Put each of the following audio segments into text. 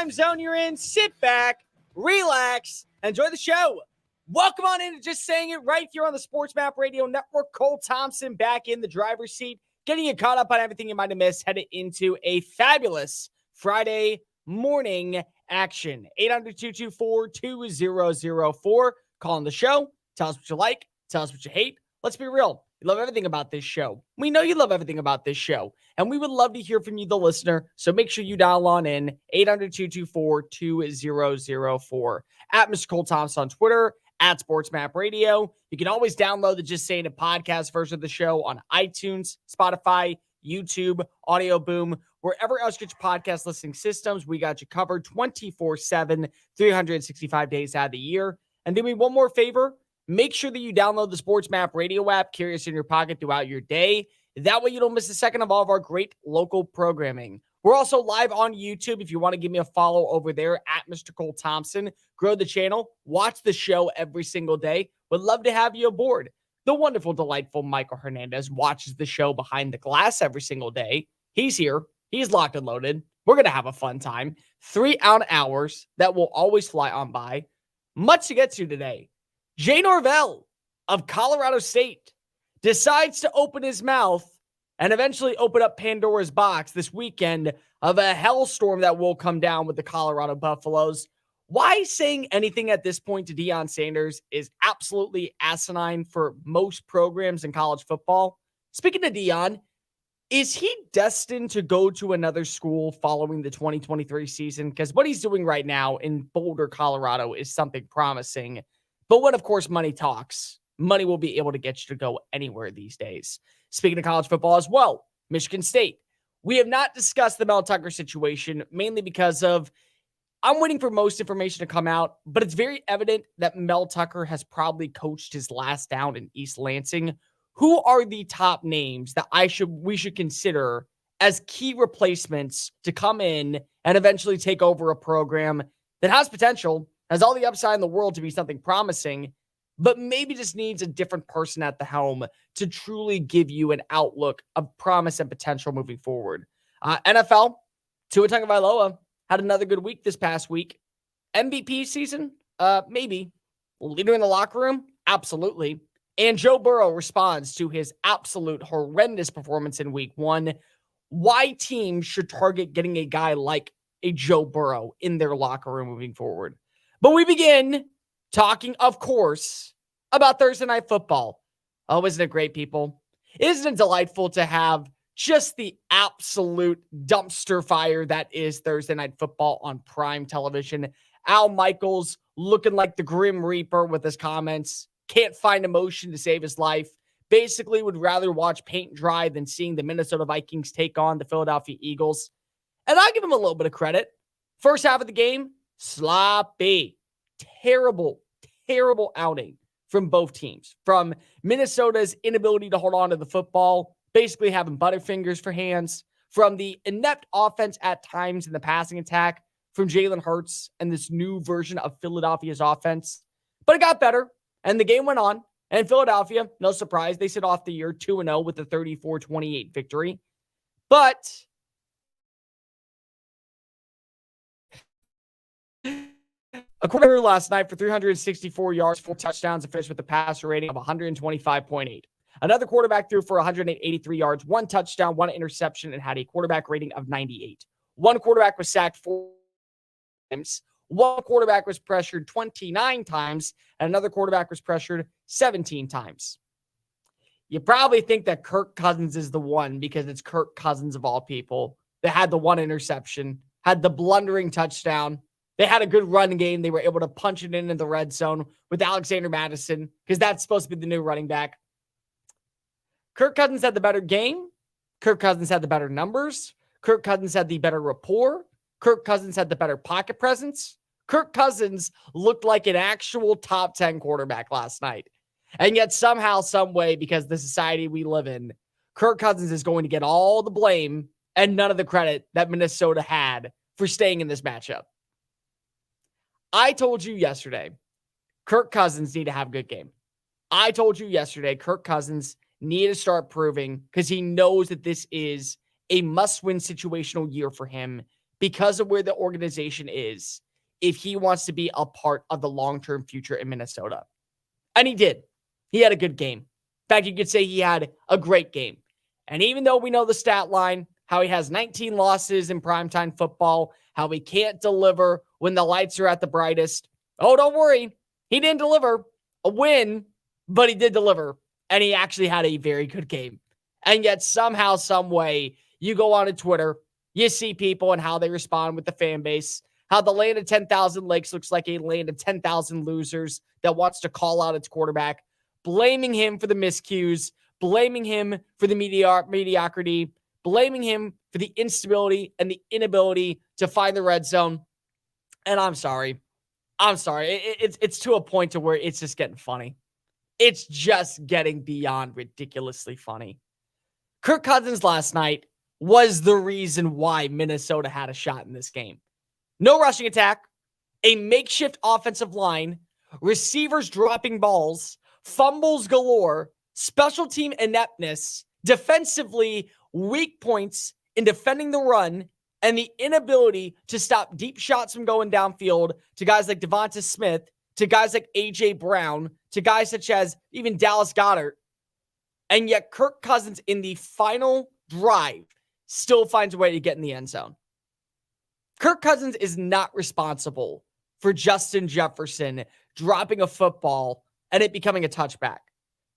time zone you're in, sit back, relax, enjoy the show. Welcome on into Just Saying It right here on the Sports Map Radio Network. Cole Thompson back in the driver's seat, getting you caught up on everything you might have missed, headed into a fabulous Friday morning action. 800-224-2004. Call on the show. Tell us what you like. Tell us what you hate. Let's be real. You love everything about this show. We know you love everything about this show. And we would love to hear from you, the listener. So make sure you dial on in. 800-224-2004. At Mr. Cole Thompson on Twitter. At Sports Map Radio. You can always download the Just Saying It podcast version of the show on iTunes, Spotify, YouTube, Audio Boom, wherever else you get your podcast listening systems. We got you covered 24/7, 365 days out of the year. And do me one more favor. Make sure that you download the Sports Map Radio app, carry us in your pocket throughout your day. That way you don't miss a second of all of our great local programming. We're also live on YouTube. If you want to give me a follow over there at Mr. Cole Thompson, grow the channel, watch the show every single day. Would love to have you aboard. The wonderful, delightful Michael Hernandez watches the show behind the glass every single day. He's here. He's locked and loaded. We're going to have a fun time. 3 hours that will always fly on by. Much to get to today. Jay Norvell of Colorado State decides to open his mouth and eventually open up Pandora's box this weekend of a hellstorm that will come down with the Colorado Buffaloes. Why saying anything at this point to Deion Sanders is absolutely asinine for most programs in college football. Speaking of Deion, is he destined to go to another school following the 2023 season? Because what he's doing right now in Boulder, Colorado is something promising. But when, of course, money talks, money will be able to get you to go anywhere these days. Speaking of college football as well, Michigan State. We have not discussed the Mel Tucker situation, mainly because of I'm waiting for most information to come out, but it's very evident that Mel Tucker has probably coached his last down in East Lansing. Who are the top names that we should consider as key replacements to come in and eventually take over a program that has potential, has all the upside in the world to be something promising, but maybe just needs a different person at the helm to truly give you an outlook of promise and potential moving forward? NFL, Tua Tagovailoa had another good week this past week. MVP season? Maybe. Leader in the locker room? Absolutely. And Joe Burrow responds to his absolute horrendous performance in week 1. Why teams should target getting a guy like a Joe Burrow in their locker room moving forward. But we begin talking, of course, about Thursday Night Football. Oh, isn't it great, people? Isn't it delightful to have just the absolute dumpster fire that is Thursday Night Football on prime television? Al Michaels looking like the Grim Reaper with his comments. Can't find emotion to save his life. Basically would rather watch paint dry than seeing the Minnesota Vikings take on the Philadelphia Eagles. And I'll give him a little bit of credit. First half of the game, sloppy. Terrible outing from both teams. From Minnesota's inability to hold on to the football, basically having butterfingers for hands. From the inept offense at times in the passing attack from Jalen Hurts and this new version of Philadelphia's offense. But it got better. And the game went on, and Philadelphia, no surprise, they sit off the year 2-0 with a 34-28 victory. But a quarter last night for 364 yards, 4 touchdowns, and finished with a passer rating of 125.8. Another quarterback threw for 183 yards, 1 touchdown, 1 interception, and had a quarterback rating of 98. One quarterback was sacked 4 times. One quarterback was pressured 29 times, and another quarterback was pressured 17 times. You probably think that Kirk Cousins is the one because it's Kirk Cousins of all people that had the 1 interception, had the blundering touchdown. They had a good run game. They were able to punch it in the red zone with Alexander Madison because that's supposed to be the new running back. Kirk Cousins had the better game. Kirk Cousins had the better numbers. Kirk Cousins had the better rapport. Kirk Cousins had the better pocket presence. Kirk Cousins looked like an actual top 10 quarterback last night. And yet somehow, some way, because the society we live in, Kirk Cousins is going to get all the blame and none of the credit that Minnesota had for staying in this matchup. I told you yesterday, Kirk Cousins need to have a good game. I told you yesterday, Kirk Cousins need to start proving because he knows that this is a must-win situational year for him because of where the organization is if he wants to be a part of the long-term future in Minnesota. And he did. He had a good game. In fact, you could say he had a great game. And even though we know the stat line, how he has 19 losses in primetime football, how he can't deliver when the lights are at the brightest. Oh, don't worry. He didn't deliver a win, but he did deliver. And he actually had a very good game. And yet somehow, some way, you go on to Twitter, you see people and how they respond with the fan base, how the land of 10,000 lakes looks like a land of 10,000 losers that wants to call out its quarterback, blaming him for the miscues, blaming him for the mediocrity, blaming him for the instability and the inability to find the red zone. And I'm sorry. It's to a point to where it's just getting funny. It's just getting beyond ridiculously funny. Kirk Cousins last night was the reason why Minnesota had a shot in this game. No rushing attack, a makeshift offensive line, receivers dropping balls, fumbles galore, special team ineptness, defensively weak points in defending the run, and the inability to stop deep shots from going downfield to guys like Devonta Smith, to guys like A.J. Brown, to guys such as even Dallas Goedert. And yet Kirk Cousins in the final drive still finds a way to get in the end zone. Kirk Cousins is not responsible for Justin Jefferson dropping a football and it becoming a touchback.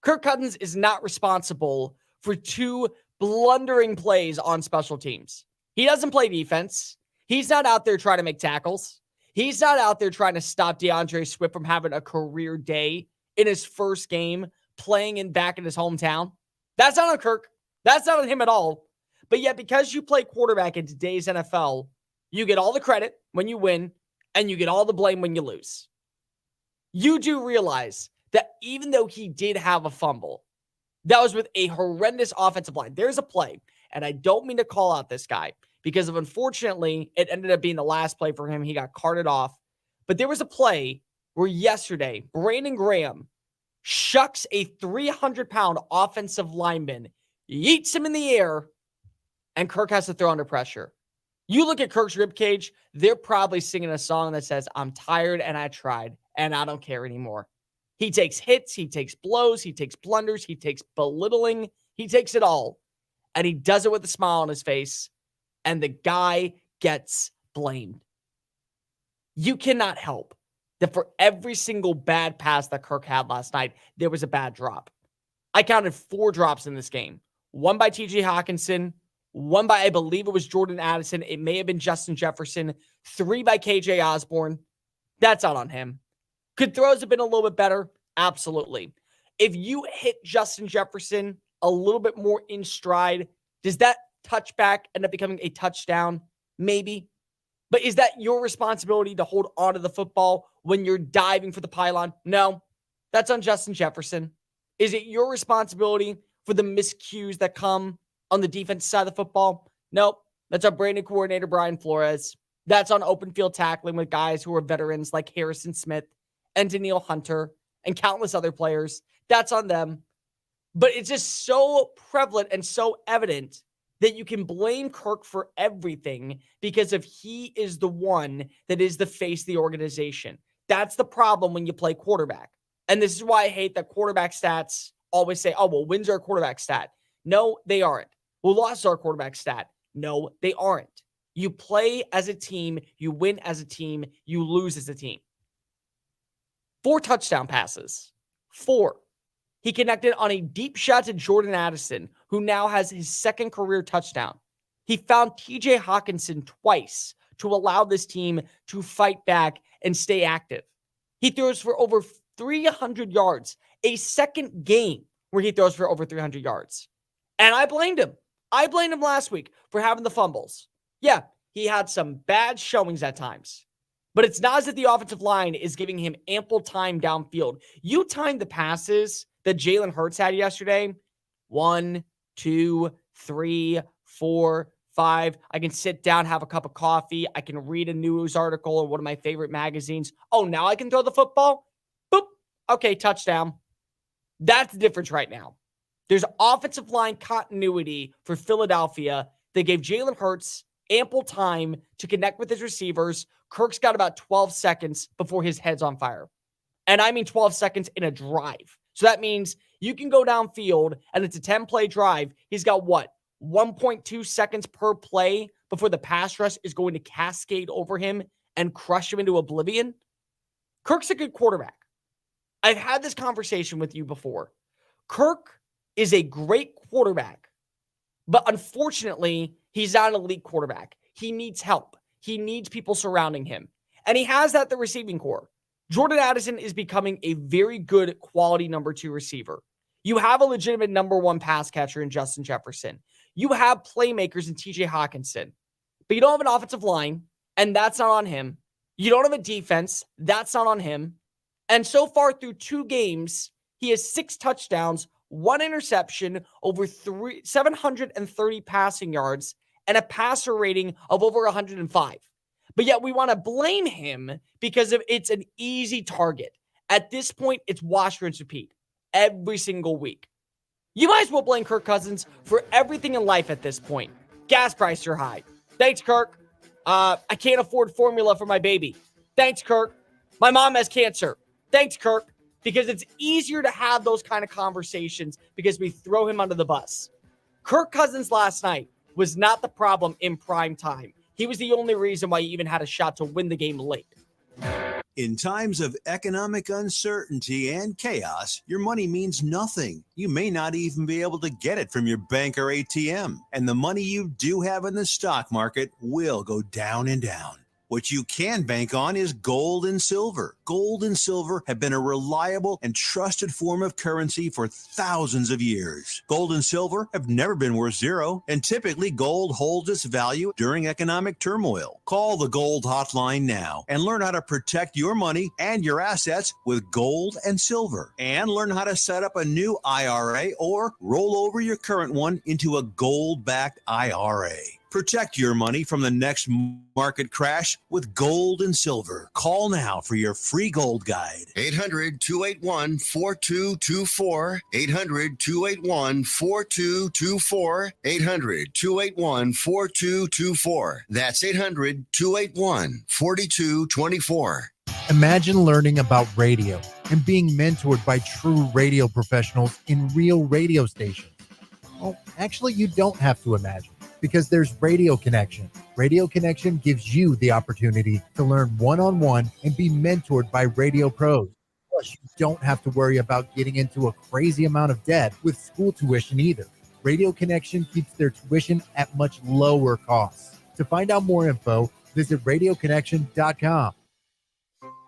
Kirk Cousins is not responsible for two blundering plays on special teams. He doesn't play defense. He's not out there trying to make tackles. He's not out there trying to stop DeAndre Swift from having a career day in his first game playing back in his hometown. That's not on Kirk. That's not on him at all. But yet, because you play quarterback in today's NFL, you get all the credit when you win, and you get all the blame when you lose. You do realize that even though he did have a fumble, that was with a horrendous offensive line. There's a play, and I don't mean to call out this guy, because of unfortunately, it ended up being the last play for him. He got carted off. But there was a play where yesterday, Brandon Graham shucks a 300-pound offensive lineman, yeets him in the air, and Kirk has to throw under pressure. You look at Kirk's ribcage, they're probably singing a song that says, "I'm tired and I tried, and I don't care anymore." He takes hits, he takes blows, he takes blunders, he takes belittling, he takes it all. And he does it with a smile on his face, and the guy gets blamed. You cannot help that for every single bad pass that Kirk had last night, there was a bad drop. I counted 4 drops in this game. 1 by T.J. Hawkinson, 1 by, I believe it was Jordan Addison. It may have been Justin Jefferson. 3 by K.J. Osborne. That's not on him. Could throws have been a little bit better? Absolutely. If you hit Justin Jefferson a little bit more in stride, does that touchback end up becoming a touchdown? Maybe. But is that your responsibility to hold onto the football when you're diving for the pylon? No. That's on Justin Jefferson. Is it your responsibility for the miscues that come on the defensive side of the football? Nope. That's on Brandon coordinator Brian Flores. That's on open field tackling with guys who are veterans like Harrison Smith and Danielle Hunter and countless other players. That's on them. But it's just so prevalent and so evident that you can blame Kirk for everything because of he is the one that is the face of the organization. That's the problem when you play quarterback. And this is why I hate that quarterback stats always say, oh, well, wins are a quarterback stat. No, they aren't. Well, losses are a quarterback stat. No, they aren't. You play as a team, you win as a team, you lose as a team. 4 touchdown passes. 4. He connected on a deep shot to Jordan Addison, who now has his second career touchdown. He found T.J. Hawkinson twice to allow this team to fight back and stay active. He throws for over 300 yards, a second game where he throws for over 300 yards. And I blamed him. I blamed him last week for having the fumbles. Yeah, he had some bad showings at times. But it's not as if the offensive line is giving him ample time downfield. You timed the passes that Jalen Hurts had yesterday. 1, 2, 3, 4, 5. I can sit down, have a cup of coffee. I can read a news article or one of my favorite magazines. Oh, now I can throw the football? Boop. Okay, touchdown. That's the difference right now. There's offensive line continuity for Philadelphia that gave Jalen Hurts ample time to connect with his receivers. Kirk's got about 12 seconds before his head's on fire. And I mean 12 seconds in a drive. So that means you can go downfield and it's a 10-play drive. He's got what? 1.2 seconds per play before the pass rush is going to cascade over him and crush him into oblivion. Kirk's a good quarterback. I've had this conversation with you before. Kirk is a great quarterback, but unfortunately, he's not an elite quarterback. He needs help. He needs people surrounding him. And he has that at the receiving core. Jordan Addison is becoming a very good quality number 2 receiver. You have a legitimate number 1 pass catcher in Justin Jefferson. You have playmakers in TJ Hawkinson. But you don't have an offensive line, and that's not on him. You don't have a defense. That's not on him. And so far through 2 games, he has 6 touchdowns, 1 interception, over 730 passing yards, and a passer rating of over 105. But yet we want to blame him because it's an easy target. At this point, it's wash, rinse, repeat every single week. You might as well blame Kirk Cousins for everything in life at this point. Gas prices are high. Thanks, Kirk. I can't afford formula for my baby. Thanks, Kirk. My mom has cancer. Thanks, Kirk. Because it's easier to have those kind of conversations because we throw him under the bus. Kirk Cousins last night was not the problem in prime time. He was the only reason why he even had a shot to win the game late. In times of economic uncertainty and chaos, your money means nothing. You may not even be able to get it from your bank or ATM. And the money you do have in the stock market will go down and down. What you can bank on is gold and silver. Gold and silver have been a reliable and trusted form of currency for thousands of years. Gold and silver have never been worth zero, and typically gold holds its value during economic turmoil. Call the Gold Hotline now and learn how to protect your money and your assets with gold and silver. And learn how to set up a new IRA or roll over your current one into a gold-backed IRA. Protect your money from the next market crash with gold and silver. Call now for your free gold guide. 800-281-4224. 800-281-4224. 800-281-4224. That's 800-281-4224. Imagine learning about radio and being mentored by true radio professionals in real radio stations. Well, actually, you don't have to imagine, because there's Radio Connection. Radio Connection gives you the opportunity to learn one-on-one and be mentored by radio pros. Plus, you don't have to worry about getting into a crazy amount of debt with school tuition either. Radio Connection keeps their tuition at much lower costs. To find out more info, visit radioconnection.com.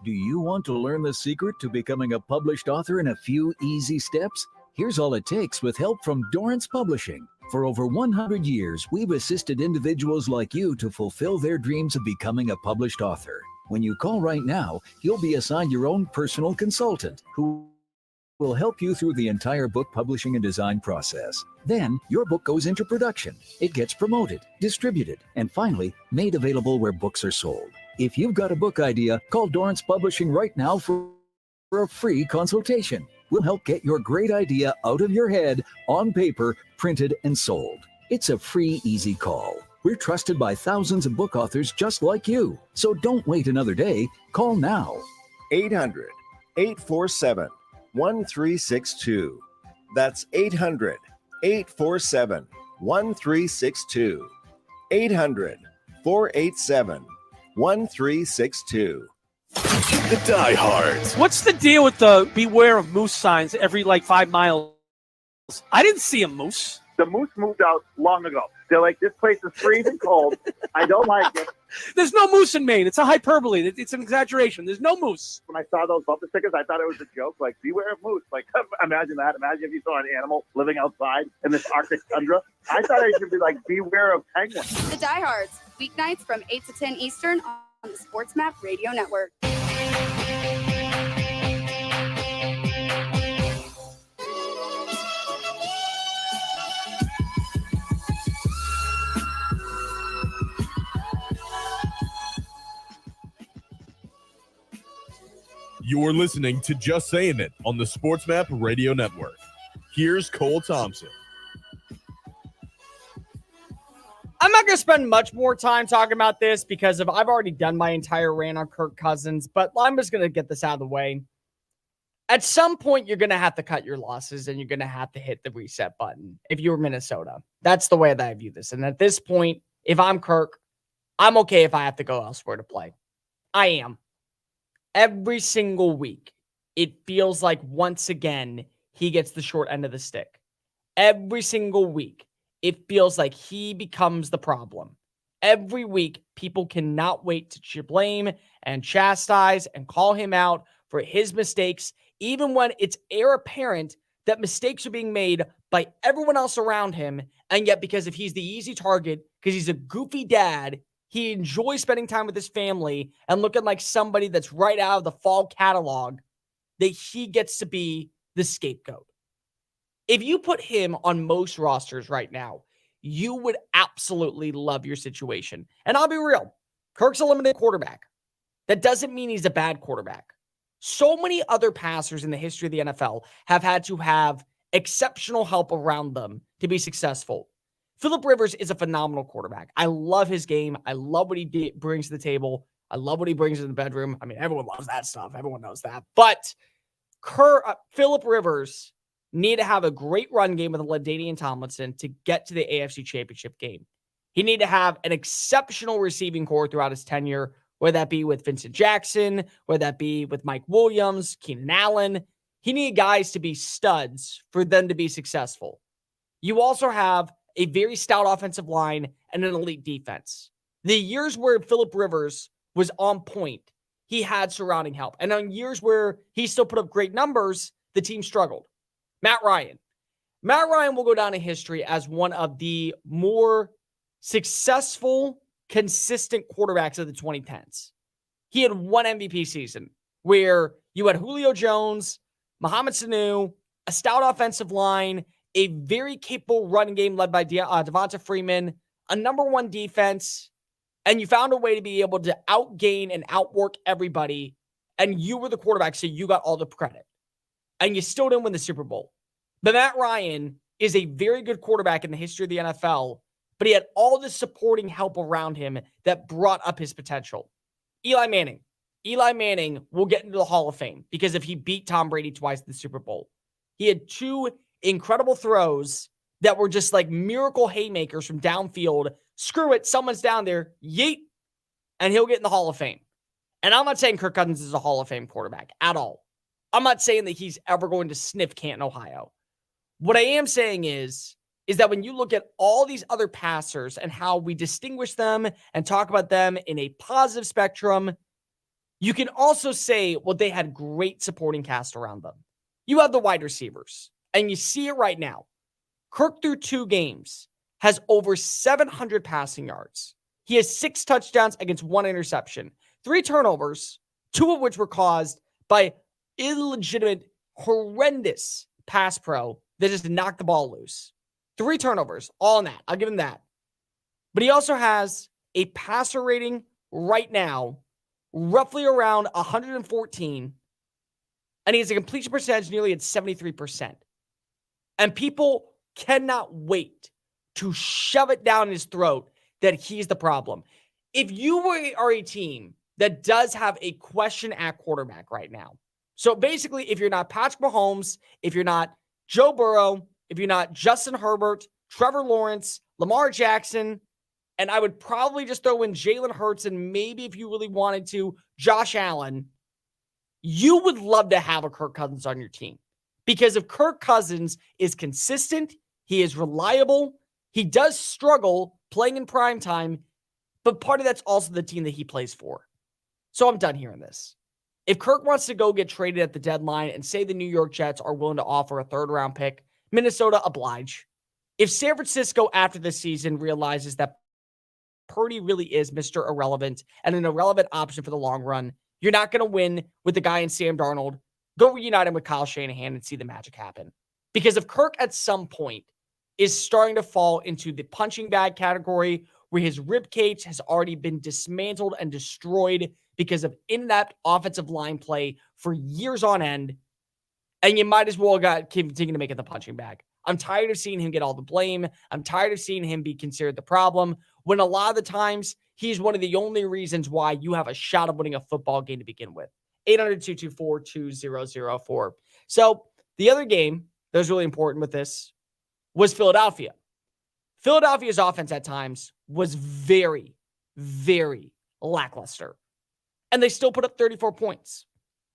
Do you want to learn the secret to becoming a published author in a few easy steps? Here's all it takes with help from Dorrance Publishing. For over 100 years, we've assisted individuals like you to fulfill their dreams of becoming a published author. When you call right now, you'll be assigned your own personal consultant who will help you through the entire book publishing and design process. Then, your book goes into production. It gets promoted, distributed, and finally, made available where books are sold. If you've got a book idea, call Dorrance Publishing right now for a free consultation. We'll help get your great idea out of your head, on paper, printed, and sold. It's a free, easy call. We're trusted by thousands of book authors just like you. So don't wait another day. Call now. 800-847-1362. That's 800-847-1362. 800-487-1362. The diehards. What's the deal with the beware of moose signs every 5 miles? I didn't see a moose. The moose moved out long ago. They're like, this place is freezing cold. I don't like it. There's no moose in Maine. It's a hyperbole. It's an exaggeration. There's no moose. When I saw those bumper stickers, I thought it was a joke. Like, beware of moose. Like, imagine that. Imagine if you saw an animal living outside in this Arctic tundra. I thought it should be like, beware of penguins. The Diehards, weeknights from 8 to 10 Eastern on the Sports Map Radio Network. You're listening to Just Saying It on the Sports Map Radio Network. Here's Cole Thompson. I'm not going to spend much more time talking about this because I've already done my entire rant on Kirk Cousins, but I'm just going to get this out of the way. At some point, you're going to have to cut your losses and you're going to have to hit the reset button if you're Minnesota. That's the way that I view this. And at this point, if I'm Kirk, I'm okay if I have to go elsewhere to play. I am. Every single week, it feels like once again, he gets the short end of the stick. Every single week, it feels like he becomes the problem. Every week, people cannot wait to blame and chastise and call him out for his mistakes, even when it's apparent that mistakes are being made by everyone else around him. And yet, because if he's the easy target, because he's a goofy dad, he enjoys spending time with his family and looking like somebody that's right out of the fall catalog, that he gets to be the scapegoat. If you put him on most rosters right now, you would absolutely love your situation. And I'll be real, Kirk's a limited quarterback. That doesn't mean he's a bad quarterback. So many other passers in the history of the NFL have had to have exceptional help around them to be successful. Phillip Rivers is a phenomenal quarterback. I love his game. I love what he brings to the table. I love what he brings in the bedroom. I mean, everyone loves that stuff. Everyone knows that. But Phillip Rivers need to have a great run game with LaDainian Tomlinson to get to the AFC Championship game. He need to have an exceptional receiving core throughout his tenure, whether that be with Vincent Jackson, whether that be with Mike Williams, Keenan Allen. He needed guys to be studs for them to be successful. You also have a very stout offensive line and an elite defense. The years where Phillip Rivers was on point, he had surrounding help. And on years where he still put up great numbers, the team struggled. Matt Ryan. Matt Ryan will go down in history as one of the more successful, consistent quarterbacks of the 2010s. He had one MVP season where you had Julio Jones, Mohamed Sanu, a stout offensive line, a very capable running game led by Devonta Freeman, a number one defense, and you found a way to be able to outgain and outwork everybody, and you were the quarterback, so you got all the credit. And you still didn't win the Super Bowl. But Matt Ryan is a very good quarterback in the history of the NFL, but he had all this supporting help around him that brought up his potential. Eli Manning. Eli Manning will get into the Hall of Fame because if he beat Tom Brady twice in the Super Bowl. He had two incredible throws that were just like miracle haymakers from downfield. Screw it, someone's down there, yeet, and he'll get in the Hall of Fame. And I'm not saying Kirk Cousins is a Hall of Fame quarterback at all. I'm not saying that he's ever going to sniff Canton, Ohio. What I am saying is that when you look at all these other passers and how we distinguish them and talk about them in a positive spectrum, you can also say, well, they had great supporting cast around them. You have the wide receivers, and you see it right now. Kirk, through 2 games, has over 700 passing yards. He has 6 touchdowns against 1 interception, 3 turnovers, 2 of which were caused by illegitimate, horrendous pass pro that just knocked the ball loose. 3 turnovers, all in that. I'll give him that. But he also has a passer rating right now, roughly around 114, and he has a completion percentage nearly at 73%. And people cannot wait to shove it down his throat that he's the problem. If you are a team that does have a question at quarterback right now, so basically if you're not Patrick Mahomes, if you're not Joe Burrow, if you're not Justin Herbert, Trevor Lawrence, Lamar Jackson, and I would probably just throw in Jalen Hurts and maybe if you really wanted to, Josh Allen, you would love to have a Kirk Cousins on your team. Because if Kirk Cousins is consistent, he is reliable, he does struggle playing in prime time, but part of that's also the team that he plays for. So I'm done hearing this. If Kirk wants to go get traded at the deadline and say the New York Jets are willing to offer a 3rd-round pick, Minnesota, oblige. If San Francisco after this season realizes that Purdy really is Mr. Irrelevant and an irrelevant option for the long run, you're not going to win with the guy in Sam Darnold. Go reunite him with Kyle Shanahan and see the magic happen. Because if Kirk at some point is starting to fall into the punching bag category where his rib cage has already been dismantled and destroyed because of inept offensive line play for years on end, and you might as well continue to make it the punching bag. I'm tired of seeing him get all the blame. I'm tired of seeing him be considered the problem. when a lot of the times he's one of the only reasons why you have a shot of winning a football game to begin with. 800-224-2004. So the other game that was really important with this was Philadelphia. Philadelphia's offense at times was very, very lackluster. And they still put up 34 points.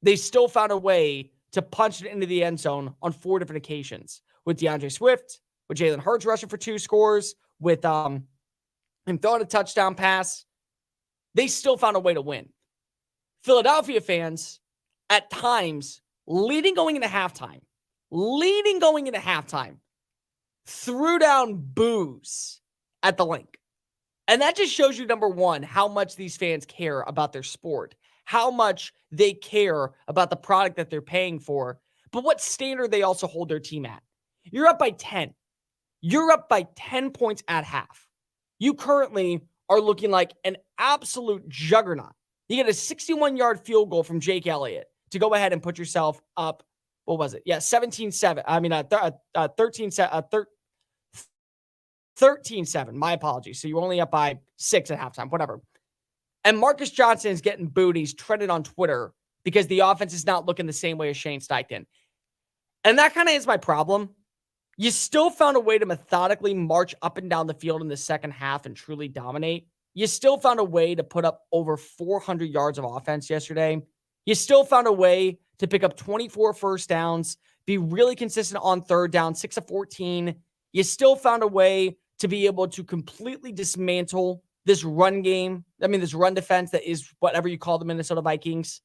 They still found a way to punch it into the end zone on 4 different occasions. With DeAndre Swift, with Jalen Hurts rushing for 2 scores, with him throwing a touchdown pass. They still found a way to win. Philadelphia fans, at times, leading going into halftime, threw down boos at the link. And that just shows you, number one, how much these fans care about their sport, how much they care about the product that they're paying for, but what standard they also hold their team at. You're up by 10. You're up by 10 points at half. You currently are looking like an absolute juggernaut. You get a 61-yard field goal from Jake Elliott to go ahead and put yourself up. What was it? Yeah, 17-7. 13-7. My apologies. So you're only up by 6 at halftime, whatever. And Marcus Johnson is getting booed. He's trending on Twitter because the offense is not looking the same way as Shane Steichen. And that kind of is my problem. You still found a way to methodically march up and down the field in the second half and truly dominate. You still found a way to put up over 400 yards of offense yesterday. You still found a way to pick up 24 first downs, be really consistent on third down, 6 of 14. You still found a way to be able to completely dismantle this run game. This run defense that is whatever you call the Minnesota Vikings.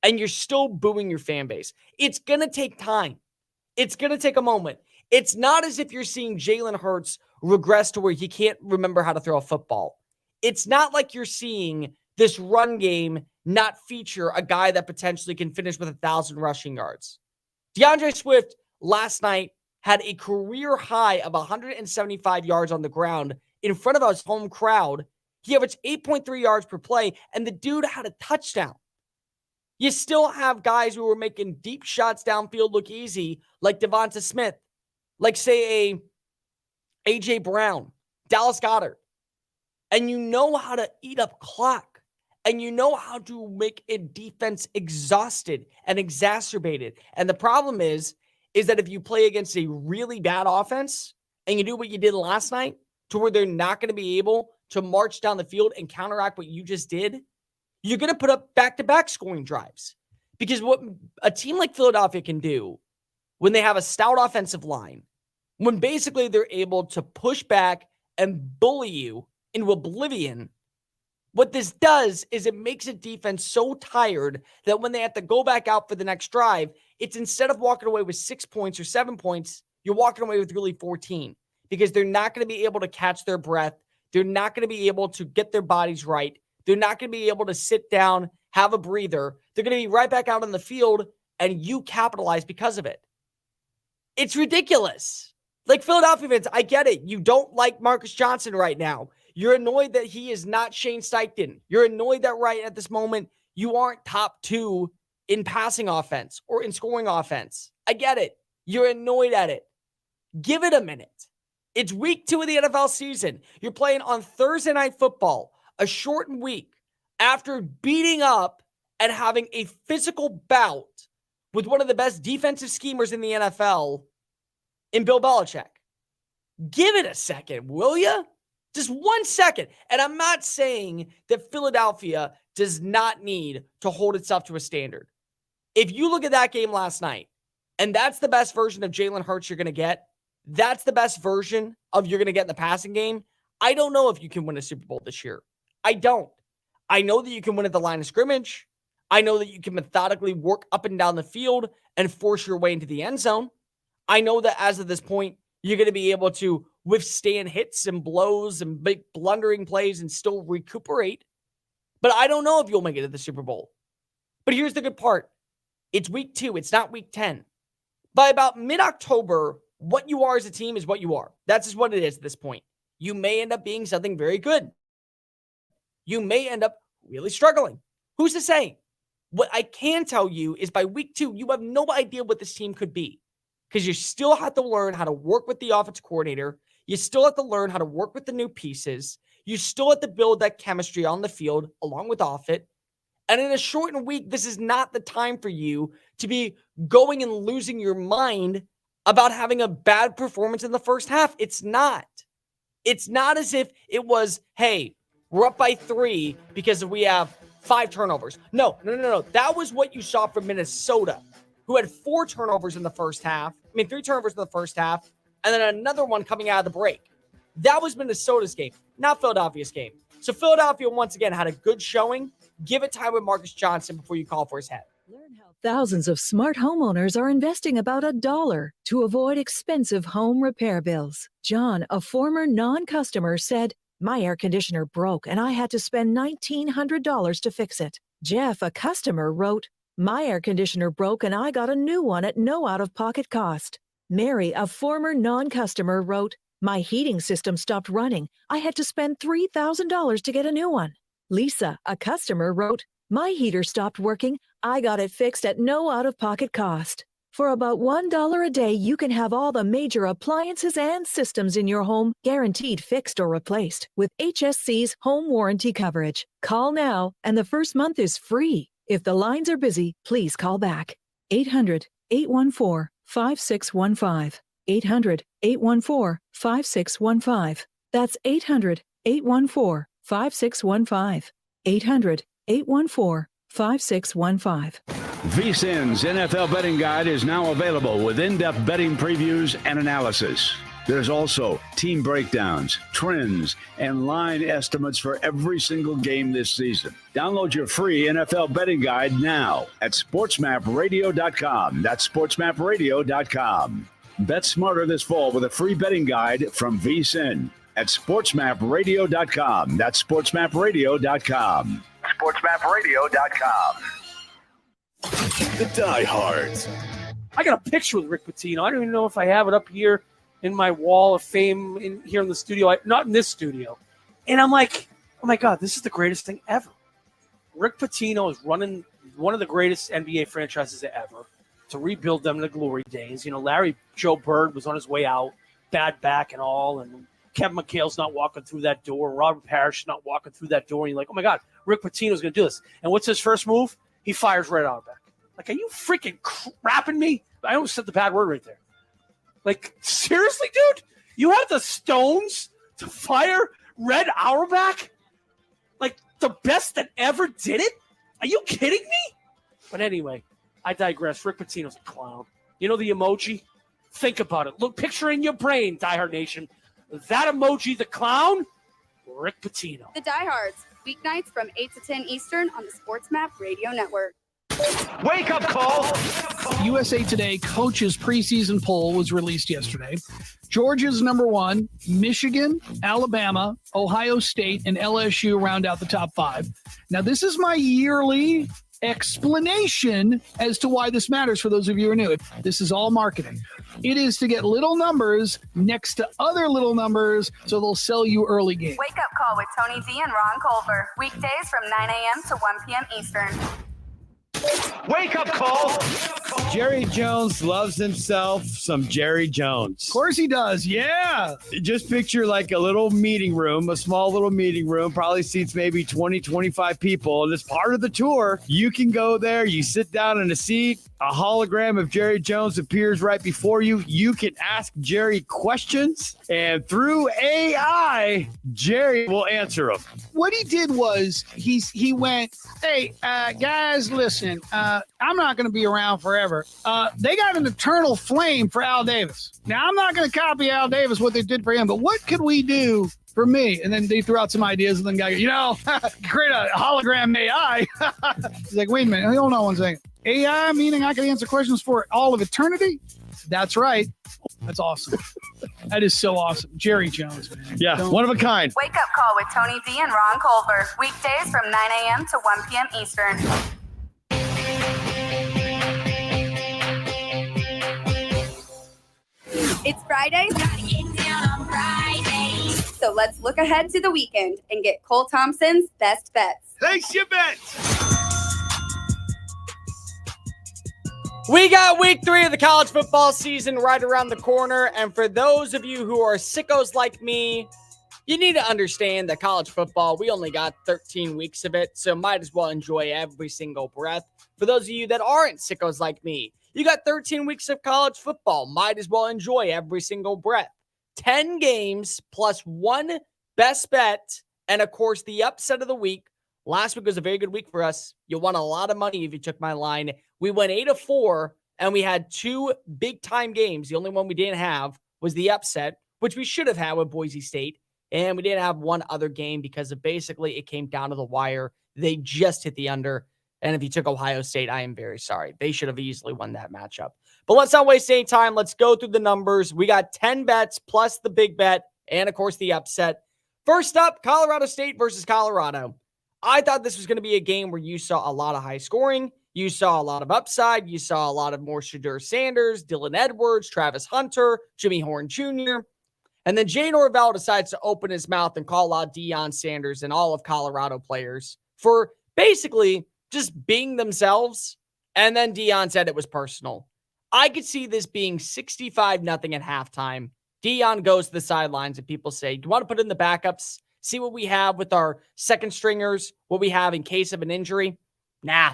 And you're still booing your fan base. It's going to take time. It's going to take a moment. It's not as if you're seeing Jalen Hurts regress to where he can't remember how to throw a football. It's not like you're seeing this run game not feature a guy that potentially can finish with 1,000 rushing yards. DeAndre Swift last night had a career high of 175 yards on the ground in front of his home crowd. He averaged 8.3 yards per play, and the dude had a touchdown. You still have guys who were making deep shots downfield look easy, like Devonta Smith, like, say, a A.J. Brown, Dallas Goedert. And you know how to eat up clock. And you know how to make a defense exhausted and exacerbated. And the problem is that if you play against a really bad offense and you do what you did last night to where they're not going to be able to march down the field and counteract what you just did, you're going to put up back-to-back scoring drives. Because what a team like Philadelphia can do when they have a stout offensive line, when basically they're able to push back and bully you into oblivion, what this does is it makes a defense so tired that when they have to go back out for the next drive, it's instead of walking away with 6 points or 7 points, you're walking away with really 14 because they're not going to be able to catch their breath. They're not going to be able to get their bodies right. They're not going to be able to sit down, have a breather. They're going to be right back out on the field, and you capitalize because of it. It's ridiculous. Like, Philadelphia fans, I get it. You don't like Marcus Johnson right now. You're annoyed that he is not Shane Steichen. You're annoyed that right at this moment, you aren't top 2 in passing offense or in scoring offense. I get it. You're annoyed at it. Give it a minute. It's week 2 of the NFL season. You're playing on Thursday Night Football, a shortened week, after beating up and having a physical bout with one of the best defensive schemers in the NFL, in Bill Belichick. Give it a second, will you? Just 1 second. And I'm not saying that Philadelphia does not need to hold itself to a standard. If you look at that game last night, and that's the best version of Jalen Hurts you're going to get, that's the best version of you're going to get in the passing game, I don't know if you can win a Super Bowl this year. I don't. I know that you can win at the line of scrimmage. I know that you can methodically work up and down the field and force your way into the end zone. I know that as of this point, you're going to be able to withstand hits and blows and big blundering plays and still recuperate. But I don't know if you'll make it to the Super Bowl. But here's the good part. It's week 2. It's not week 10. By about mid-October, what you are as a team is what you are. That's just what it is at this point. You may end up being something very good. You may end up really struggling. Who's to say? What I can tell you is by week 2, you have no idea what this team could be. Because you still have to learn how to work with the offensive coordinator. You still have to learn how to work with the new pieces. You still have to build that chemistry on the field along with off it. And in a shortened week, this is not the time for you to be going and losing your mind about having a bad performance in the first half. It's not. It's not as if it was, hey, we're up by 3 because we have 5 turnovers. No. That was what you saw from Minnesota, who had 4 turnovers in the first half. 3 turnovers in the first half, and then another one coming out of the break. That was Minnesota's game, not Philadelphia's game. So Philadelphia, once again, had a good showing. Give it time with Marcus Johnson before you call for his head. Learn how thousands of smart homeowners are investing about $1 to avoid expensive home repair bills. John, a former non-customer, said, "My air conditioner broke and I had to spend $1,900 to fix it." Jeff, a customer, wrote, "My air conditioner broke and I got a new one at no out-of-pocket cost." Mary, a former non-customer, wrote, "My heating system stopped running. I had to spend $3,000 to get a new one." Lisa, a customer, wrote, "My heater stopped working. I got it fixed at no out-of-pocket cost." For about $1 a day, you can have all the major appliances and systems in your home guaranteed fixed or replaced with HSC's home warranty coverage. Call now, and the first month is free. If the lines are busy, please call back. 800-814-5615. 800-814-5615. That's 800-814-5615. 800-814-5615. VSiN's NFL Betting Guide is now available with in-depth betting previews and analysis. There's also team breakdowns, trends, and line estimates for every single game this season. Download your free NFL Betting Guide now at sportsmapradio.com. That's sportsmapradio.com. Bet smarter this fall with a free betting guide from VSiN at sportsmapradio.com. That's sportsmapradio.com. sportsmapradio.com. The Diehards. I got a picture with Rick Pitino. I don't even know if I have it up here in my wall of fame here in the studio. Not in this studio. And I'm like, oh my God, this is the greatest thing ever. Rick Pitino is running one of the greatest NBA franchises ever to rebuild them in the glory days. Larry Joe Bird was on his way out, bad back and all, and Kevin McHale's not walking through that door. Robert Parrish is not walking through that door. And you're like, oh my God, Rick Pitino's going to do this. And what's his first move? He fires right out of back. Like, are you freaking crapping me? I almost said the bad word right there. Like, seriously, dude? You have the stones to fire Red Auerbach? Like, the best that ever did it? Are you kidding me? But anyway, I digress. Rick Pitino's a clown. You know the emoji? Think about it. Look, picture in your brain, Diehard Nation. That emoji, the clown, Rick Pitino. The Diehards, weeknights from 8 to 10 Eastern on the Sports Map Radio Network. Wake up call. USA Today coaches preseason poll was released yesterday. Georgia's number 1, Michigan, Alabama, Ohio State, and LSU round out the top 5. Now, this is my yearly explanation as to why this matters for those of you who are new. This is all marketing. It is to get little numbers next to other little numbers so they'll sell you early games. Wake up call with Tony D and Ron Culver. Weekdays from 9 a.m. to 1 p.m. Eastern. Wake up call. Jerry Jones loves himself some Jerry Jones. Of course he does. Yeah. Just picture like a little meeting room, a small little meeting room, probably seats maybe 20, 25 people. And as part of the tour, you can go there. You sit down in a seat. A hologram of Jerry Jones appears right before you. You can ask Jerry questions. And through AI, Jerry will answer them. What he did was he went, hey, guys, listen, I'm not going to be around forever. They got an eternal flame for Al Davis. Now, I'm not going to copy Al Davis, what they did for him, but what could we do for me? And then they threw out some ideas, and then guy, create a hologram AI. He's like, wait a minute, hold on one second. AI, meaning I can answer questions for all of eternity? That's right. That's awesome. That is so awesome. Jerry Jones, man. Yeah, one of a kind. Wake up call with Tony D and Ron Culver. Weekdays from 9 a.m. to 1 p.m. Eastern. It's Friday. So let's look ahead to the weekend and get Cole Thompson's best bets. Place your bets. We got week 3 of the college football season right around the corner. And for those of you who are sickos like me, You need to understand that college football, we only got 13 weeks of it, so might as well enjoy every single breath. For those of you that aren't sickos like me, you got 13 weeks of college football, might as well enjoy every single breath. 10 games plus one best bet, and of course, the upset of the week. Last week was a very good week for us. You won a lot of money if you took my line. We went 8-4, and we had two big-time games. The only one we didn't have was the upset, which we should have had with Boise State. And we didn't have one other game because of basically it came down to the wire. They just hit the under. And if you took Ohio State, I am very sorry. They should have easily won that matchup. But let's not waste any time. Let's go through the numbers. We got 10 bets plus the big bet and, of course, the upset. First up, Colorado State versus Colorado. I thought this was going to be a game where you saw a lot of high scoring. You saw a lot of upside. You saw a lot of more Deion Sanders, Dylan Edwards, Travis Hunter, Jimmy Horn Jr., and then Jay Norvell decides to open his mouth and call out Deion Sanders and all of Colorado players for basically just being themselves. And then Deion said it was personal. I could see this being 65-0 at halftime. Deion goes to the sidelines and people say, do you want to put in the backups? See what we have with our second stringers, what we have in case of an injury? Nah,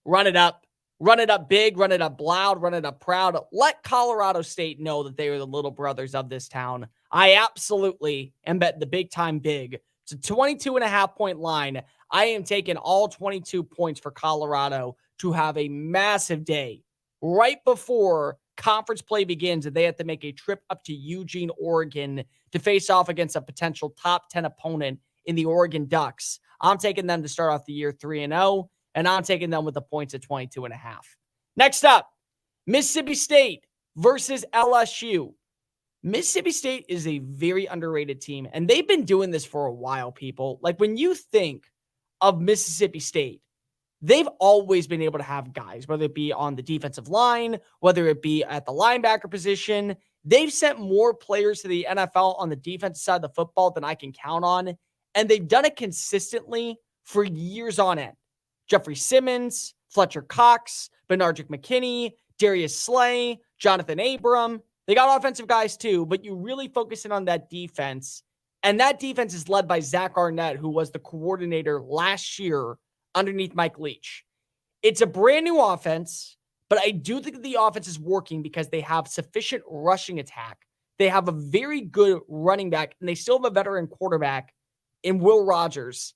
run it up. Run it up big, run it up loud, run it up proud. Let Colorado State know that they are the little brothers of this town. I absolutely am betting the big time big. It's a 22.5-point line. I am taking all 22 points for Colorado to have a massive day right before conference play begins, and they have to make a trip up to Eugene, Oregon to face off against a potential top 10 opponent in the Oregon Ducks. I'm taking them to start off the year 3-0. And I'm taking them with the points at 22.5. Next up, Mississippi State versus LSU. Mississippi State is a very underrated team, and they've been doing this for a while, people. Like, when you think of Mississippi State, they've always been able to have guys, whether it be on the defensive line, whether it be at the linebacker position. They've sent more players to the NFL on the defensive side of the football than I can count on, and they've done it consistently for years on end. Jeffrey Simmons, Fletcher Cox, Benardrick McKinney, Darius Slay, Jonathan Abram. They got offensive guys too, but you really focus in on that defense. And that defense is led by Zach Arnett, who was the coordinator last year underneath Mike Leach. It's a brand new offense, but I do think that the offense is working because they have sufficient rushing attack. They have a very good running back, and they still have a veteran quarterback in Will Rogers.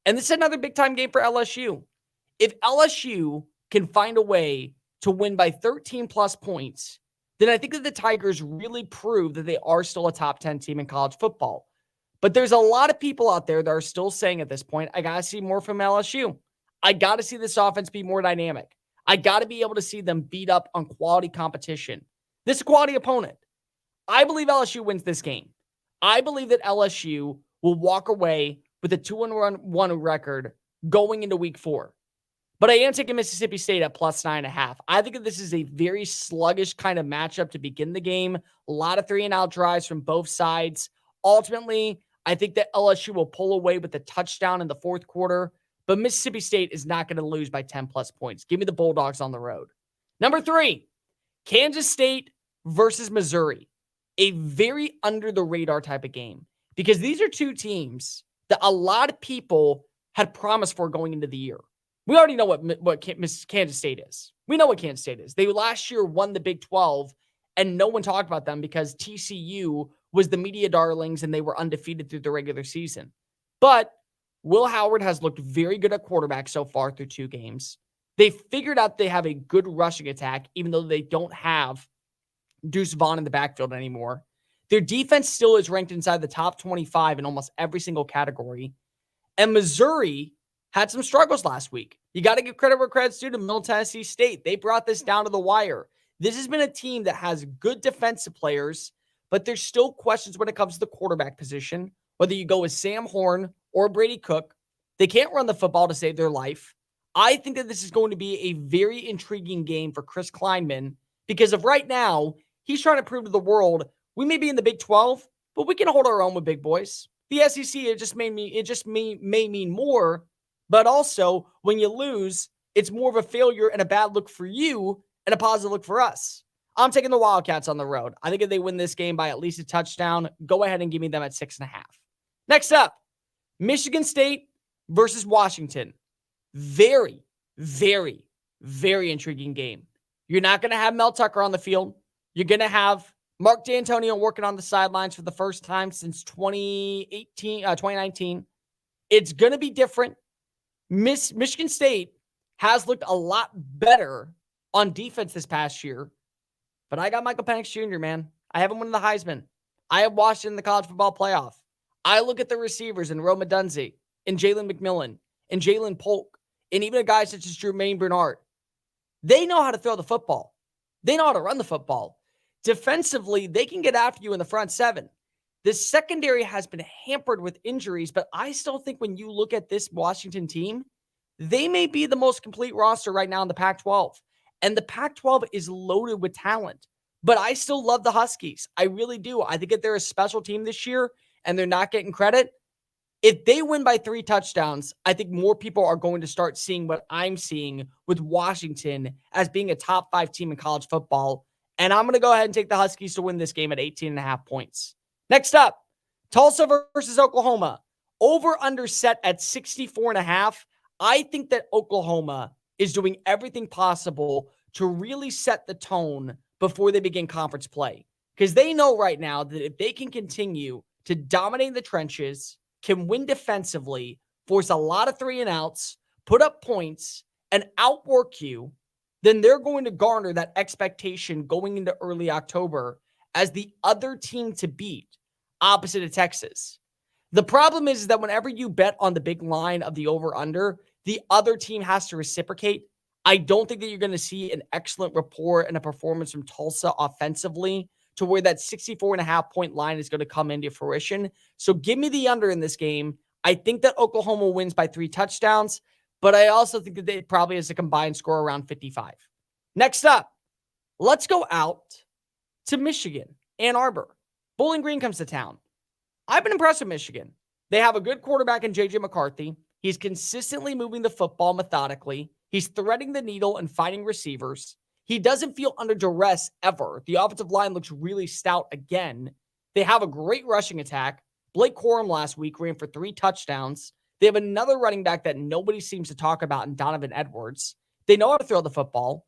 And this is another big-time game for LSU. If LSU can find a way to win by 13-plus points, then I think that the Tigers really prove that they are still a top 10 team in college football. But there's a lot of people out there that are still saying at this point, I got to see more from LSU. I got to see this offense be more dynamic. I got to be able to see them beat up on quality competition. This is a quality opponent. I believe LSU wins this game. I believe that LSU will walk away with a 2-1 record going into week 4. But I am taking Mississippi State at plus 9.5. I think that this is a very sluggish kind of matchup to begin the game. A lot of 3-and-out drives from both sides. Ultimately, I think that LSU will pull away with a touchdown in the fourth quarter. But Mississippi State is not going to lose by 10-plus points. Give me the Bulldogs on the road. Number 3, Kansas State versus Missouri. A very under-the-radar type of game. Because these are two teams that a lot of people had promised for going into the year. We already know what Kansas State is. We know what Kansas State is. They last year won the Big 12, and no one talked about them because TCU was the media darlings and they were undefeated through the regular season. But Will Howard has looked very good at quarterback so far through 2 games. They figured out they have a good rushing attack, even though they don't have Deuce Vaughn in the backfield anymore. Their defense still is ranked inside the top 25 in almost every single category. And Missouri had some struggles last week. You got to give credit where credit's due to Middle Tennessee State. They brought this down to the wire. This has been a team that has good defensive players, but there's still questions when it comes to the quarterback position, whether you go with Sam Horn or Brady Cook. They can't run the football to save their life. I think that this is going to be a very intriguing game for Chris Kleinman because of right now, he's trying to prove to the world we may be in the Big 12, but we can hold our own with big boys. The SEC, may mean more. But also, when you lose, it's more of a failure and a bad look for you and a positive look for us. I'm taking the Wildcats on the road. I think if they win this game by at least a touchdown, go ahead and give me them at 6.5. Next up, Michigan State versus Washington. Very, very, very intriguing game. You're not going to have Mel Tucker on the field. You're going to have Mark D'Antonio working on the sidelines for the first time since 2019. It's going to be different. Michigan State has looked a lot better on defense this past year, but I got Michael Penix Jr., man. I have him winning the Heisman. I have Washington in the college football playoff. I look at the receivers in Rome Odunze, and Jalen McMillan, and Jalen Polk, and even a guy such as Jermaine Bernard. They know how to throw the football. They know how to run the football. Defensively, they can get after you in the front seven. The secondary has been hampered with injuries, but I still think when you look at this Washington team, they may be the most complete roster right now in the Pac-12. And the Pac-12 is loaded with talent. But I still love the Huskies. I really do. I think that they're a special team this year, and they're not getting credit. If they win by 3 touchdowns, I think more people are going to start seeing what I'm seeing with Washington as being a top 5 team in college football. And I'm going to go ahead and take the Huskies to win this game at 18.5 points. Next up, Tulsa versus Oklahoma. Over under set at 64.5. I think that Oklahoma is doing everything possible to really set the tone before they begin conference play. Because they know right now that if they can continue to dominate the trenches, can win defensively, force a lot of 3-and-outs, put up points, and outwork you, then they're going to garner that expectation going into early October as the other team to beat opposite of Texas. The problem is that whenever you bet on the big line of the over-under, the other team has to reciprocate. I don't think that you're going to see an excellent rapport and a performance from Tulsa offensively to where that 64.5 point line is going to come into fruition. So give me the under in this game. I think that Oklahoma wins by 3 touchdowns, but I also think that they probably has a combined score around 55. Next up, let's go out to Michigan, Ann Arbor. Bowling Green comes to town. I've been impressed with Michigan. They have a good quarterback in J.J. McCarthy. He's consistently moving the football methodically. He's threading the needle and finding receivers. He doesn't feel under duress ever. The offensive line looks really stout again. They have a great rushing attack. Blake Corum last week ran for 3 touchdowns. They have another running back that nobody seems to talk about in Donovan Edwards. They know how to throw the football.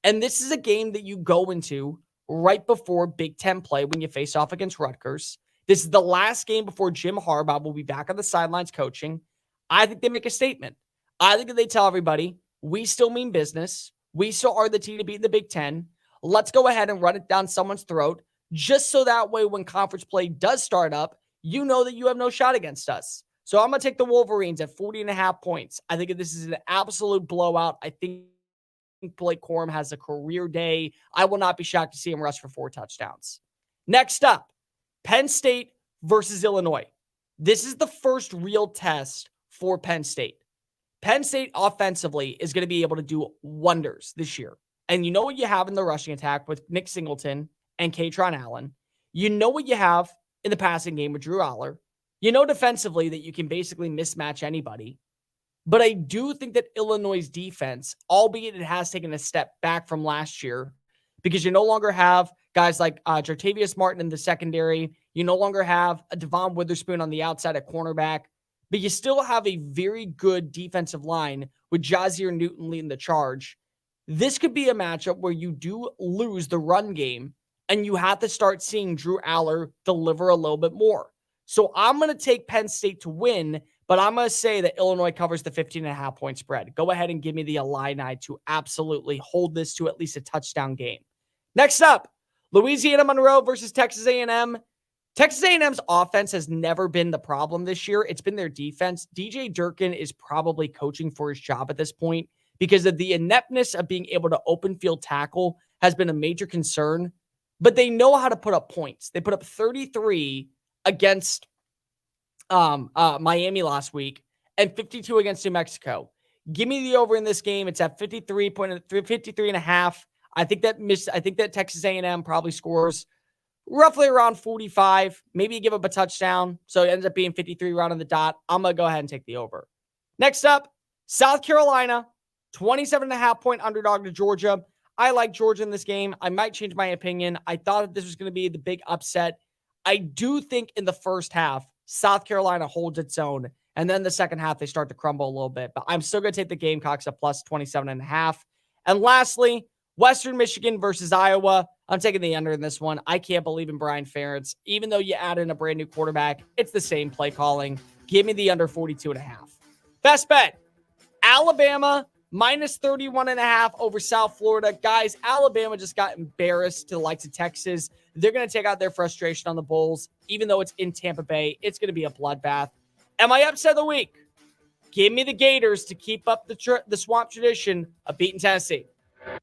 And this is a game that you go into right before Big Ten play when you face off against Rutgers. This is the last game before Jim Harbaugh will be back on the sidelines coaching. I think they make a statement. I think that they tell everybody, we still mean business. We still are the team to beat in the Big Ten. Let's go ahead and run it down someone's throat, just so that way when conference play does start up, you know that you have no shot against us. So I'm going to take the Wolverines at 40.5 points. I think this is an absolute blowout. I think Blake Corum has a career day. I will not be shocked to see him rush for 4 touchdowns. Next up, Penn State versus Illinois. This is the first real test for Penn State. Penn State offensively is going to be able to do wonders this year. And you know what you have in the rushing attack with Nick Singleton and Katron Allen. You know what you have in the passing game with Drew Aller. You know defensively that you can basically mismatch anybody. But I do think that Illinois' defense, albeit it has taken a step back from last year, because you no longer have guys like Jartavius Martin in the secondary. You no longer have a Devon Witherspoon on the outside at cornerback. But you still have a very good defensive line with Jazier Newton leading the charge. This could be a matchup where you do lose the run game and you have to start seeing Drew Aller deliver a little bit more. So I'm going to take Penn State to win, but I'm going to say that Illinois covers the 15.5 point spread. Go ahead and give me the Illini to absolutely hold this to at least a touchdown game. Next up, Louisiana Monroe versus Texas A&M. Texas A&M's offense has never been the problem this year. It's been their defense. DJ Durkin is probably coaching for his job at this point because of the ineptness of being able to open field tackle has been a major concern. But they know how to put up points. They put up 33 against Miami last week and 52 against New Mexico. Give me the over in this game. It's at 53.5. I think that Texas A&M probably scores roughly around 45, maybe give up a touchdown. So it ends up being 53 right on the dot. I'm going to go ahead and take the over. Next up, South Carolina, 27.5 point underdog to Georgia. I like Georgia in this game. I might change my opinion. I thought that this was going to be the big upset. I do think in the first half, South Carolina holds its own. And then the second half, they start to crumble a little bit. But I'm still going to take the Gamecocks at plus 27.5. And lastly, Western Michigan versus Iowa. I'm taking the under in this one. I can't believe in Brian Ferentz. Even though you add in a brand new quarterback, it's the same play calling. Give me the under 42.5. Best bet, Alabama minus 31.5 over South Florida. Guys, Alabama just got embarrassed to the likes of Texas. They're going to take out their frustration on the Bulls. Even though it's in Tampa Bay, it's going to be a bloodbath. And my upset of the week, give me the Gators to keep up the swamp tradition of beating Tennessee.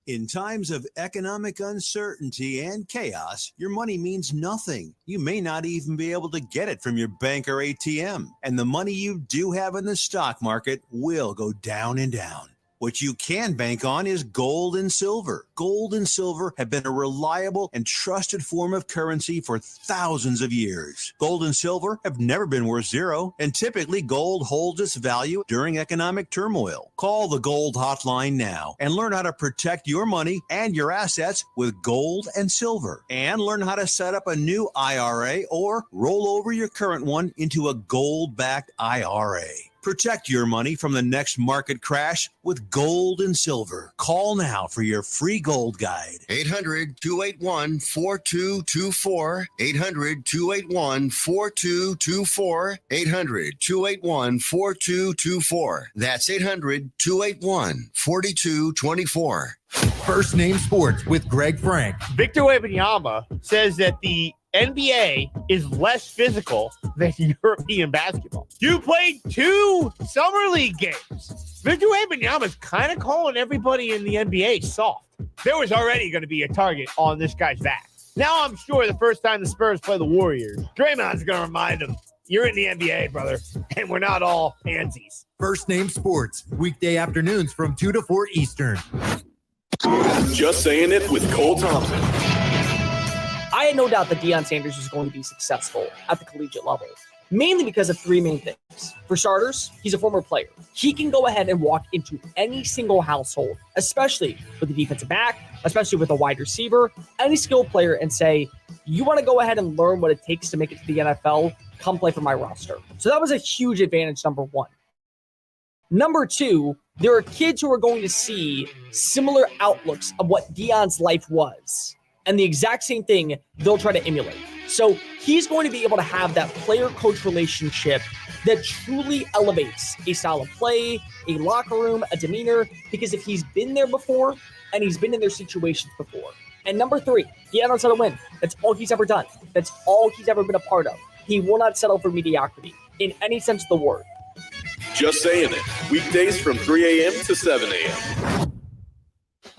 In times of economic uncertainty and chaos, your money means nothing. You may not even be able to get it from your bank or ATM. And the money you do have in the stock market will go down and down. What you can bank on is gold and silver. Gold and silver have been a reliable and trusted form of currency for thousands of years. Gold and silver have never been worth zero, and typically gold holds its value during economic turmoil. Call the Gold Hotline now and learn how to protect your money and your assets with gold and silver. And learn how to set up a new IRA or roll over your current one into a gold-backed IRA. Protect your money from the next market crash with gold and silver. Call now for your free gold guide. 800-281-4224. 800-281-4224. 800-281-4224. That's 800-281-4224. First Name Sports with Greg Frank. Victor Wembanyama says that the NBA is less physical than European basketball. You played 2 summer league games. Victor Wembanyama is kind of calling everybody in the NBA soft. There was already going to be a target on this guy's back. Now I'm sure the first time the Spurs play the Warriors, Draymond's going to remind them, you're in the NBA, brother, and we're not all pansies. First Name Sports, weekday afternoons from 2 to 4 Eastern. Just saying it with Cole Thompson. I had no doubt that Deion Sanders was going to be successful at the collegiate level, mainly because of 3 main things. For starters, he's a former player. He can go ahead and walk into any single household, especially with the defensive back, especially with a wide receiver, any skilled player, and say, you want to go ahead and learn what it takes to make it to the NFL, come play for my roster. So that was a huge advantage, number one. Number two, there are kids who are going to see similar outlooks of what Deion's life was. And the exact same thing they'll try to emulate. So he's going to be able to have that player-coach relationship that truly elevates a style of play, a locker room, a demeanor, because if he's been there before and he's been in their situations before. And number three, Deion knows how to win. That's all he's ever done. That's all he's ever been a part of. He will not settle for mediocrity in any sense of the word. Just saying it. Weekdays from 3 a.m. to 7 a.m.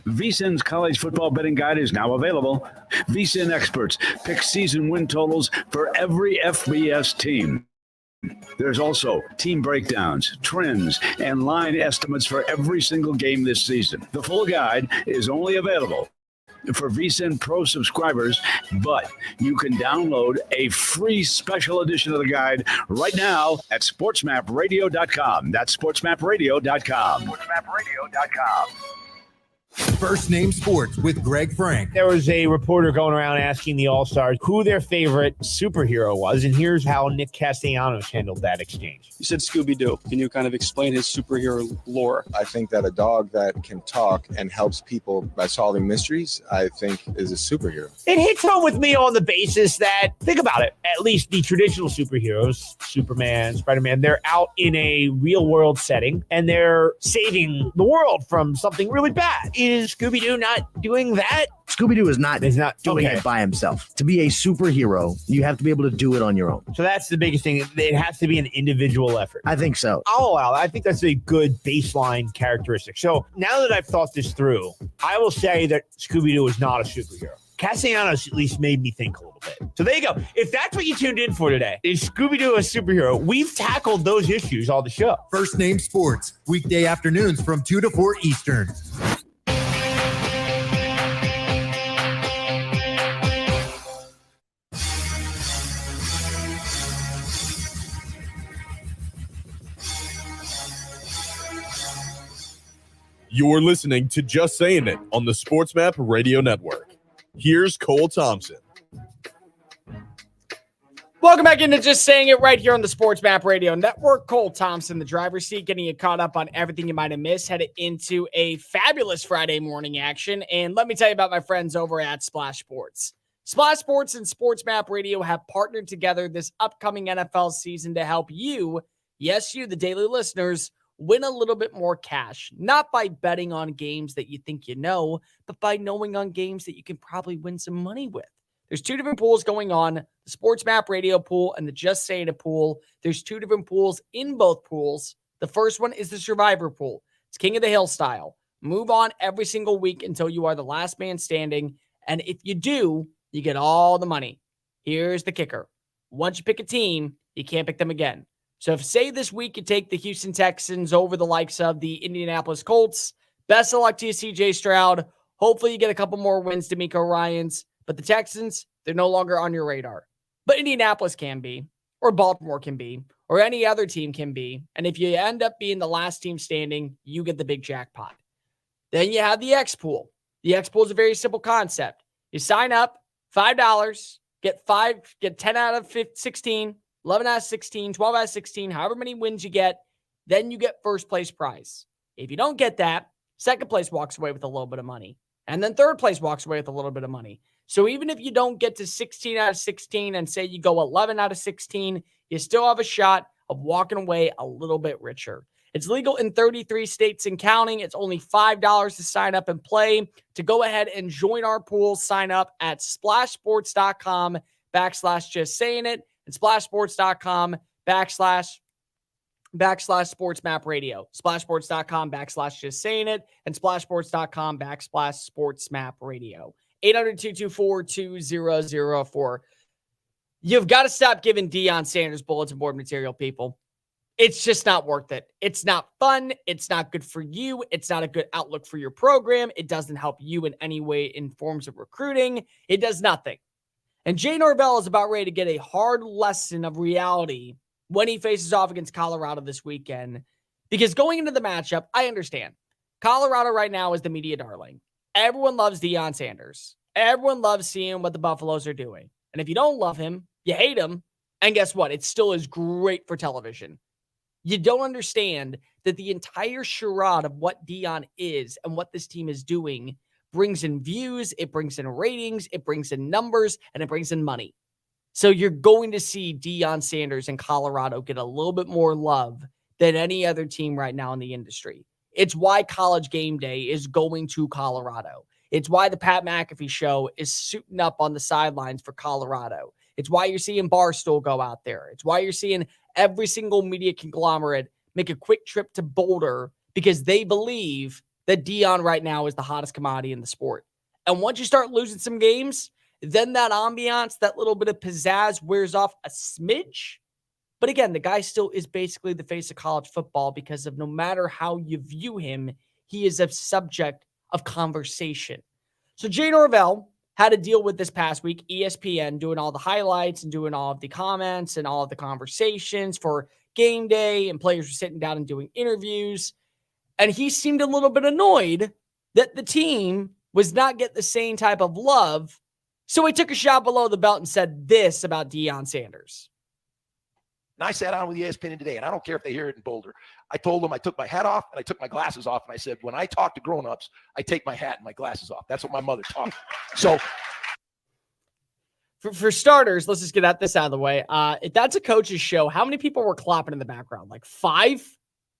VSiN's college football betting guide is now available. VSiN experts pick season win totals for every FBS team. There's also team breakdowns, trends, and line estimates for every single game this season. The full guide is only available for VSiN Pro subscribers, but you can download a free special edition of the guide right now at sportsmapradio.com. That's sportsmapradio.com. sportsmapradio.com. First Name Sports with Greg Frank. There was a reporter going around asking the All-Stars who their favorite superhero was, and here's how Nick Castellanos handled that exchange. You said Scooby-Doo. Can you kind of explain his superhero lore? I think that a dog that can talk and helps people by solving mysteries, I think is a superhero. It hits home with me on the basis that, think about it, at least the traditional superheroes, Superman, Spider-Man, they're out in a real-world setting, and they're saving the world from something really bad. Is Scooby-Doo not doing that? Scooby-Doo is not doing okay. it by himself. To be a superhero, you have to be able to do it on your own. So that's the biggest thing. It has to be an individual effort. I think so. I'll allow that. I think that's a good baseline characteristic. So now that I've thought this through, I will say that Scooby-Doo is not a superhero. Castellanos at least made me think a little bit. So there you go. If that's what you tuned in for today, is Scooby-Doo a superhero? We've tackled those issues on the show. First Name Sports, weekday afternoons from 2 to 4 Eastern. You're listening to Just Saying It on the SportsMap Radio Network. Here's Cole Thompson. Welcome back into Just Saying It right here on the Sports Map Radio Network. Cole Thompson, the driver's seat, getting you caught up on everything you might have missed. Headed into a fabulous Friday morning action. And let me tell you about my friends over at Splash Sports. Splash Sports and Sports Map Radio have partnered together this upcoming NFL season to help you, yes, you, the daily listeners, win a little bit more cash. Not by betting on games that you think you know, but by knowing on games that you can probably win some money with. There's two different pools going on, the Sports Map Radio pool and the Just Saying It pool. There's two different pools in both pools. The first one is the Survivor pool. It's King of the Hill style. Move on every single week until you are the last man standing. And if you do, you get all the money. Here's the kicker. Once you pick a team, you can't pick them again. So if, say, this week you take the Houston Texans over the likes of the Indianapolis Colts, best of luck to you, CJ Stroud. Hopefully you get a couple more wins to D'Amico Ryans. But the Texans, they're no longer on your radar. But Indianapolis can be, or Baltimore can be, or any other team can be. And if you end up being the last team standing, you get the big jackpot. Then you have the X pool. The X pool is a very simple concept. You sign up, $5, get 10 out of 16, 11 out of 16, 12 out of 16, however many wins you get, then you get first place prize. If you don't get that, second place walks away with a little bit of money. And then third place walks away with a little bit of money. So even if you don't get to 16 out of 16 and say you go 11 out of 16, you still have a shot of walking away a little bit richer. It's legal in 33 states and counting. It's only $5 to sign up and play. To go ahead and join our pool, sign up at splashsports.com/just saying it and splashsports.com /sports map radio. Splashsports.com /just saying it and splashsports.com /sports map radio. 800-224-2004. You've got to stop giving Deion Sanders bulletin board material, people. It's just not worth it. It's not fun. It's not good for you. It's not a good outlook for your program. It doesn't help you in any way in forms of recruiting. It does nothing. And Jay Norvell is about ready to get a hard lesson of reality when he faces off against Colorado this weekend. Because going into the matchup, I understand. Colorado right now is the media darling. Everyone loves Deion Sanders. Everyone loves seeing what the Buffaloes are doing. And if you don't love him, you hate him. And guess what? It still is great for television. You don't understand that the entire charade of what Deion is and what this team is doing brings in views, it brings in ratings, it brings in numbers, and it brings in money. So you're going to see Deion Sanders in Colorado get a little bit more love than any other team right now in the industry. It's why College Game Day is going to Colorado. It's why the Pat McAfee show is suiting up on the sidelines for Colorado. It's why you're seeing Barstool go out there. It's why you're seeing every single media conglomerate make a quick trip to Boulder because they believe that Deion right now is the hottest commodity in the sport. And once you start losing some games, then that ambiance, that little bit of pizzazz wears off a smidge. But again, the guy still is basically the face of college football because of no matter how you view him, he is a subject of conversation. So Jay Norvell had to deal with this past week, ESPN doing all the highlights and doing all of the comments and all of the conversations for game day, and players were sitting down and doing interviews. And he seemed a little bit annoyed that the team was not getting the same type of love. So he took a shot below the belt and said this about Deion Sanders. And I sat down with ESPN today, and I don't care if they hear it in Boulder. I told them I took my hat off and I took my glasses off, and I said, when I talk to grown-ups, I take my hat and my glasses off. That's what my mother taught me. So for starters, let's just get this out of the way. If that's a coach's show, how many people were clapping in the background? Like 5,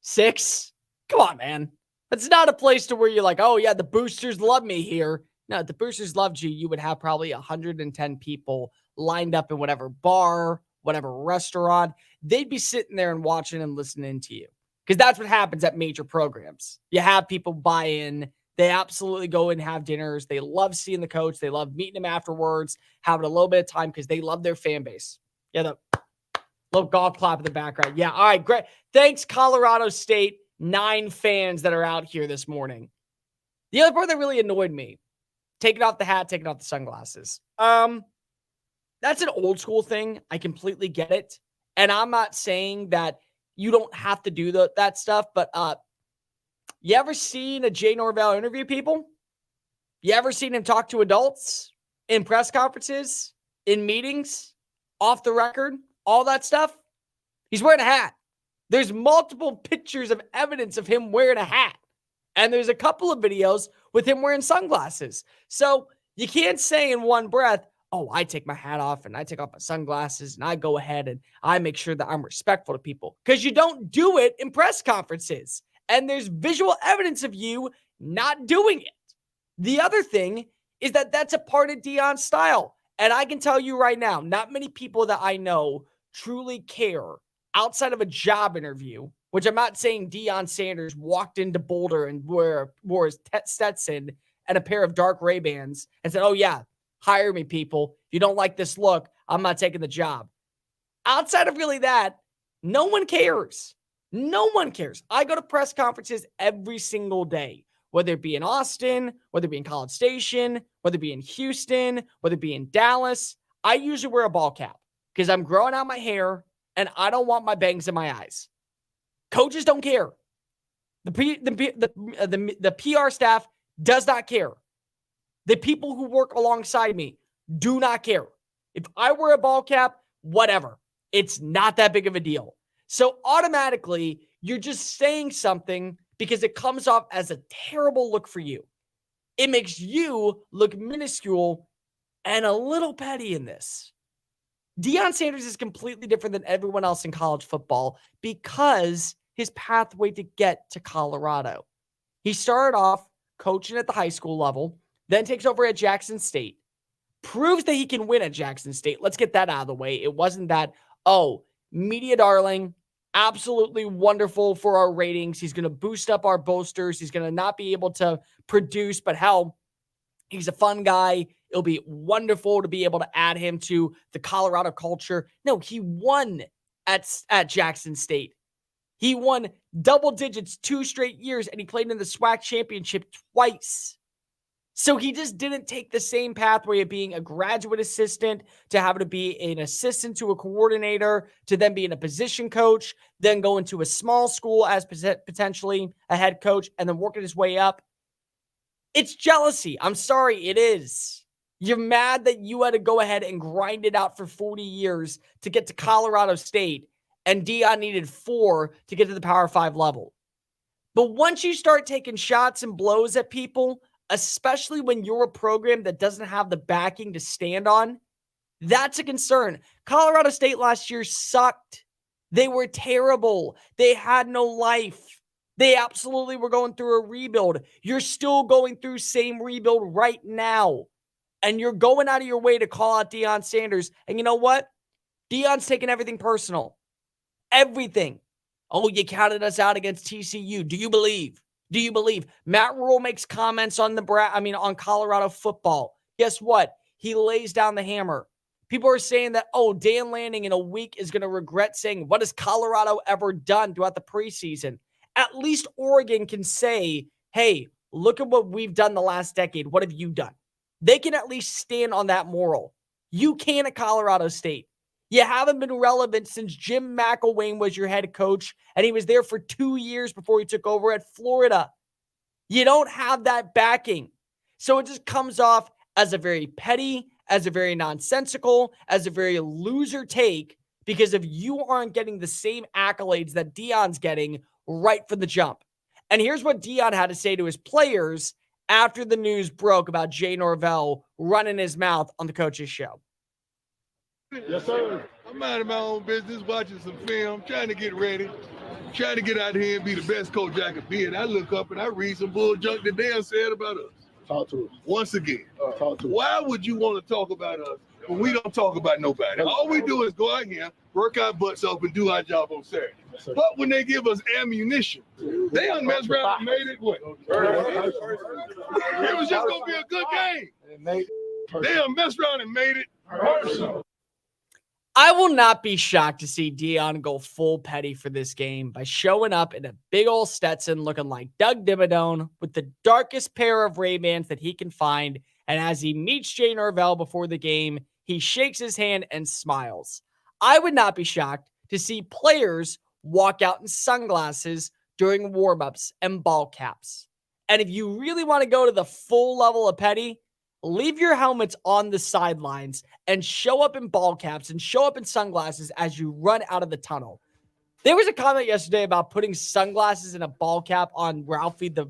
6? Come on, man. That's not a place to where you're like, oh, yeah, the boosters love me here. No, if the boosters loved you, you would have probably 110 people lined up in whatever bar, whatever restaurant. They'd be sitting there and watching and listening to you because that's what happens at major programs. You have people buy in. They absolutely go and have dinners. They love seeing the coach. They love meeting him afterwards, having a little bit of time because they love their fan base. Yeah, the little golf clap in the background. Yeah, all right, great. Thanks, Colorado State. 9 fans that are out here this morning. The other part that really annoyed me, taking off the hat, taking off the sunglasses. That's an old school thing. I completely get it. And I'm not saying that you don't have to do that stuff, but you ever seen a Jay Norvell interview people? You ever seen him talk to adults in press conferences, in meetings? off the record, all that stuff, he's wearing a hat. There's multiple pictures of evidence of him wearing a hat. And there's a couple of videos with him wearing sunglasses. So you can't say in one breath, oh, I take my hat off and I take off my sunglasses and I go ahead and I make sure that I'm respectful to people. Because you don't do it in press conferences. And there's visual evidence of you not doing it. The other thing is that that's a part of Deion's style. And I can tell you right now, not many people that I know truly care outside of a job interview, which I'm not saying Deion Sanders walked into Boulder and wore his Stetson and a pair of dark Ray-Bans and said, oh yeah, hire me, people. If you don't like this look, I'm not taking the job. Outside of really that, no one cares. No one cares. I go to press conferences every single day, whether it be in Austin, whether it be in College Station, whether it be in Houston, whether it be in Dallas. I usually wear a ball cap because I'm growing out my hair and I don't want my bangs in my eyes. Coaches don't care. The PR staff does not care. The people who work alongside me do not care. If I wear a ball cap, whatever. It's not that big of a deal. So automatically, you're just saying something because it comes off as a terrible look for you. It makes you look minuscule and a little petty in this. Deion Sanders is completely different than everyone else in college football because his pathway to get to Colorado. He started off coaching at the high school level, then takes over at Jackson State, proves that he can win at Jackson State. Let's get that out of the way. It wasn't that, oh, media darling, absolutely wonderful for our ratings. He's going to boost up our boasters. He's going to not be able to produce, but hell, he's a fun guy. It'll be wonderful to be able to add him to the Colorado culture. No, he won at Jackson State. He won double digits 2 straight years, and he played in the SWAC championship twice. So he just didn't take the same pathway of being a graduate assistant to having to be an assistant to a coordinator, to then being a position coach, then going to a small school as potentially a head coach, and then working his way up. It's jealousy. I'm sorry, it is. You're mad that you had to go ahead and grind it out for 40 years to get to Colorado State, and Deion needed 4 to get to the Power 5 level. But once you start taking shots and blows at people, especially when you're a program that doesn't have the backing to stand on, that's a concern. Colorado State last year sucked. They were terrible. They had no life. They absolutely were going through a rebuild. You're still going through same rebuild right now. And you're going out of your way to call out Deion Sanders. And you know what? Deion's taking everything personal. Everything. Oh, you counted us out against TCU. Do you believe? Do you believe? Matt Rule makes comments on on Colorado football. Guess what? He lays down the hammer. People are saying that, oh, Dan Lanning in a week is going to regret saying, what has Colorado ever done throughout the preseason? At least Oregon can say, hey, look at what we've done the last decade. What have you done? They can at least stand on that moral. You can at Colorado State. You haven't been relevant since Jim McElwain was your head coach, and he was there for 2 years before he took over at Florida. You don't have that backing. So it just comes off as a very petty, as a very nonsensical, as a very loser take, because if you aren't getting the same accolades that Deion's getting right from the jump. And here's what Deion had to say to his players after the news broke about Jay Norvell running his mouth on the coach's show. Yes, sir. I'm minding my own business, watching some film, trying to get ready, trying to get out here and be the best coach I can be. And I look up and I read some bull junk that Deion said about us. Talk to us. Once again, talk to us. Why would you want to talk about us when we don't talk about nobody? All we do is go out here, work our butts up, and do our job on Saturday. But when they give us ammunition, they done messed around and made it what? It was just going to be a good game. They done messed around and made it personal. I will not be shocked to see Deion go full petty for this game by showing up in a big old Stetson looking like Doug Dimmadome with the darkest pair of Ray-Bans that he can find. And as he meets Jay Norvell before the game, he shakes his hand and smiles. I would not be shocked to see players walk out in sunglasses during warm-ups and ball caps. And if you really want to go to the full level of petty, leave your helmets on the sidelines and show up in ball caps and show up in sunglasses as you run out of the tunnel. There was a comment yesterday about putting sunglasses and a ball cap on Ralphie the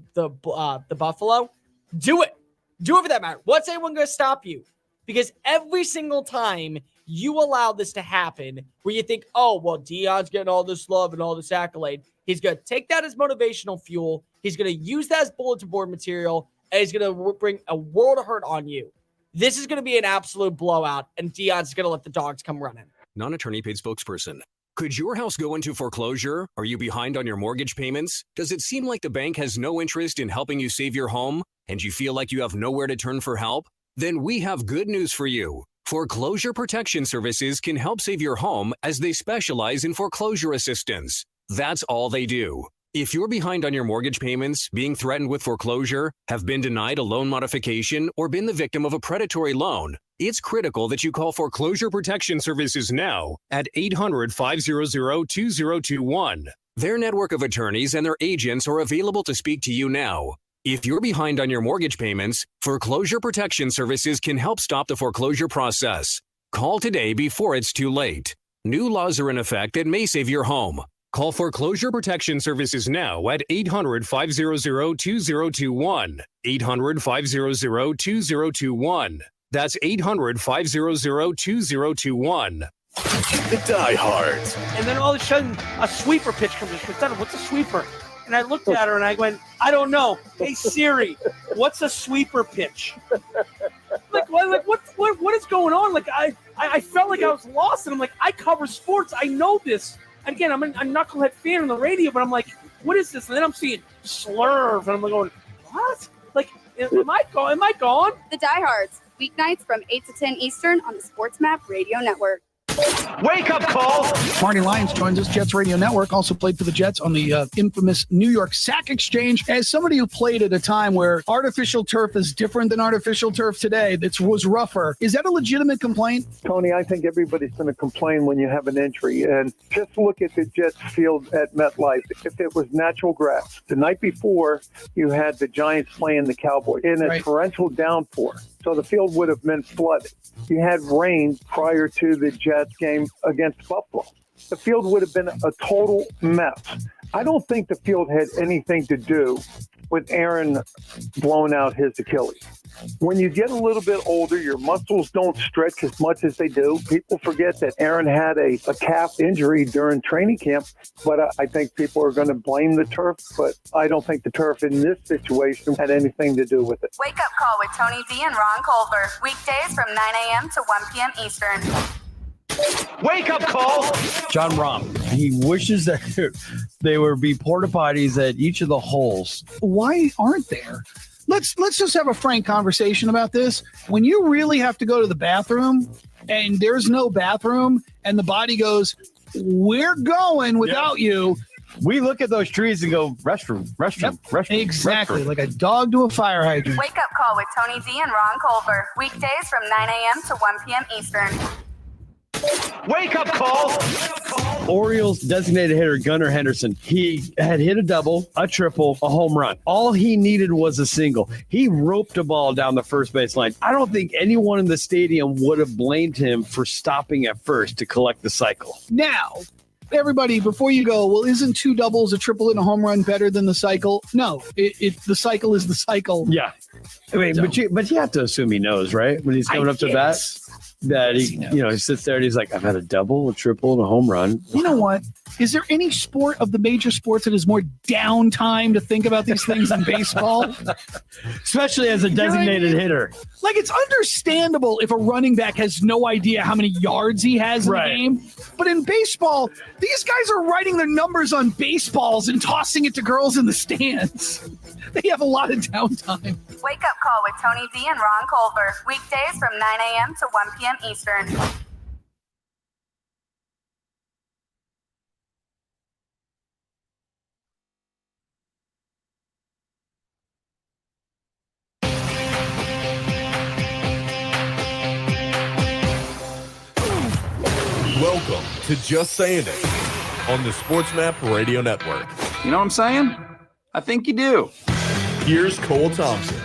Buffalo. Do it. Do it for that matter. What's anyone going to stop you? Because every single time you allow this to happen, where you think, oh, well, Deion's getting all this love and all this accolade, he's going to take that as motivational fuel. He's going to use that as bulletin board material, and he's going to bring a world of hurt on you. This is going to be an absolute blowout, and Deion's going to let the dogs come running. Non-attorney paid spokesperson. Could your house go into foreclosure? Are you behind on your mortgage payments? Does it seem like the bank has no interest in helping you save your home, and you feel like you have nowhere to turn for help? Then we have good news for you. Foreclosure Protection Services can help save your home as they specialize in foreclosure assistance. That's all they do. If you're behind on your mortgage payments, being threatened with foreclosure, have been denied a loan modification, or been the victim of a predatory loan, it's critical that you call Foreclosure Protection Services now at 800-500-2021. Their network of attorneys and their agents are available to speak to you now. If you're behind on your mortgage payments, Foreclosure Protection Services can help stop the foreclosure process. Call today before it's too late. New laws are in effect that may save your home. Call Foreclosure Protection Services now at 800-500-2021. 800-500-2021. That's 800-500-2021. The diehards. And then all of a sudden, a sweeper pitch comes in. She goes, what's a sweeper? And I looked at her and I went, I don't know. Hey, Siri, what's a sweeper pitch? What is going on? Like, I felt like I was lost. And I'm like, I cover sports. I know this. Again, I'm a knucklehead fan on the radio, but I'm like, what is this? And then I'm seeing slurve. And I'm like going, what? Like, am I gone? The Diehards, weeknights from 8 to 10 Eastern on the Sports Map Radio Network. Wake up call. Marty Lyons joins us, Jets Radio Network, also played for the Jets on the infamous New York Sack Exchange. As somebody who played at a time where artificial turf is different than artificial turf today, that was rougher, is that a legitimate complaint? Tony, I think everybody's going to complain when you have an injury. And just look at the Jets field at MetLife. If it was natural grass, the night before you had the Giants playing the Cowboys in a torrential downpour. So the field would have been flooded. You had rain prior to the Jets game against Buffalo. The field would have been a total mess. I don't think the field had anything to do with Aaron blowing out his Achilles. When you get a little bit older, your muscles don't stretch as much as they do. People forget that Aaron had a calf injury during training camp, but I think people are going to blame the turf, but I don't think the turf in this situation had anything to do with it. Wake up call with Tony D and Ron Culver. Weekdays from 9 a.m. to 1 p.m. Eastern. Wake up call. John Rahm. He wishes that they would be porta potties at each of the holes. Why aren't there? Let's just have a frank conversation about this. When you really have to go to the bathroom and there's no bathroom and the body goes, we're going without you. We look at those trees and go, restroom. Exactly. Restroom. Like a dog to a fire hydrant. Wake up call with Tony D and Ron Culver. Weekdays from 9 a.m. to 1 p.m. Eastern. Wake up call. Orioles designated hitter Gunnar Henderson. He had hit a double, a triple, a home run. All he needed was a single. He roped a ball down the first base line. I don't think anyone in the stadium would have blamed him for stopping at first to collect the cycle. Now, everybody, before you go, well, isn't two doubles, a triple, and a home run better than the cycle? No, the cycle is the cycle. Yeah. I mean, but you have to assume he knows, right? When he's coming up to bat. That he sits there and he's like, I've had a double, a triple, and a home run. You know what? Is there any sport of the major sports that has more downtime to think about these things than baseball? Especially as a designated hitter. Like, it's understandable if a running back has no idea how many yards he has in the game. But in baseball, these guys are writing their numbers on baseballs and tossing it to girls in the stands. They have a lot of downtime. Wake up call with Tony D and Ron Culver. Weekdays from 9 a.m. to 1 p.m. Eastern. Welcome to Just Saying It on the Sports Map Radio Network. You know what I'm saying? I think you do. Here's Cole Thompson.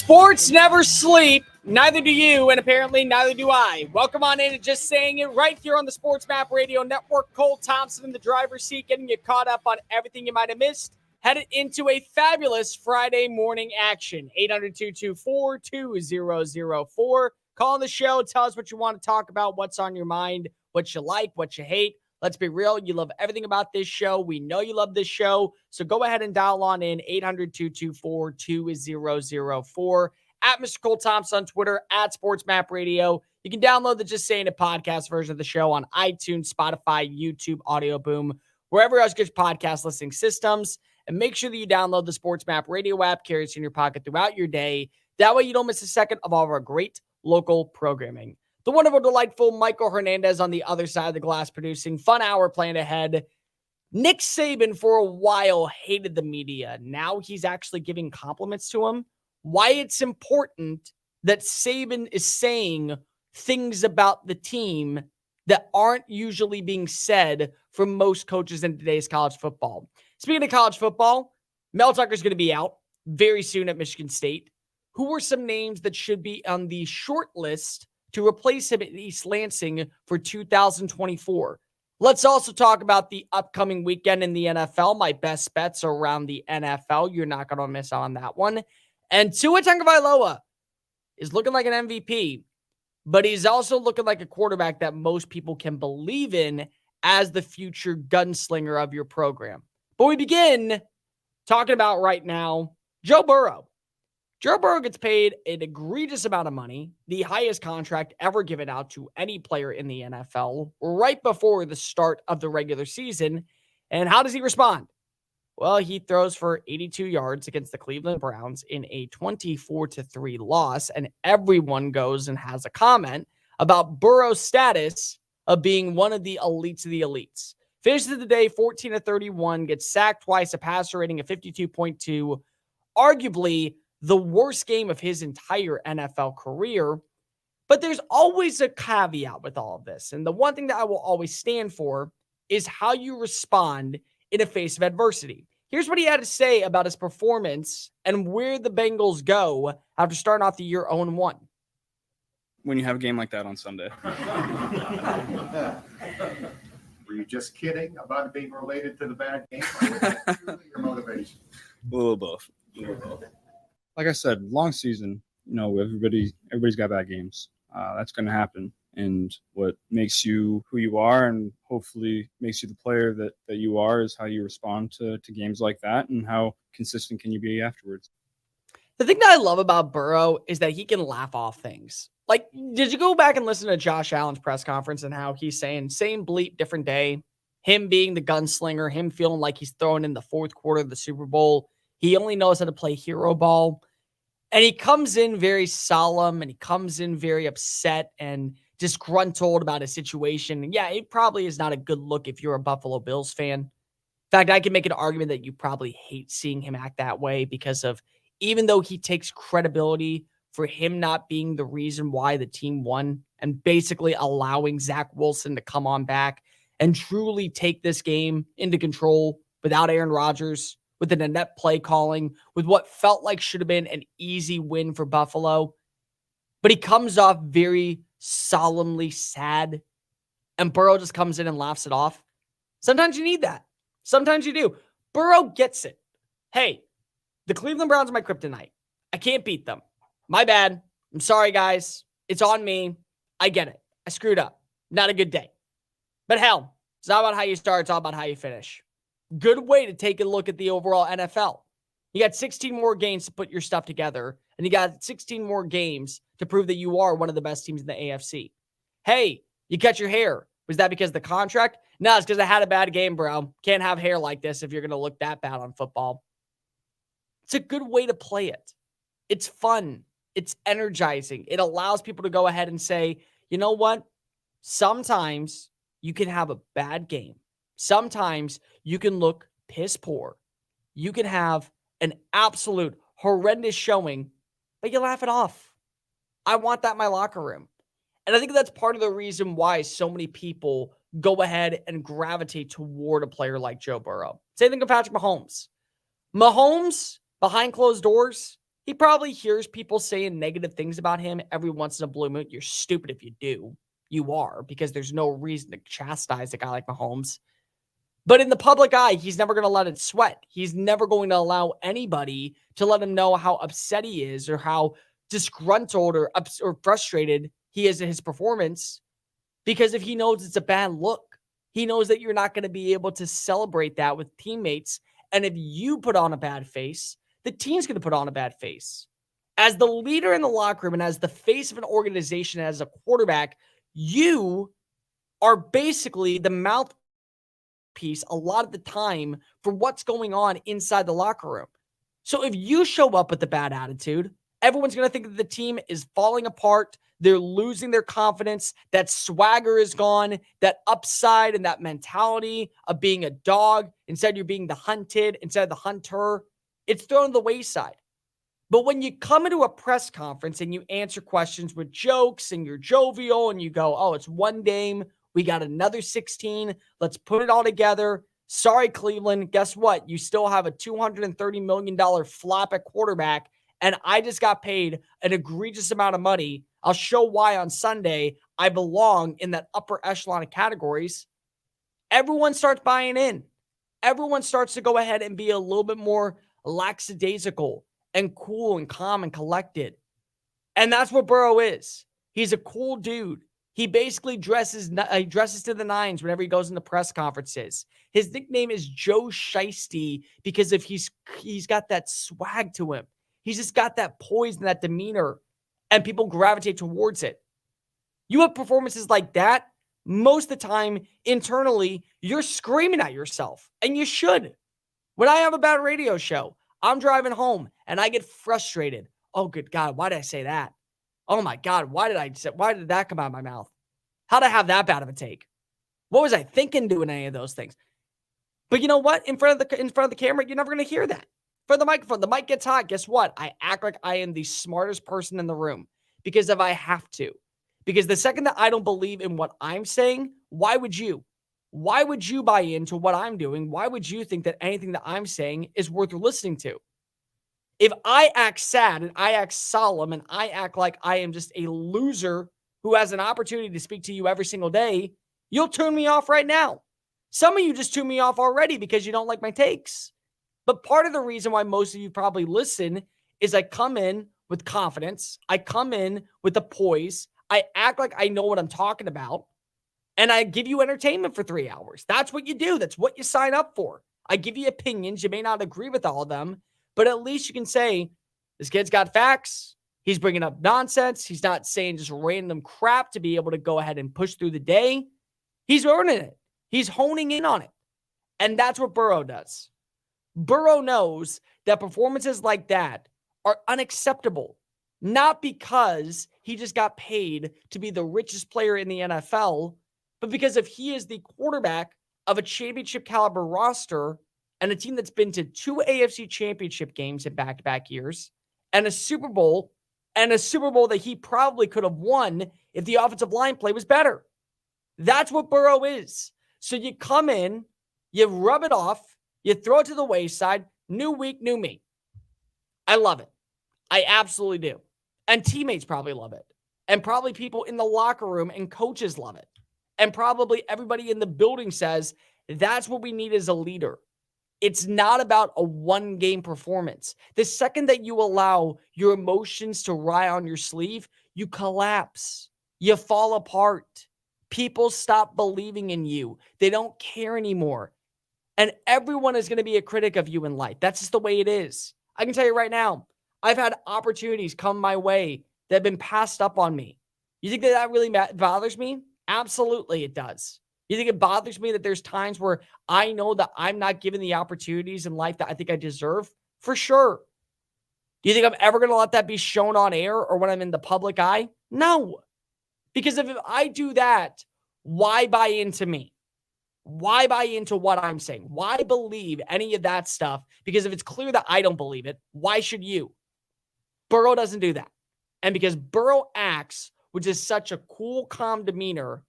Sports never sleep. Neither do you, and apparently neither do I. Welcome on in to Just Saying It right here on the Sports Map Radio Network. Cole Thompson in the driver's seat, getting you caught up on everything you might have missed. Headed into a fabulous Friday morning action. 800-224-2004. Call the show. Tell us what you want to talk about, what's on your mind, what you like, what you hate. Let's be real. You love everything about this show. We know you love this show. So go ahead and dial on in 800-224-2004. At Mr. Cole Thompson on Twitter, at Sports Map Radio. You can download the Just Saying It podcast version of the show on iTunes, Spotify, YouTube, Audio Boom, wherever else gets podcast listening systems. And make sure that you download the Sports Map Radio app, carry it in your pocket throughout your day. That way you don't miss a second of all of our great local programming. The wonderful, delightful Michael Hernandez on the other side of the glass producing. Fun hour playing ahead. Nick Saban for a while hated the media. Now he's actually giving compliments to him. Why it's important that Saban is saying things about the team that aren't usually being said from most coaches in today's college football. Speaking of college football, Mel Tucker's going to be out very soon at Michigan State. Who are some names that should be on the short list to replace him at East Lansing for 2024? Let's also talk about the upcoming weekend in the NFL. My best bets are around the NFL. You're not going to miss out on that one. And Tua Tagovailoa is looking like an MVP, but he's also looking like a quarterback that most people can believe in as the future gunslinger of your program. But we begin talking about right now, Joe Burrow. Joe Burrow gets paid an egregious amount of money, the highest contract ever given out to any player in the NFL, right before the start of the regular season. And how does he respond? Well, he throws for 82 yards against the Cleveland Browns in a 24-3 loss, and everyone goes and has a comment about Burrow's status of being one of the elites of the elites. Finishes the day 14-31, gets sacked twice, a passer rating of 52.2, arguably the worst game of his entire NFL career. But there's always a caveat with all of this. And the one thing that I will always stand for is how you respond in the face of adversity. Here's what he had to say about his performance and where the Bengals go after starting off the year 0-1. When you have a game like that on Sunday. Were you just kidding about it being related to the bad game? Or was that truly your motivation? A little both. Like I said, long season, everybody's got bad games. That's going to happen. And what makes you who you are and hopefully makes you the player that you are is how you respond to games like that and how consistent can you be afterwards. The thing that I love about Burrow is that he can laugh off things. Like, did you go back and listen to Josh Allen's press conference and how he's saying same bleep, different day, him being the gunslinger, him feeling like he's throwing in the fourth quarter of the Super Bowl. He only knows how to play hero ball. And he comes in very solemn and he comes in very upset and disgruntled about his situation. And yeah, it probably is not a good look if you're a Buffalo Bills fan. In fact, I can make an argument that you probably hate seeing him act that way because of, even though he takes credibility for him not being the reason why the team won and basically allowing Zach Wilson to come on back and truly take this game into control without Aaron Rodgers, with an inept play calling, with what felt like should have been an easy win for Buffalo. But he comes off very solemnly sad, and Burrow just comes in and laughs it off. Sometimes you need that. Sometimes you do. Burrow gets it. Hey, the Cleveland Browns are my kryptonite. I can't beat them. My bad. I'm sorry, guys. It's on me. I get it. I screwed up. Not a good day. But hell, it's not about how you start. It's all about how you finish. Good way to take a look at the overall NFL. You got 16 more games to put your stuff together, and you got 16 more games to prove that you are one of the best teams in the AFC. Hey, you cut your hair. Was that because of the contract? No, it's because I had a bad game, bro. Can't have hair like this if you're going to look that bad on football. It's a good way to play it. It's fun. It's energizing. It allows people to go ahead and say, you know what? Sometimes you can have a bad game. Sometimes you can look piss poor. You can have an absolute horrendous showing, but you laugh it off. I want that in my locker room. And I think that's part of the reason why so many people go ahead and gravitate toward a player like Joe Burrow. Same thing with Patrick Mahomes. Mahomes, behind closed doors, He probably hears people saying negative things about him every once in a blue moon. You're stupid if you do. You are, because there's no reason to chastise a guy like Mahomes. But in the public eye, he's never going to let it sweat. He's never going to allow anybody to let him know how upset he is or how disgruntled or frustrated he is at his performance, because if he knows it's a bad look, he knows that you're not going to be able to celebrate that with teammates. And if you put on a bad face, the team's going to put on a bad face. As the leader in the locker room and as the face of an organization, as a quarterback, you are basically the mouthpiece a lot of the time for what's going on inside the locker room. So if you show up with a bad attitude, everyone's going to think that the team is falling apart. They're losing their confidence. That swagger is gone. That upside and that mentality of being a dog, instead you're being the hunted, instead of the hunter, it's thrown to the wayside. But when you come into a press conference and you answer questions with jokes and you're jovial and you go, oh, it's one game, we got another 16, let's put it all together. Sorry, Cleveland, guess what? You still have a $230 million flop at quarterback, and I just got paid an egregious amount of money. I'll show why on Sunday I belong in that upper echelon of categories. Everyone starts buying in. Everyone starts to go ahead and be a little bit more lackadaisical and cool and calm and collected. And that's what Burrow is. He's a cool dude. He basically dresses to the nines whenever he goes into press conferences. His nickname is Joe Shiesty because of he's got that swag to him. He's just got that poise and that demeanor, and people gravitate towards it. You have performances like that, most of the time, internally, you're screaming at yourself, and you should. When I have a bad radio show, I'm driving home, and I get frustrated. Oh, good God, why did I say that? Oh, my God, why did that come out of my mouth? How did I have that bad of a take? What was I thinking doing any of those things? But you know what? In front of the camera, you're never going to hear that. For the microphone, the mic gets hot. Guess what? I act like I am the smartest person in the room because if I have to. Because the second that I don't believe in what I'm saying, why would you? Why would you buy into what I'm doing? Why would you think that anything that I'm saying is worth listening to? If I act sad and I act solemn and I act like I am just a loser who has an opportunity to speak to you every single day, you'll tune me off right now. Some of you just tune me off already because you don't like my takes. But part of the reason why most of you probably listen is I come in with confidence. I come in with the poise. I act like I know what I'm talking about. And I give you entertainment for 3 hours. That's what you do. That's what you sign up for. I give you opinions. You may not agree with all of them, but at least you can say, this kid's got facts. He's bringing up nonsense. He's not saying just random crap to be able to go ahead and push through the day. He's earning it. He's honing in on it. And that's what Burrow does. Burrow knows that performances like that are unacceptable, not because he just got paid to be the richest player in the NFL, but because if he is the quarterback of a championship caliber roster and a team that's been to 2 AFC championship games in back-to-back years and a Super Bowl that he probably could have won if the offensive line play was better. That's what Burrow is. So you come in, you rub it off, you throw it to the wayside. New week, new me. I love it. I absolutely do. And teammates probably love it. And probably people in the locker room and coaches love it. And probably everybody in the building says, that's what we need as a leader. It's not about a one-game performance. The second that you allow your emotions to ride on your sleeve, you collapse. You fall apart. People stop believing in you. They don't care anymore. And everyone is going to be a critic of you in life. That's just the way it is. I can tell you right now, I've had opportunities come my way that have been passed up on me. You think that really bothers me? Absolutely, it does. You think it bothers me that there's times where I know that I'm not given the opportunities in life that I think I deserve? For sure. Do you think I'm ever going to let that be shown on air or when I'm in the public eye? No. Because if I do that, why buy into me? Why buy into what I'm saying? Why believe any of that stuff? Because if it's clear that I don't believe it, why should you? Burrow doesn't do that. And because Burrow acts with just such a cool, calm demeanor,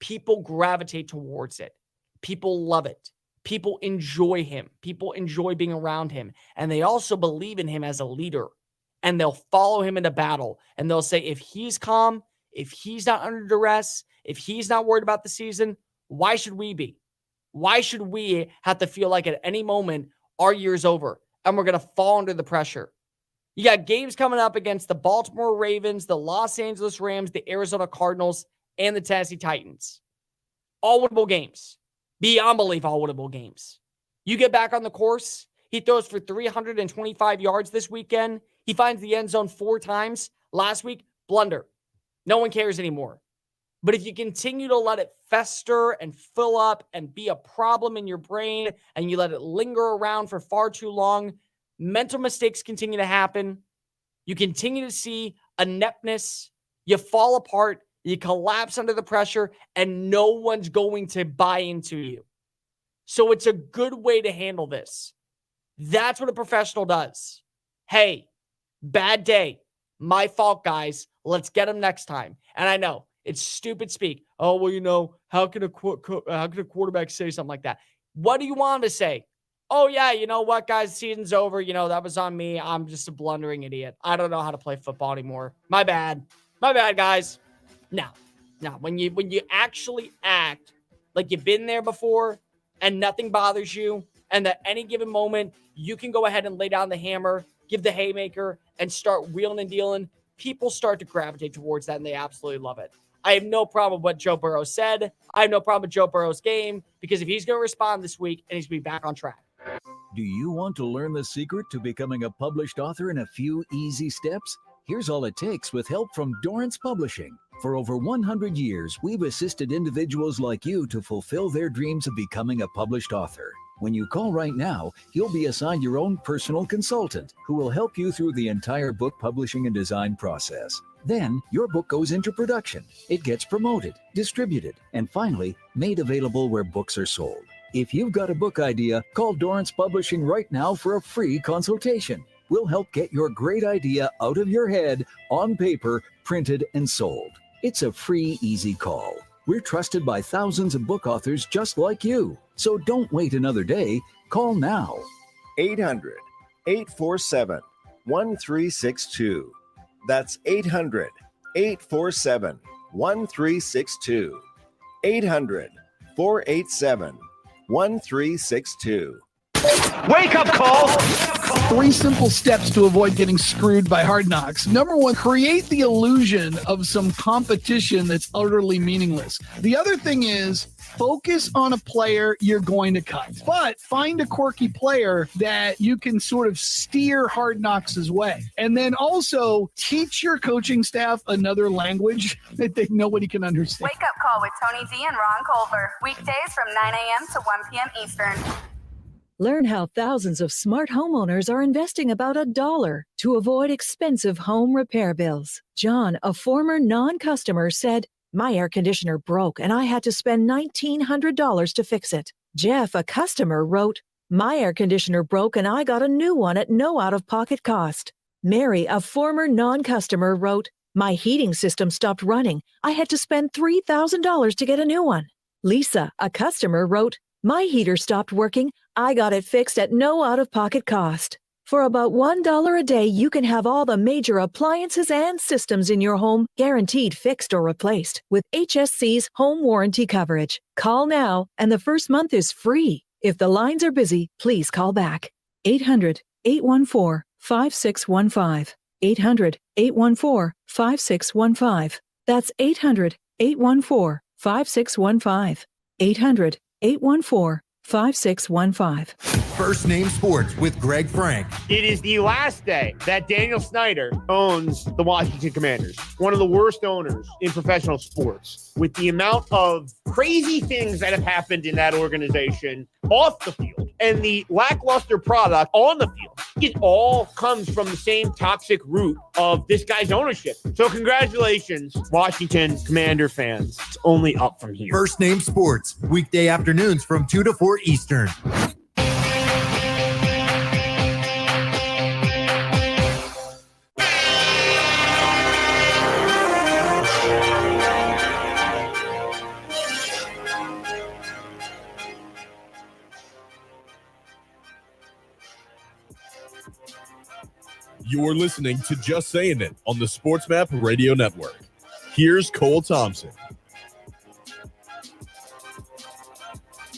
people gravitate towards it. People love it. People enjoy him. People enjoy being around him. And they also believe in him as a leader. and they'll follow him into battle. And they'll say, if he's calm, if he's not under duress, if he's not worried about the season, why should we be? Why should we have to feel like at any moment our year's over and we're going to fall under the pressure? You got games coming up against the Baltimore Ravens, the Los Angeles Rams, the Arizona Cardinals, and the Tennessee Titans. All winnable games. Beyond belief, all winnable games. You get back on the course. He throws for 325 yards this weekend. He finds the end zone 4 times. Last week, blunder. No one cares anymore. But if you continue to let it fester and fill up and be a problem in your brain and you let it linger around for far too long, mental mistakes continue to happen. You continue to see ineptness. You fall apart. You collapse under the pressure, and no one's going to buy into you. So it's a good way to handle this. That's what a professional does. Hey, bad day. My fault, guys. Let's get them next time. And I know it's stupid speak. Oh, well, how can a quarterback say something like that? What do you want him to say? Oh, yeah, you know what, guys? The season's over. That was on me. I'm just a blundering idiot. I don't know how to play football anymore. My bad. My bad, guys. Now, when you actually act like you've been there before and nothing bothers you, and at any given moment, you can go ahead and lay down the hammer, give the haymaker, and start wheeling and dealing, people start to gravitate towards that, and they absolutely love it. I have no problem with what Joe Burrow said. I have no problem with Joe Burrow's game, because if he's going to respond this week, and he's going to be back on track. Do you want to learn the secret to becoming a published author in a few easy steps? Here's all it takes with help from Dorrance Publishing. For over 100 years, we've assisted individuals like you to fulfill their dreams of becoming a published author. When you call right now, you'll be assigned your own personal consultant who will help you through the entire book publishing and design process. Then, your book goes into production. It gets promoted, distributed, and finally, made available where books are sold. If you've got a book idea, call Dorrance Publishing right now for a free consultation. We'll help get your great idea out of your head, on paper, printed, and sold. It's a free, easy call. We're trusted by thousands of book authors just like you. So don't wait another day. Call now. 800-847-1362. That's 800-847-1362. 800-487-1362. Wake up call. 3 simple steps to avoid getting screwed by Hard Knocks. Number 1, create the illusion of some competition that's utterly meaningless. The other thing is focus on a player you're going to cut, but find a quirky player that you can sort of steer Hard Knocks' way. And then also teach your coaching staff another language that nobody can understand. Wake up call with Tony D and Ron Culver. Weekdays from 9 a.m. to 1 p.m. Eastern. Learn how thousands of smart homeowners are investing about $1 to avoid expensive home repair bills. John, a former non-customer, said, "My air conditioner broke and I had to spend $1,900 to fix it." Jeff, a customer, wrote, "My air conditioner broke and I got a new one at no out-of-pocket cost." Mary, a former non-customer, wrote, "My heating system stopped running. I had to spend $3,000 to get a new one." Lisa, a customer, wrote, "My heater stopped working. I got it fixed at no out-of-pocket cost." For about $1 a day, you can have all the major appliances and systems in your home guaranteed fixed or replaced with HSC's home warranty coverage. Call now, and the first month is free. If the lines are busy, please call back. 800-814-5615. 800-814-5615. That's 800-814-5615. 800-814-5615. First Name Sports with Greg Frank. It is the last day that Daniel Snyder owns the Washington Commanders, one of the worst owners in professional sports, with the amount of crazy things that have happened in that organization off the field and the lackluster product on the field. It all comes from the same toxic root of this guy's ownership. So congratulations, Washington Commander fans. It's only up from here. First Name Sports, weekday afternoons from 2 to 4 Eastern. You're listening to Just Saying It on the Sports Map Radio Network. Here's Cole Thompson.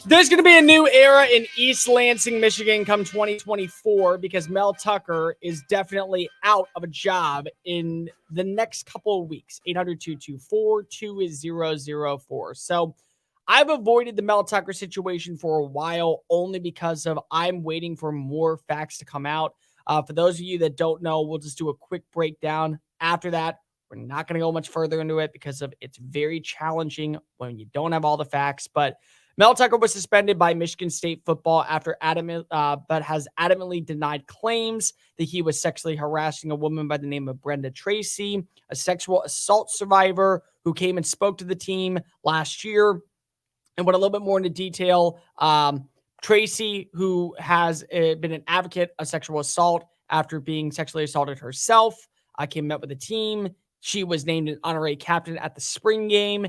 There's going to be a new era in East Lansing, Michigan come 2024 because Mel Tucker is definitely out of a job in the next couple of weeks. 800-224-2004. So I've avoided the Mel Tucker situation for a while only because of I'm waiting for more facts to come out. For those of you that don't know, we'll just do a quick breakdown. After that, we're not going to go much further into it because of it's very challenging when you don't have all the facts. But Mel Tucker was suspended by Michigan State football after but has adamantly denied claims that he was sexually harassing a woman by the name of Brenda Tracy, a sexual assault survivor who came and spoke to the team last year. And went a little bit more into detail. Tracy, who has been an advocate of sexual assault after being sexually assaulted herself, came and met with the team. She was named an honorary captain at the spring game.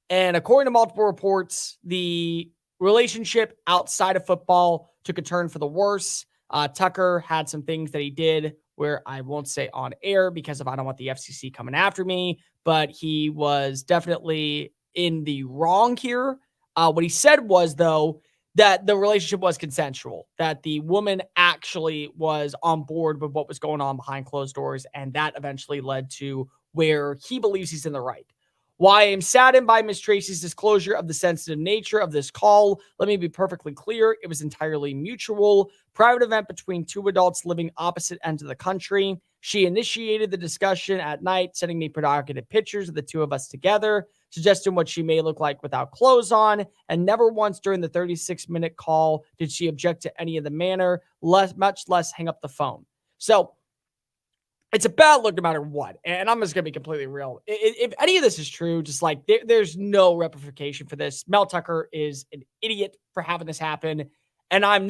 And according to multiple reports, the relationship outside of football took a turn for the worse. Tucker had some things that he did where I won't say on air because I don't want the FCC coming after me, but he was definitely in the wrong here. What he said was, though, that the relationship was consensual, that the woman actually was on board with what was going on behind closed doors, and that eventually led to where he believes he's in the right. While I am saddened by Ms. Tracy's disclosure of the sensitive nature of this call, let me be perfectly clear. It was entirely mutual. Private event between two adults living opposite ends of the country. She initiated the discussion at night, sending me provocative pictures of the two of us together, suggesting what she may look like without clothes on, and never once during the 36-minute call did she object to any of the manner, much less hang up the phone. So it's a bad look no matter what. And I'm just going to be completely real. If any of this is true, just like there's no ramification for this. Mel Tucker is an idiot for having this happen. And I'm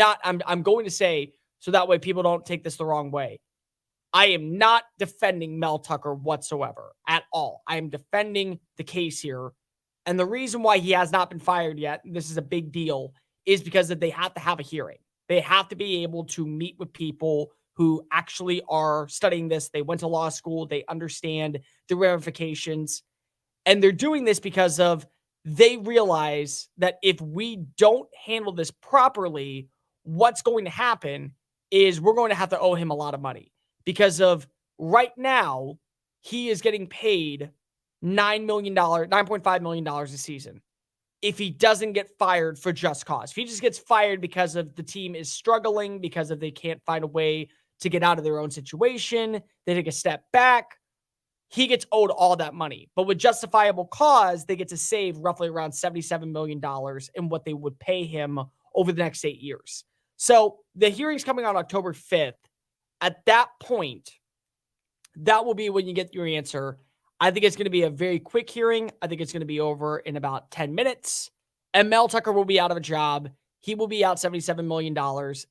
going to say, so that way people don't take this the wrong way, I am not defending Mel Tucker whatsoever at all. I am defending the case here. And the reason why he has not been fired yet, and this is a big deal, is because that they have to have a hearing. They have to be able to meet with people who actually are studying this. They went to law school. They understand the ramifications. And they're doing this because of they realize that if we don't handle this properly, what's going to happen is we're going to have to owe him a lot of money. Because of right now, he is getting paid $9.5 million a season if he doesn't get fired for just cause. If he just gets fired because of the team is struggling, because of they can't find a way to get out of their own situation, they take a step back, he gets owed all that money. But with justifiable cause, they get to save roughly around $77 million in what they would pay him over the next 8 years. So the hearing's coming on October 5th. At that point, that will be when you get your answer. I think it's going to be a very quick hearing. I think it's going to be over in about 10 minutes. And Mel Tucker will be out of a job. He will be out $77 million.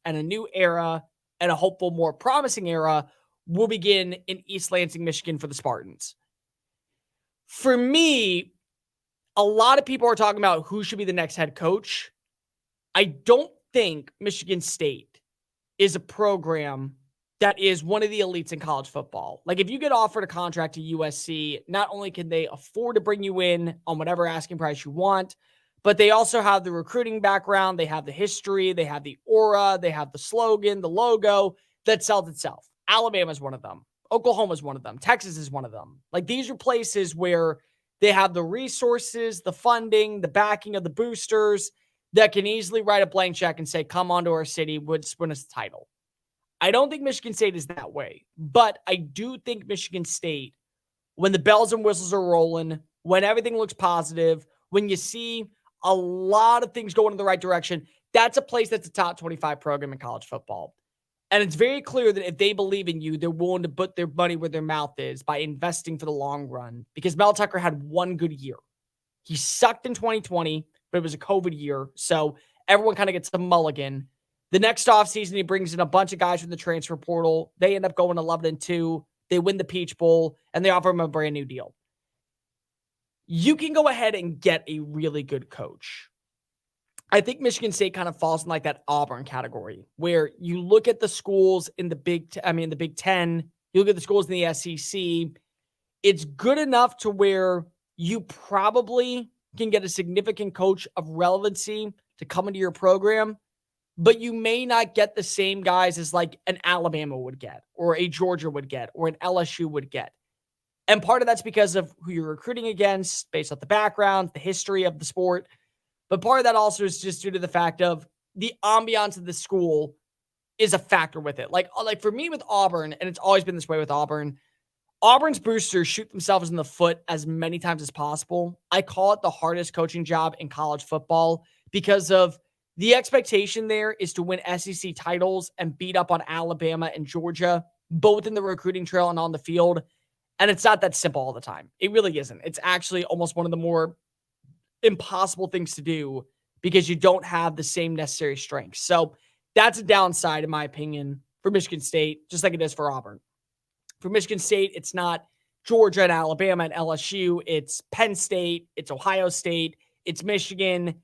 And a new era and a hopeful, more promising era will begin in East Lansing, Michigan for the Spartans. For me, a lot of people are talking about who should be the next head coach. I don't think Michigan State is a program that is one of the elites in college football. Like if you get offered a contract to USC, not only can they afford to bring you in on whatever asking price you want, but they also have the recruiting background. They have the history. They have the aura. They have the slogan, the logo that sells itself. Alabama is one of them. Oklahoma is one of them. Texas is one of them. Like these are places where they have the resources, the funding, the backing of the boosters that can easily write a blank check and say, come on to our city, win us the title. I don't think Michigan State is that way, but I do think Michigan State, when the bells and whistles are rolling, when everything looks positive, when you see a lot of things going in the right direction, that's a place that's a top 25 program in college football. And it's very clear that if they believe in you, they're willing to put their money where their mouth is by investing for the long run. Because Mel Tucker had one good year. He sucked in 2020, but it was a COVID year. So everyone kind of gets the mulligan. The next offseason, he brings in a bunch of guys from the transfer portal. They end up going 11-2. They win the Peach Bowl, and they offer him a brand new deal. You can go ahead and get a really good coach. I think Michigan State kind of falls in like that Auburn category, where you look at the schools in the Big Ten, you You look at the schools in the SEC, it's good enough to where you probably can get a significant coach of relevancy to come into your program, but you may not get the same guys as like an Alabama would get, or a Georgia would get, or an LSU would get. And part of that's because of who you're recruiting against, based off the background, the history of the sport. But part of that also is just due to the fact of the ambiance of the school is a factor with it. Like for me with Auburn, and it's always been this way with Auburn, Auburn's boosters shoot themselves in the foot as many times as possible. I call it the hardest coaching job in college football because of the expectation there is to win SEC titles and beat up on Alabama and Georgia, both in the recruiting trail and on the field. And it's not that simple all the time. It really isn't. It's actually almost one of the more impossible things to do because you don't have the same necessary strengths. So that's a downside, in my opinion, for Michigan State, just like it is for Auburn. For Michigan State, it's not Georgia and Alabama and LSU. It's Penn State, it's Ohio State, it's Michigan.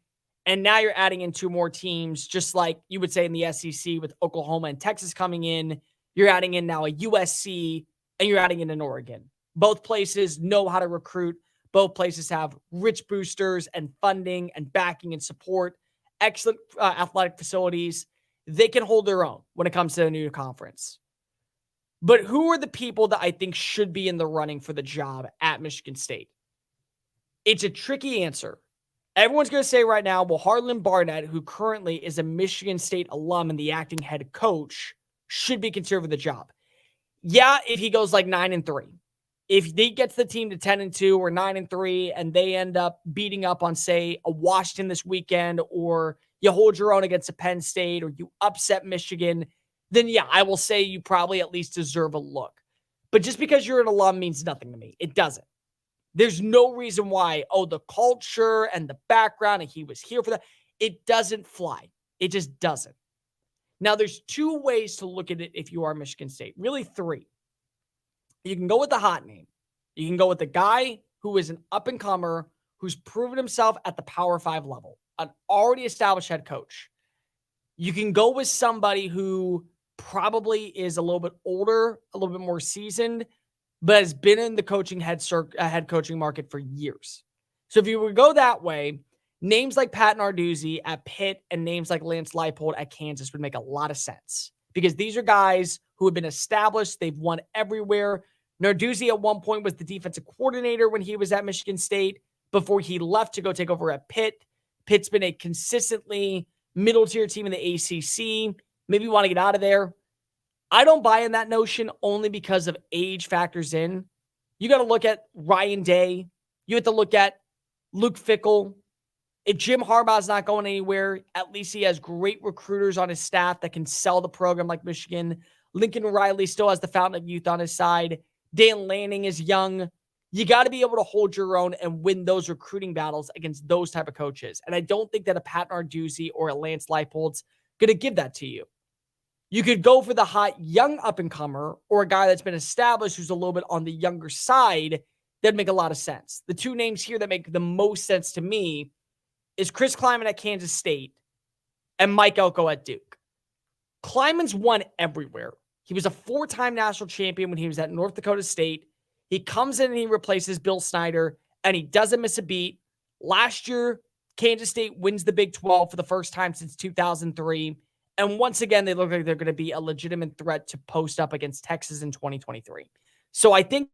And now you're adding in 2 more teams, just like you would say in the SEC with Oklahoma and Texas coming in. You're adding in now a USC, and you're adding in an Oregon. Both places know how to recruit. Both places have rich boosters and funding and backing and support, excellent athletic facilities. They can hold their own when it comes to a new conference. But who are the people that I think should be in the running for the job at Michigan State? It's a tricky answer. Everyone's going to say right now, well, Harlan Barnett, who currently is a Michigan State alum and the acting head coach, should be considered for the job. Yeah, if he goes like 9-3. If he gets the team to 10-2 or 9-3 and they end up beating up on, say, a Washington this weekend, or you hold your own against a Penn State, or you upset Michigan, then yeah, I will say you probably at least deserve a look. But just because you're an alum means nothing to me. It doesn't. There's no reason why, the culture and the background, and he was here for that. It doesn't fly. It just doesn't. Now, there's 2 ways to look at it if you are Michigan State. Really 3. You can go with the hot name. You can go with the guy who is an up-and-comer who's proven himself at the Power 5 level, an already established head coach. You can go with somebody who probably is a little bit older, a little bit more seasoned, but has been in the coaching head coaching market for years. So if you would go that way, names like Pat Narduzzi at Pitt and names like Lance Leipold at Kansas would make a lot of sense because these are guys who have been established. They've won everywhere. Narduzzi at one point was the defensive coordinator when he was at Michigan State before he left to go take over at Pitt. Pitt's been a consistently middle-tier team in the ACC. Maybe you want to get out of there. I don't buy in that notion only because of age factors in. You got to look at Ryan Day. You have to look at Luke Fickell. If Jim Harbaugh's not going anywhere, at least he has great recruiters on his staff that can sell the program like Michigan. Lincoln Riley still has the fountain of youth on his side. Dan Lanning is young. You got to be able to hold your own and win those recruiting battles against those type of coaches. And I don't think that a Pat Narduzzi or a Lance Leipold's going to give that to you. You could go for the hot young up-and-comer or a guy that's been established who's a little bit on the younger side. That'd make a lot of sense. The 2 names here that make the most sense to me is Chris Klieman at Kansas State and Mike Elko at Duke. Kleiman's won everywhere. He was a 4-time national champion when he was at North Dakota State. He comes in and he replaces Bill Snyder, and he doesn't miss a beat. Last year, Kansas State wins the Big 12 for the first time since 2003. And once again, they look like they're going to be a legitimate threat to post up against Texas in 2023. So I think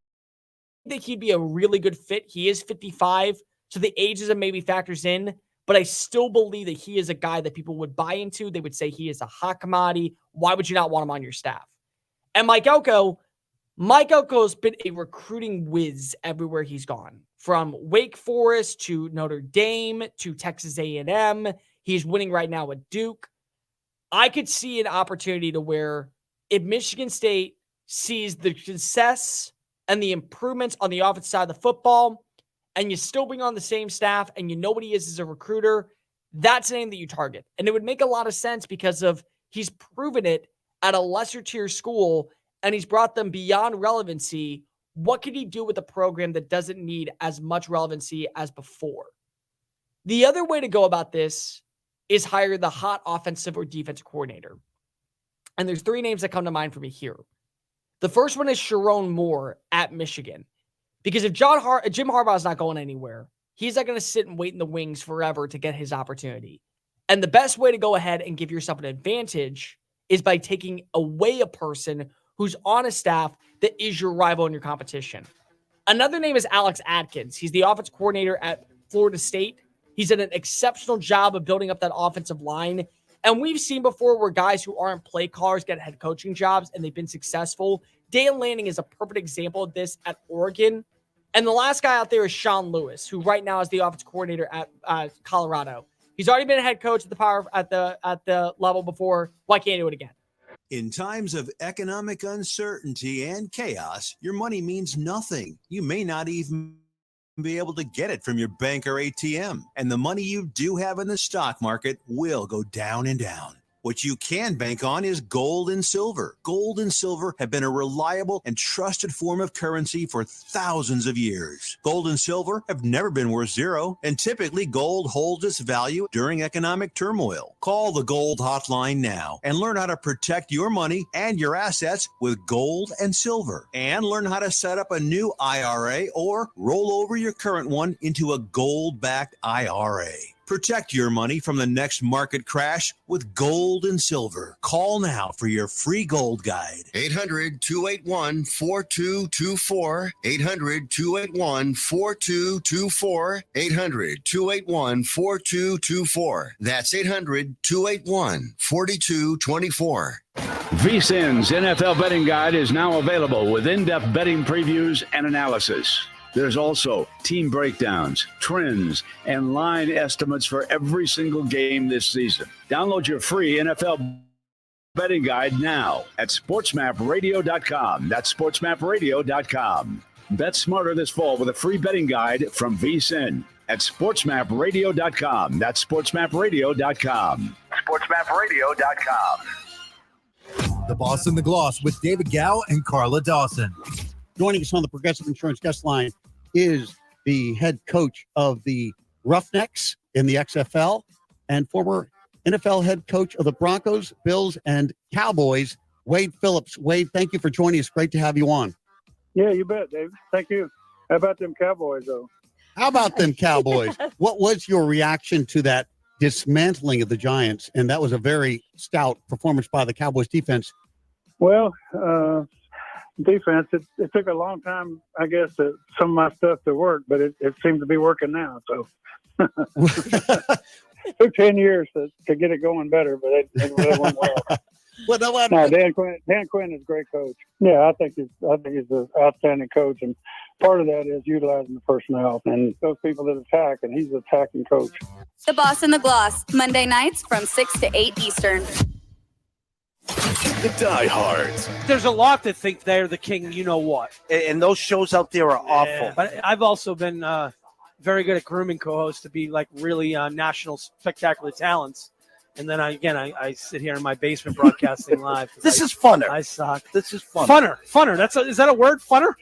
that he'd be a really good fit. He is 55, so the ageism maybe factors in, but I still believe that he is a guy that people would buy into. They would say he is a hot commodity. Why would you not want him on your staff? And Mike Elko's been a recruiting whiz everywhere he's gone, from Wake Forest to Notre Dame to Texas A&M. He's winning right now at Duke. I could see an opportunity to where if Michigan State sees the success and the improvements on the offensive side of the football, and you still bring on the same staff and you know what he is as a recruiter, that's a name that you target. And it would make a lot of sense because of he's proven it at a lesser tier school and he's brought them beyond relevancy. What could he do with a program that doesn't need as much relevancy as before? The other way to go about this is hire the hot offensive or defensive coordinator. And there's 3 names that come to mind for me here. The first one is Sharon Moore at Michigan. Because if Jim Harbaugh is not going anywhere, he's not going to sit and wait in the wings forever to get his opportunity. And the best way to go ahead and give yourself an advantage is by taking away a person who's on a staff that is your rival in your competition. Another name is Alex Atkins. He's the offensive coordinator at Florida State. He's done an exceptional job of building up that offensive line. And we've seen before where guys who aren't play callers get head coaching jobs and they've been successful. Dan Lanning is a perfect example of this at Oregon. And the last guy out there is Sean Lewis, who right now is the offensive coordinator at Colorado. He's already been a head coach at the level before. Why can't he do it again? In times of economic uncertainty and chaos, your money means nothing. You may not even be able to get it from your bank or ATM. And the money you do have in the stock market will go down and down. What you can bank on is gold and silver. Gold and silver have been a reliable and trusted form of currency for thousands of years. Gold and silver have never been worth zero, and typically gold holds its value during economic turmoil. Call the Gold Hotline now and learn how to protect your money and your assets with gold and silver. And learn how to set up a new IRA or roll over your current one into a gold-backed IRA. Protect your money from the next market crash with gold and silver. Call now for your free gold guide. 800-281-4224. 800-281-4224. 800-281-4224. That's 800-281-4224. VSiN's NFL betting guide is now available with in-depth betting previews and analysis. There's also team breakdowns, trends, and line estimates for every single game this season. Download your free NFL betting guide now at sportsmapradio.com. That's sportsmapradio.com. Bet smarter this fall with a free betting guide from VSiN at sportsmapradio.com. That's sportsmapradio.com. sportsmapradio.com. The Boss and the Gloss with David Gow and Carla Dawson. Joining us on the Progressive Insurance guest line is the head coach of the Roughnecks in the XFL and former NFL head coach of the Broncos, Bills, and Cowboys, Wade Phillips. Wade, thank you for joining us. Great to have you on. Yeah, you bet, Dave. Thank you. How about them Cowboys, though? How about them Cowboys? What was your reaction to that dismantling of the Giants? And that was a very stout performance by the Cowboys defense. Well, defense, it took a long time, I guess, some of my stuff to work, but it seems to be working now. So it took 10 years to get it going better, but it really went well. No, Dan Quinn is a great coach. Yeah, I think he's an outstanding coach, and part of that is utilizing the personnel and those people that attack, and he's an attacking coach. The Boss and the Gloss, Monday nights from 6 to 8 Eastern. The diehards. There's a lot that think they're the king, you know what. And those shows out there are awful. Yeah, but I've also been very good at grooming co-hosts to be like really national spectacular talents. And then I sit here in my basement broadcasting live. This is funner. I suck. This is fun. Funner. Is that a word? Funner?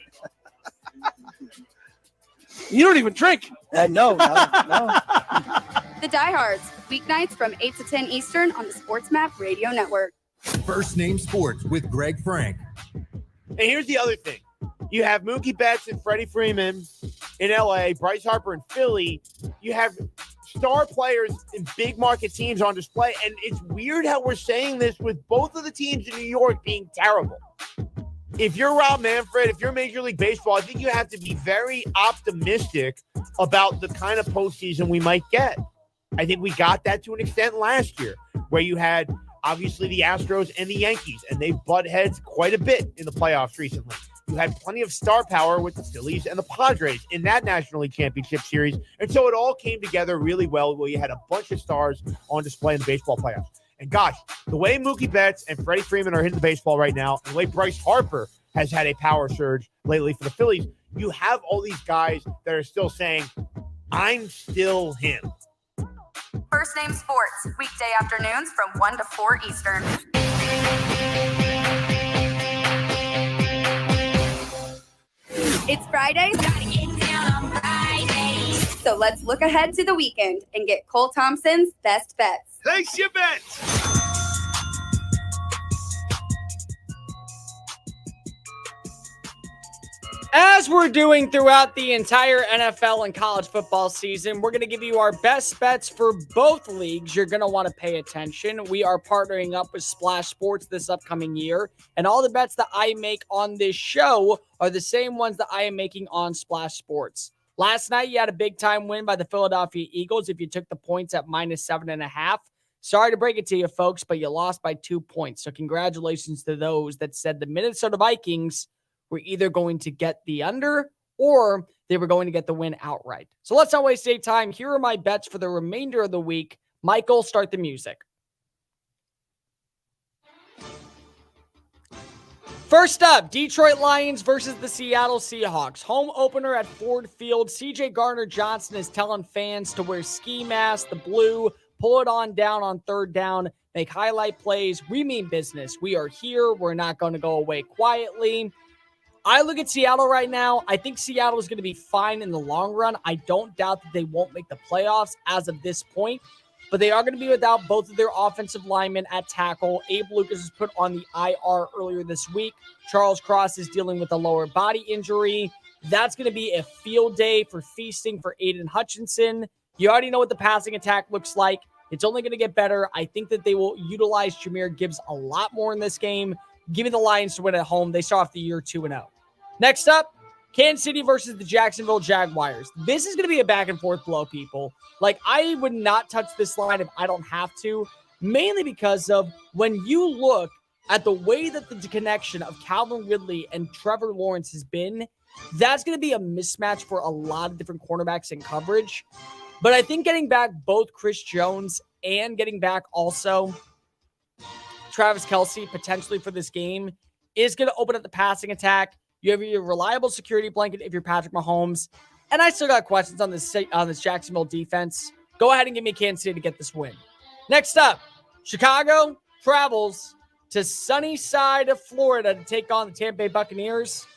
You don't even drink. No. The Diehards, weeknights from 8 to 10 Eastern on the Sports Map Radio Network. First Name Sports with Greg Frank. And here's the other thing. You have Mookie Betts and Freddie Freeman in L.A., Bryce Harper in Philly. You have star players in big market teams on display. And it's weird how we're saying this with both of the teams in New York being terrible. If you're Rob Manfred, if you're Major League Baseball, I think you have to be very optimistic about the kind of postseason we might get. I think we got that to an extent last year, where you had obviously the Astros and the Yankees, and they butt heads quite a bit in the playoffs recently. You had plenty of star power with the Phillies and the Padres in that National League Championship Series. And so it all came together really well, where you had a bunch of stars on display in the baseball playoffs. And gosh, the way Mookie Betts and Freddie Freeman are hitting the baseball right now, and the way Bryce Harper has had a power surge lately for the Phillies, you have all these guys that are still saying, I'm still him. First Name Sports, weekday afternoons from 1 to 4 Eastern. It's Friday. So let's look ahead to the weekend and get Cole Thompson's best bets. Place your bets. As we're doing throughout the entire NFL and college football season, we're going to give you our best bets for both leagues. You're going to want to pay attention. We are partnering up with Splash Sports this upcoming year, and all the bets that I make on this show are the same ones that I am making on Splash Sports. Last night, you had a big-time win by the Philadelphia Eagles if you took the points at -7.5. Sorry to break it to you, folks, but you lost by 2 points. So congratulations to those that said the Minnesota Vikings were either going to get the under or they were going to get the win outright. So let's not waste any time. Here are my bets for the remainder of the week. Michael, start the music. First up, Detroit Lions versus the Seattle Seahawks. Home opener at Ford Field. CJ Gardner-Johnson is telling fans to wear ski masks, the blue, pull it on down on third down, make highlight plays. We mean business. We are here. We're not going to go away quietly. I look at Seattle right now. I think Seattle is going to be fine in the long run. I don't doubt that they won't make the playoffs as of this point, but they are going to be without both of their offensive linemen at tackle. Abe Lucas was put on the IR earlier this week. Charles Cross is dealing with a lower body injury. That's going to be a field day for feasting for Aiden Hutchinson. You already know what the passing attack looks like. It's only going to get better. I think that they will utilize Jahmyr Gibbs a lot more in this game. Give me the Lions to win at home. They start off the year 2-0. Next up, Kansas City versus the Jacksonville Jaguars. This is going to be a back-and-forth blow, people. Like, I would not touch this line if I don't have to, mainly because of when you look at the way that the connection of Calvin Ridley and Trevor Lawrence has been, that's going to be a mismatch for a lot of different cornerbacks in coverage. But I think getting back both Chris Jones and getting back also Travis Kelce potentially for this game is going to open up the passing attack. You have your reliable security blanket if you're Patrick Mahomes. And I still got questions on this Jacksonville defense. Go ahead and give me Kansas City to get this win. Next up, Chicago travels to sunny side of Florida to take on the Tampa Bay Buccaneers.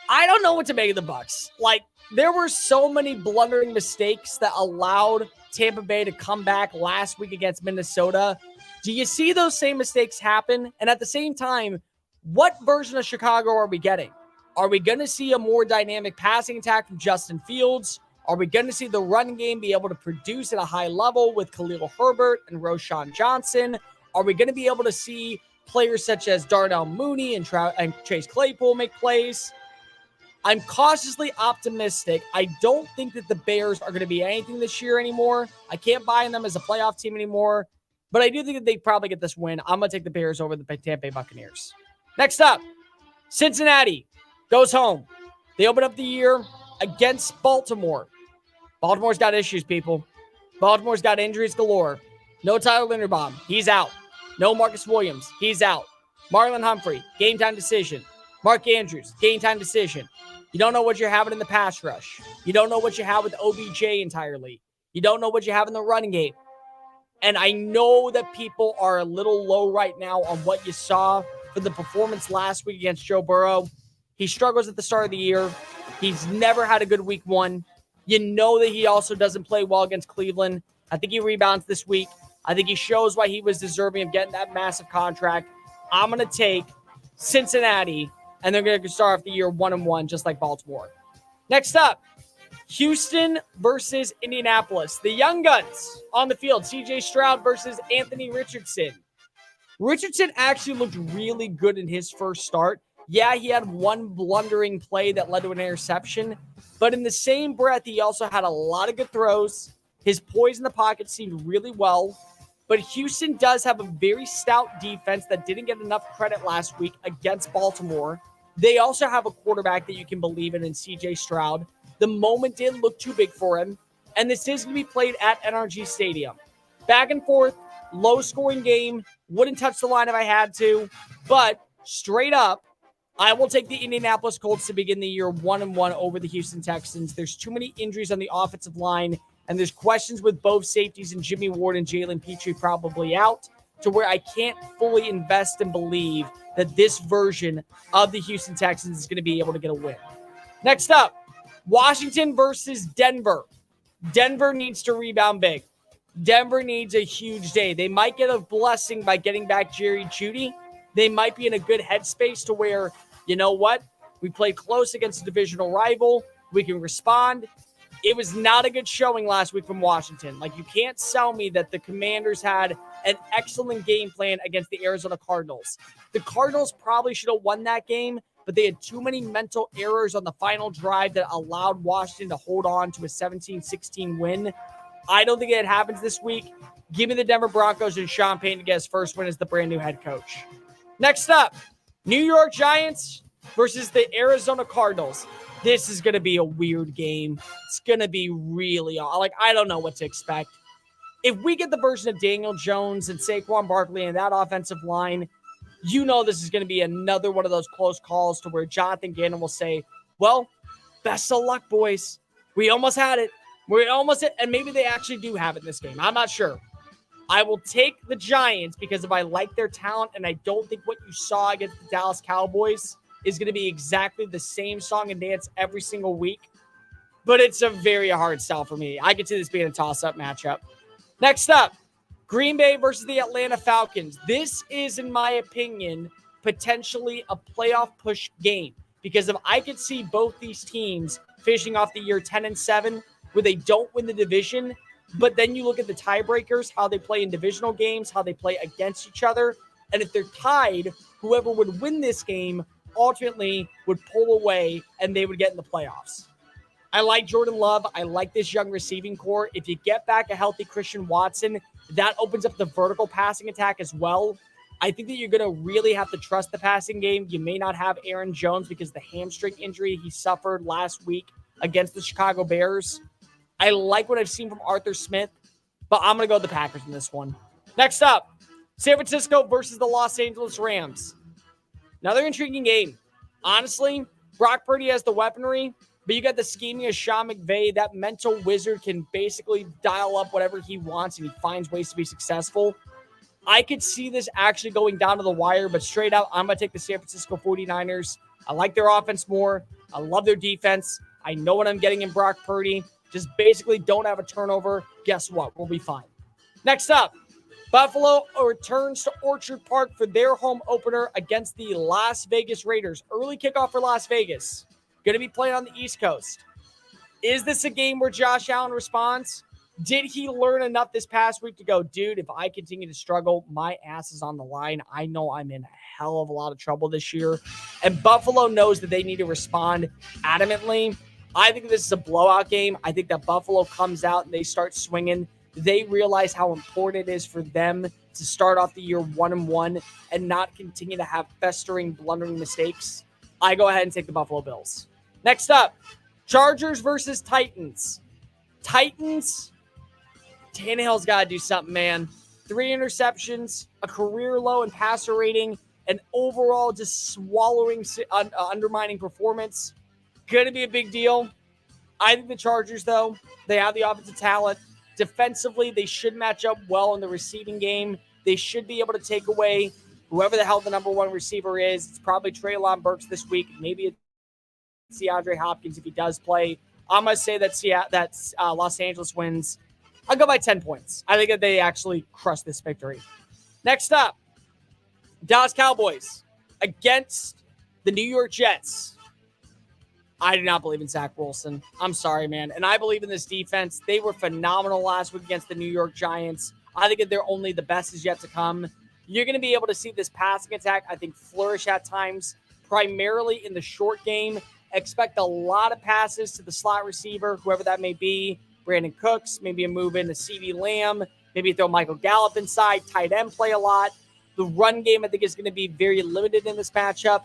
I don't know what to make of the Bucs. Like, there were so many blundering mistakes that allowed Tampa Bay to come back last week against Minnesota. Do you see those same mistakes happen? And at the same time, what version of Chicago are we getting? Are we going to see a more dynamic passing attack from Justin Fields? Are we going to see the run game be able to produce at a high level with Khalil Herbert and Roshan Johnson? Are we going to be able to see players such as Darnell Mooney and Chase Claypool make plays? I'm cautiously optimistic. I don't think that the Bears are going to be anything this year anymore. I can't buy them as a playoff team anymore, but I do think that they probably get this win. I'm going to take the Bears over the Tampa Bay Buccaneers. Next up, Cincinnati goes home. They open up the year against Baltimore. Baltimore's got issues, people. Baltimore's got injuries galore. No Tyler Linderbaum. He's out. No Marcus Williams. He's out. Marlon Humphrey, game time decision. Mark Andrews, game time decision. You don't know what you're having in the pass rush. You don't know what you have with OBJ entirely. You don't know what you have in the running game. And I know that people are a little low right now on what you saw for the performance last week against Joe Burrow. He struggles at the start of the year. He's never had a good week one. You know that he also doesn't play well against Cleveland. I think he rebounds this week. I think he shows why he was deserving of getting that massive contract. I'm going to take Cincinnati, and they're going to start off the year 1-1, just like Baltimore. Next up, Houston versus Indianapolis. The Young Guns on the field. CJ Stroud versus Anthony Richardson. Richardson actually looked really good in his first start. Yeah, he had one blundering play that led to an interception, but in the same breath, he also had a lot of good throws. His poise in the pocket seemed really well, but Houston does have a very stout defense that didn't get enough credit last week against Baltimore. They also have a quarterback that you can believe in CJ Stroud. The moment didn't look too big for him, and this is going to be played at NRG Stadium. Back and forth, low-scoring game. Wouldn't touch the line if I had to, but straight up, I will take the Indianapolis Colts to begin the year 1-1 over the Houston Texans. There's too many injuries on the offensive line, and there's questions with both safeties and Jimmy Ward and Jalen Petrie probably out, to where I can't fully invest and believe that this version of the Houston Texans is going to be able to get a win. Next up, Washington versus Denver. Denver needs to rebound big. Denver needs a huge day. They might get a blessing by getting back Jerry Jeudy. They might be in a good headspace to where, you know what? We played close against a divisional rival. We can respond. It was not a good showing last week from Washington. Like, you can't sell me that the Commanders had an excellent game plan against the Arizona Cardinals. The Cardinals probably should have won that game, but they had too many mental errors on the final drive that allowed Washington to hold on to a 17-16 win. I don't think it happens this week. Give me the Denver Broncos and Sean Payton to get his first win as the brand new head coach. Next up, New York Giants versus the Arizona Cardinals. This is going to be a weird game. It's going to be really, I don't know what to expect. If we get the version of Daniel Jones and Saquon Barkley and that offensive line, you know this is going to be another one of those close calls to where Jonathan Gannon will say, well, best of luck, boys. We almost had it. And maybe they actually do have it in this game. I'm not sure. I will take the Giants because if I like their talent, and I don't think what you saw against the Dallas Cowboys is going to be exactly the same song and dance every single week. But it's a very hard sell for me. I could see this being a toss-up matchup. Next up, Green Bay versus the Atlanta Falcons. This is, in my opinion, potentially a playoff push game. Because if I could see both these teams finishing off the year 10-7, where they don't win the division, but then you look at the tiebreakers, how they play in divisional games, how they play against each other. And if they're tied, whoever would win this game ultimately would pull away and they would get in the playoffs. I like Jordan Love. I like this young receiving core. If you get back a healthy Christian Watson, that opens up the vertical passing attack as well. I think that you're going to really have to trust the passing game. You may not have Aaron Jones because of the hamstring injury he suffered last week against the Chicago Bears. I like what I've seen from Arthur Smith, but I'm going to go with the Packers in this one. Next up, San Francisco versus the Los Angeles Rams. Another intriguing game. Honestly, Brock Purdy has the weaponry, but you got the scheming of Sean McVay. That mental wizard can basically dial up whatever he wants, and he finds ways to be successful. I could see this actually going down to the wire, but straight out, I'm going to take the San Francisco 49ers. I like their offense more. I love their defense. I know what I'm getting in Brock Purdy. Just basically don't have a turnover. Guess what? We'll be fine. Next up, Buffalo returns to Orchard Park for their home opener against the Las Vegas Raiders. Early kickoff for Las Vegas. Going to be playing on the East Coast. Is this a game where Josh Allen responds? Did he learn enough this past week to go, dude, if I continue to struggle, my ass is on the line. I know I'm in a hell of a lot of trouble this year. And Buffalo knows that they need to respond adamantly. I think this is a blowout game. I think that Buffalo comes out and they start swinging. They realize how important it is for them to start off the year 1-1 and not continue to have festering, blundering mistakes. I go ahead and take the Buffalo Bills. Next up, Chargers versus Titans. Titans, Tannehill's got to do something, man. 3 interceptions, a career low in passer rating, and overall just swallowing, undermining performance. Going to be a big deal. I think the Chargers, though, they have the offensive talent. Defensively, they should match up well in the receiving game. They should be able to take away whoever the hell the number one receiver is. It's probably Treylon Burks this week. Maybe it's DeAndre Hopkins if he does play. I'm going to say that Los Angeles wins. I'll go by 10 points. I think that they actually crush this victory. Next up, Dallas Cowboys against the New York Jets. I do not believe in Zach Wilson. I'm sorry, man. And I believe in this defense. They were phenomenal last week against the New York Giants. I think that they're only the best is yet to come. You're going to be able to see this passing attack, I think, flourish at times, primarily in the short game. Expect a lot of passes to the slot receiver, whoever that may be. Brandon Cooks, maybe a move into CeeDee Lamb, maybe throw Michael Gallup inside, tight end play a lot. The run game, I think, is going to be very limited in this matchup.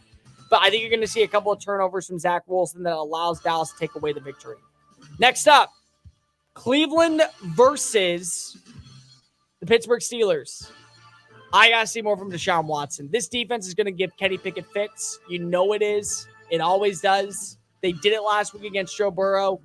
But I think you're going to see a couple of turnovers from Zach Wilson that allows Dallas to take away the victory. Next up, Cleveland versus the Pittsburgh Steelers. I got to see more from Deshaun Watson. This defense is going to give Kenny Pickett fits. You know it is. It always does. They did it last week against Joe Burrow.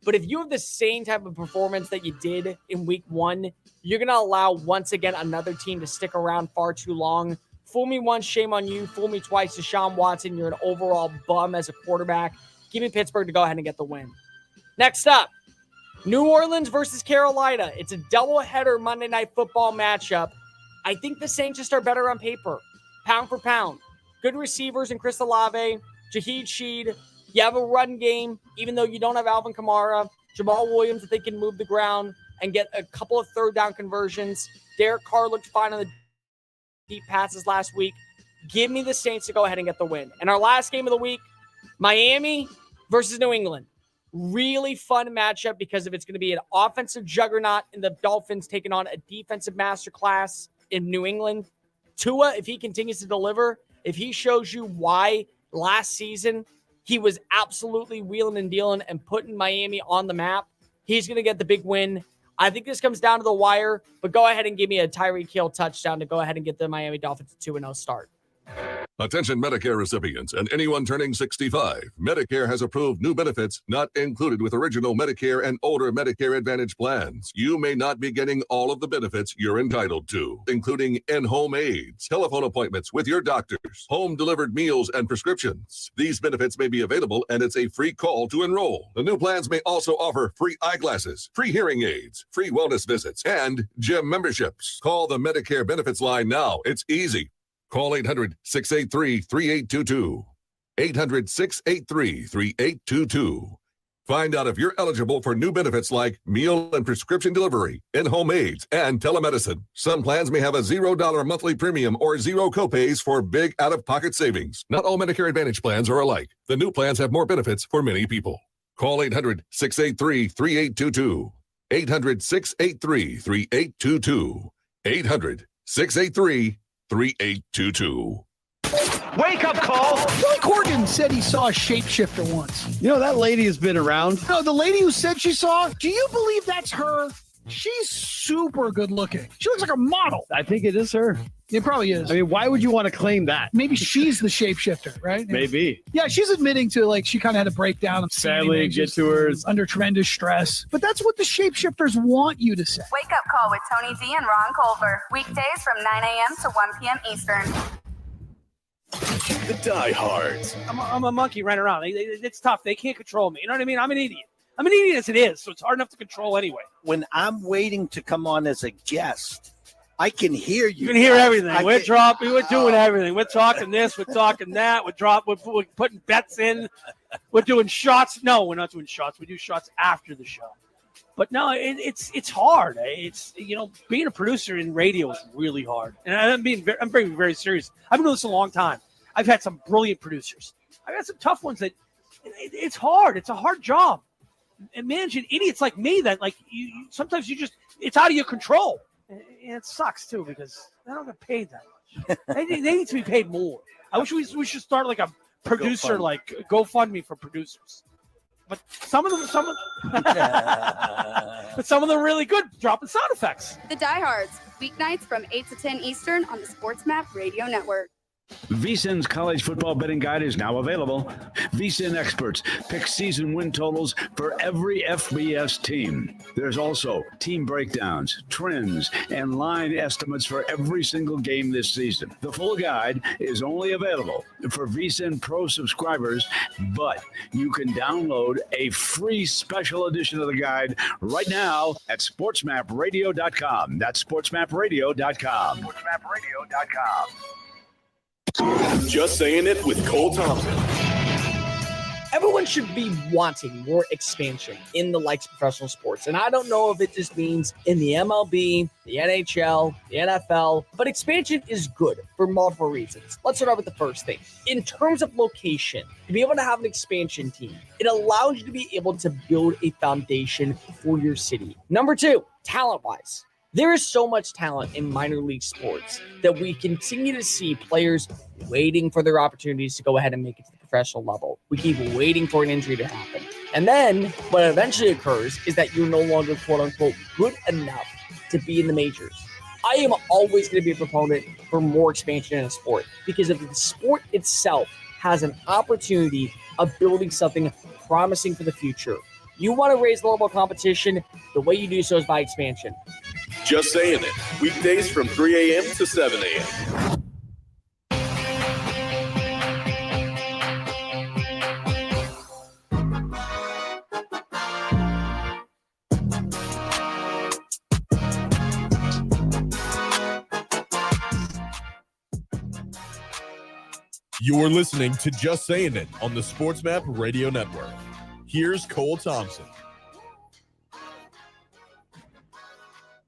But if you have the same type of performance that you did in week 1, you're going to allow, once again, another team to stick around far too long. Fool me once, shame on you. Fool me twice, Deshaun Watson. You're an overall bum as a quarterback. Give me Pittsburgh to go ahead and get the win. Next up, New Orleans versus Carolina. It's a doubleheader Monday Night Football matchup. I think the Saints just are better on paper. Pound for pound. Good receivers in Chris Olave. Jaheed Sheed. You have a run game, even though you don't have Alvin Kamara. Jamal Williams, that they can move the ground and get a couple of third down conversions. Derek Carr looked fine on the deep passes last week. Give me the Saints to go ahead and get the win. And our last game of the week, Miami versus New England. Really fun matchup because if it's going to be an offensive juggernaut and the Dolphins taking on a defensive masterclass in New England. Tua, if he continues to deliver, if he shows you why last season he was absolutely wheeling and dealing and putting Miami on the map, he's going to get the big win. I think this comes down to the wire, but go ahead and give me a Tyreek Hill touchdown to go ahead and get the Miami Dolphins a 2-0 start. Attention Medicare recipients and anyone turning 65. Medicare has approved new benefits not included with original Medicare and older Medicare Advantage plans. You may not be getting all of the benefits you're entitled to, including in-home aids, telephone appointments with your doctors, home-delivered meals and prescriptions. These benefits may be available, and it's a free call to enroll. The new plans may also offer free eyeglasses, free hearing aids, free wellness visits, and gym memberships. Call the Medicare benefits line now. It's easy. Call 800-683-3822. 800-683-3822. Find out if you're eligible for new benefits like meal and prescription delivery, in-home aids, and telemedicine. Some plans may have a $0 monthly premium or zero copays for big out-of-pocket savings. Not all Medicare Advantage plans are alike. The new plans have more benefits for many people. Call 800-683-3822. 800-683-3822. 800-683-3822. 3822. Wake up call. Billy Corgan said he saw a shapeshifter once. You know, that lady has been around. No, the lady who said she saw, do you believe that's her? She's super good looking. She looks like a model. I think it is her. It probably is. I mean, why would you want to claim that? Maybe she's the shapeshifter, right? Maybe. Yeah, she's admitting to, like, she kind of had a breakdown. Sadly, get to her. Under tremendous stress. But that's what the shapeshifters want you to say. Wake up call with Tony D and Ron Culver. Weekdays from 9 a.m. to 1 p.m. Eastern. The diehards. I'm a monkey running around. It's tough. They can't control me. You know what I mean? I'm an idiot. I'm an idiot as it is, so it's hard enough to control anyway. When I'm waiting to come on as a guest, I can hear you. You can hear everything. We're doing everything. We're talking this. We're talking that. We're putting bets in. We're doing shots. No, we're not doing shots. We do shots after the show. But no, it's hard. It's, being a producer in radio is really hard. And I'm being very serious. I've been doing this a long time. I've had some brilliant producers. I've had some tough ones that it's hard. It's a hard job. Imagine idiots like me that you sometimes it's out of your control. And it sucks too because they don't get paid that much. they need to be paid more. I wish we should start like a producer GoFundMe for producers. But some of them are really good dropping sound effects. The Diehards, weeknights from 8 to 10 Eastern on the Sports Map Radio Network. VSiN's college football betting guide is now available. VSiN experts pick season win totals for every FBS team. There's also team breakdowns, trends, and line estimates for every single game this season. The full guide is only available for VSiN Pro subscribers, but you can download a free special edition of the guide right now at sportsmapradio.com. That's sportsmapradio.com. Sportsmapradio.com. Just saying it with Cole Thompson. Everyone should be wanting more expansion in the likes of professional sports. And I don't know if it just means in the MLB, the NHL, the NFL, but expansion is good for multiple reasons. Let's start out with the first thing. In terms of location, to be able to have an expansion team, it allows you to be able to build a foundation for your city. Number two, talent-wise. There is so much talent in minor league sports that we continue to see players waiting for their opportunities to go ahead and make it to the professional level. We keep waiting for an injury to happen. And then what eventually occurs is that you're no longer, quote unquote, good enough to be in the majors. I am always going to be a proponent for more expansion in a sport because if the sport itself has an opportunity of building something promising for the future, you want to raise the level of competition, the way you do so is by expansion. Just saying it. Weekdays from 3 a.m. to 7 a.m. You're listening to Just Saying It on the SportsMap Radio Network. Here's Cole Thompson.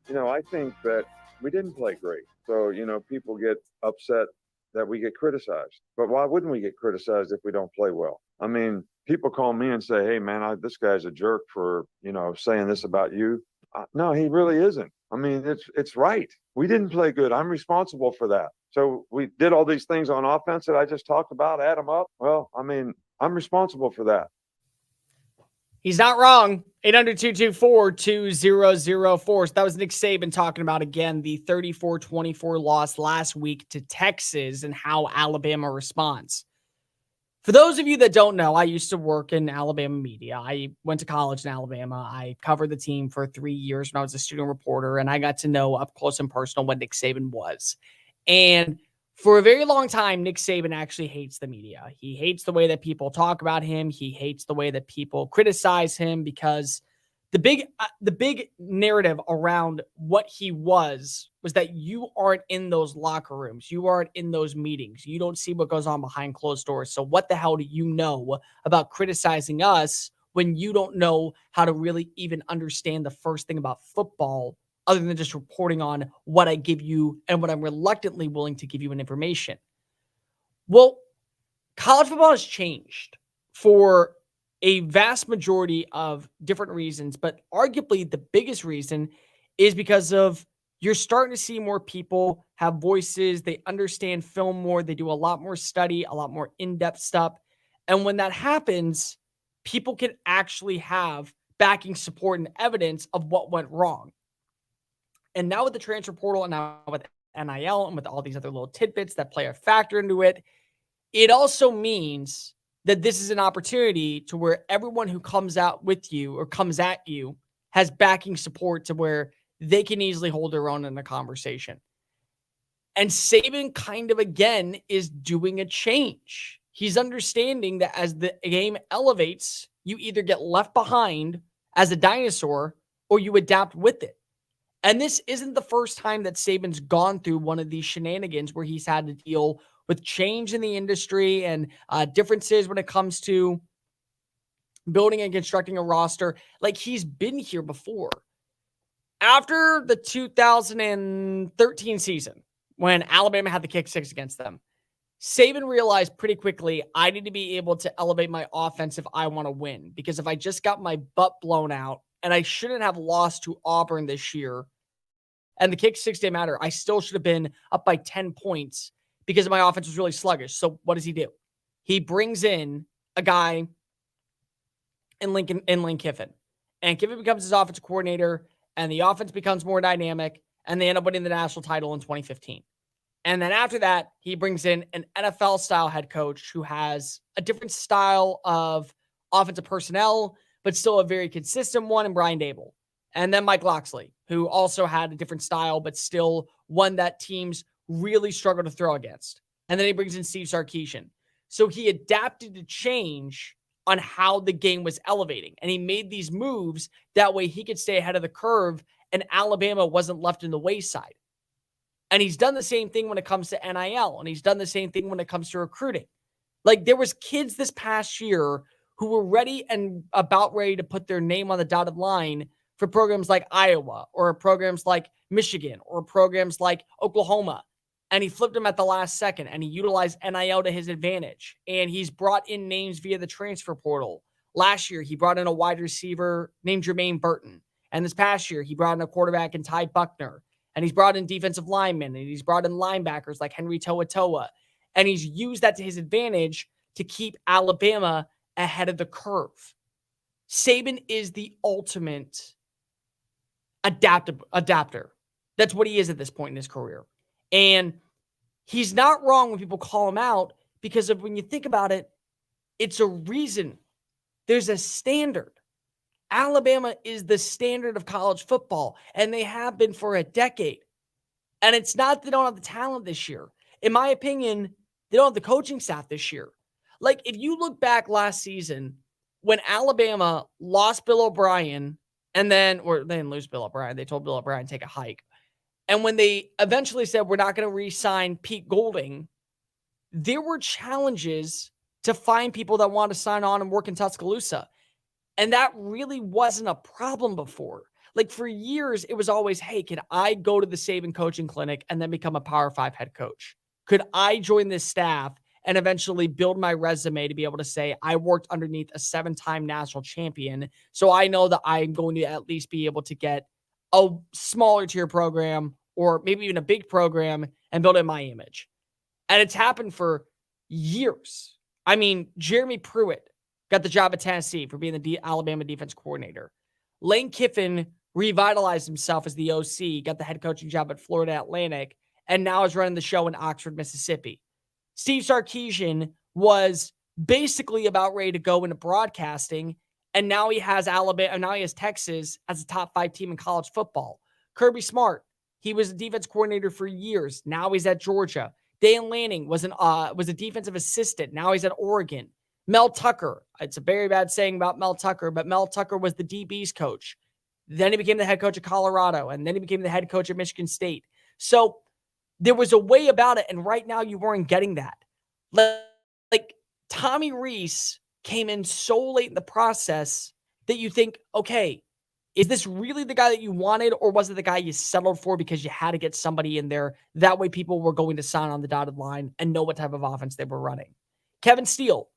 I think that we didn't play great. So, people get upset that we get criticized. But why wouldn't we get criticized if we don't play well? I mean, people call me and say, hey, man, this guy's a jerk for, saying this about you. No, he really isn't. I mean, it's right. We didn't play good. I'm responsible for that. So we did all these things on offense that I just talked about, add them up. Well, I mean, I'm responsible for that. He's not wrong. 800-224-2004. So that was Nick Saban talking about, again, the 34-24 loss last week to Texas and how Alabama responds. For those of you that don't know, I used to work in Alabama media. I went to college in Alabama. I covered the team for 3 years when I was a student reporter, and I got to know up close and personal what Nick Saban was. And for a very long time, Nick Saban actually hates the media. He hates the way that people talk about him. He hates the way that people criticize him, because the big narrative around what he was that you aren't in those locker rooms. You aren't in those meetings. You don't see what goes on behind closed doors. So what the hell do you know about criticizing us when you don't know how to really even understand the first thing about football, other than just reporting on what I give you and what I'm reluctantly willing to give you in information? Well, college football has changed for a vast majority of different reasons, but arguably the biggest reason is because of you're starting to see more people have voices. They understand film more. They do a lot more study, a lot more in-depth stuff. And when that happens, people can actually have backing support and evidence of what went wrong. And now with the transfer portal and now with NIL and with all these other little tidbits that play a factor into it, it also means that this is an opportunity to where everyone who comes out with you or comes at you has backing support to where they can easily hold their own in the conversation. And Saban kind of, again, is doing a change. He's understanding that as the game elevates, you either get left behind as a dinosaur or you adapt with it. And this isn't the first time that Saban's gone through one of these shenanigans where he's had to deal with change in the industry and differences when it comes to building and constructing a roster. Like, he's been here before. After the 2013 season, when Alabama had the kick six against them, Saban realized pretty quickly, I need to be able to elevate my offense if I want to win. Because if I just got my butt blown out, and I shouldn't have lost to Auburn this year, and the kick six didn't matter, I still should have been up by 10 points because my offense was really sluggish. So what does he do? He brings in a guy in Lane Kiffin. And Kiffin becomes his offensive coordinator, and the offense becomes more dynamic, and they end up winning the national title in 2015. And then after that, he brings in an NFL-style head coach who has a different style of offensive personnel, but still a very consistent one, in Brian Dable. And then Mike Locksley, who also had a different style, but still one that teams really struggle to throw against. And then he brings in Steve Sarkisian. So he adapted to change on how the game was elevating. And he made these moves that way he could stay ahead of the curve and Alabama wasn't left in the wayside. And he's done the same thing when it comes to NIL. And he's done the same thing when it comes to recruiting. Like, there was kids this past year who were ready to put their name on the dotted line for programs like Iowa or programs like Michigan or programs like Oklahoma. And he flipped them at the last second, and he utilized NIL to his advantage. And he's brought in names via the transfer portal. Last year, he brought in a wide receiver named Jermaine Burton. And this past year, he brought in a quarterback in Ty Buckner. And he's brought in defensive linemen, and he's brought in linebackers like Henry To'oTo'o. And he's used that to his advantage to keep Alabama ahead of the curve. Saban is the ultimate adapter. That's what he is at this point in his career. And he's not wrong when people call him out, because of, when you think about it, it's a reason. There's a standard. Alabama is the standard of college football, and they have been for a decade. And it's not that they don't have the talent this year. In my opinion, they don't have the coaching staff this year. Like, if you look back last season, when Alabama lost Bill O'Brien, they didn't lose Bill O'Brien. They told Bill O'Brien to take a hike. And when they eventually said, we're not going to re-sign Pete Golding, there were challenges to find people that want to sign on and work in Tuscaloosa. And that really wasn't a problem before. Like for years, it was always, hey, can I go to the Saban coaching clinic and then become a Power 5 head coach? Could I join this staff and eventually build my resume to be able to say I worked underneath a 7-time national champion, so I know that I'm going to at least be able to get a smaller tier program or maybe even a big program and build in my image. And it's happened for years. I mean, Jeremy Pruitt got the job at Tennessee for being the Alabama defense coordinator. Lane Kiffin revitalized himself as the OC, got the head coaching job at Florida Atlantic, and now is running the show in Oxford, Mississippi. Steve Sarkisian was basically about ready to go into broadcasting, and now he has Alabama, and now he has Texas as a top 5 team in college football. Kirby Smart, he was a defense coordinator for years. Now he's at Georgia. Dan Lanning was a defensive assistant. Now he's at Oregon. Mel Tucker, it's a very bad saying about Mel Tucker, but Mel Tucker was the DB's coach. Then he became the head coach of Colorado, and then he became the head coach at Michigan State. So there was a way about it, and right now you weren't getting that. Like Tommy Rees came in so late in the process that you think, okay, is this really the guy that you wanted, or was it the guy you settled for because you had to get somebody in there? That way people were going to sign on the dotted line and know what type of offense they were running. Kevin Steele,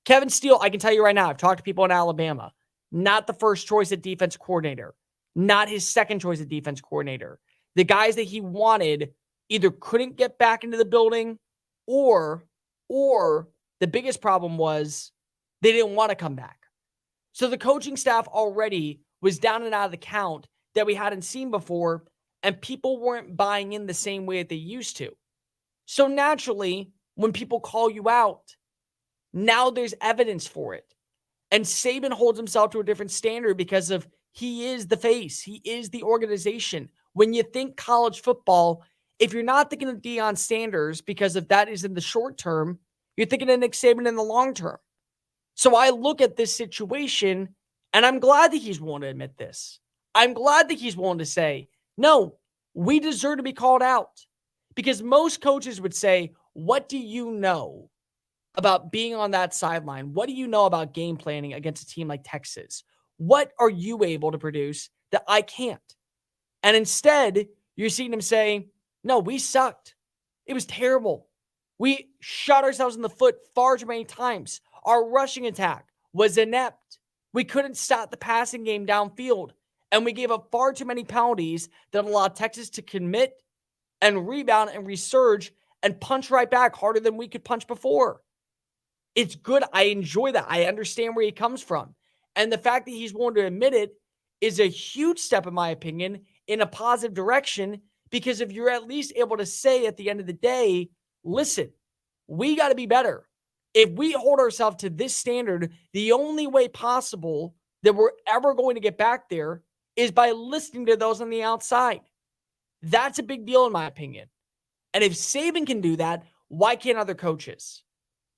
I can tell you right now, I've talked to people in Alabama, not the first choice at defense coordinator, not his second choice at defense coordinator. The guys that he wanted either couldn't get back into the building or the biggest problem was they didn't want to come back. So the coaching staff already was down and out of the count that we hadn't seen before, and people weren't buying in the same way that they used to. So naturally, when people call you out, now there's evidence for it. And Saban holds himself to a different standard because of he is the face. He is the organization. When you think college football, if you're not thinking of Deion Sanders because if that is in the short term, you're thinking of Nick Saban in the long term. So I look at this situation, and I'm glad that he's willing to admit this. I'm glad that he's willing to say, no, we deserve to be called out. Because most coaches would say, what do you know about being on that sideline? What do you know about game planning against a team like Texas? What are you able to produce that I can't? And instead, you're seeing him say, no, we sucked. It was terrible. We shot ourselves in the foot far too many times. Our rushing attack was inept. We couldn't stop the passing game downfield. And we gave up far too many penalties that allowed Texas to commit and rebound and resurge and punch right back harder than we could punch before. It's good. I enjoy that. I understand where he comes from. And the fact that he's willing to admit it is a huge step, in my opinion, in a positive direction. Because if you're at least able to say at the end of the day, listen, we got to be better. If we hold ourselves to this standard, the only way possible that we're ever going to get back there is by listening to those on the outside. That's a big deal, in my opinion. And if Saban can do that, why can't other coaches?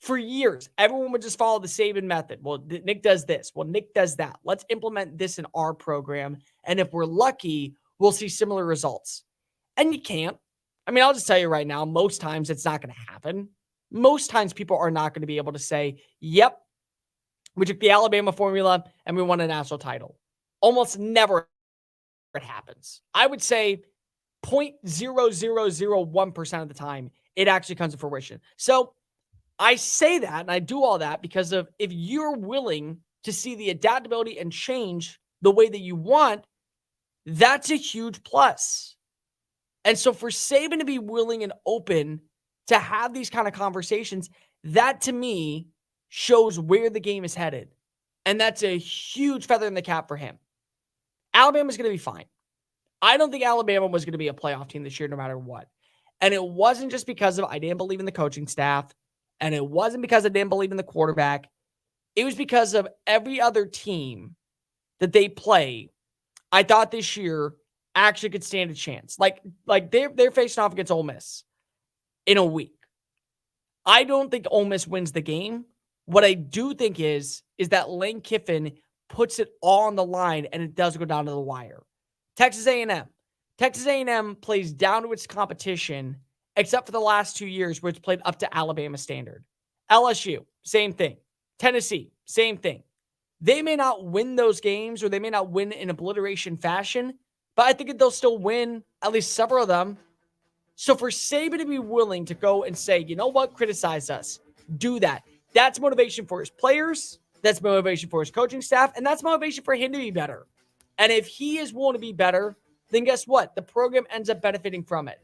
For years, everyone would just follow the Saban method. Well, Nick does this. Well, Nick does that. Let's implement this in our program. And if we're lucky, we'll see similar results. And you can't. I mean, I'll just tell you right now, most times it's not going to happen. Most times people are not going to be able to say, yep, we took the Alabama formula and we won a national title. Almost never it happens. I would say 0.0001% of the time, it actually comes to fruition. So I say that and I do all that because of if you're willing to see the adaptability and change the way that you want, that's a huge plus. And so for Saban to be willing and open to have these kind of conversations, that to me shows where the game is headed. And that's a huge feather in the cap for him. Alabama's going to be fine. I don't think Alabama was going to be a playoff team this year no matter what. And it wasn't just because of I didn't believe in the coaching staff. And it wasn't because I didn't believe in the quarterback. It was because of every other team that they play. I thought this year actually could stand a chance. Like they're facing off against Ole Miss in a week. I don't think Ole Miss wins the game. What I do think is that Lane Kiffin puts it all on the line and it does go down to the wire. Texas A&M plays down to its competition except for the last 2 years where it's played up to Alabama standard. LSU, same thing. Tennessee, same thing. They may not win those games, or they may not win in obliteration fashion, but I think that they'll still win at least several of them. So for Saban to be willing to go and say, you know what, criticize us, do that. That's motivation for his players. That's motivation for his coaching staff. And that's motivation for him to be better. And if he is willing to be better, then guess what? The program ends up benefiting from it.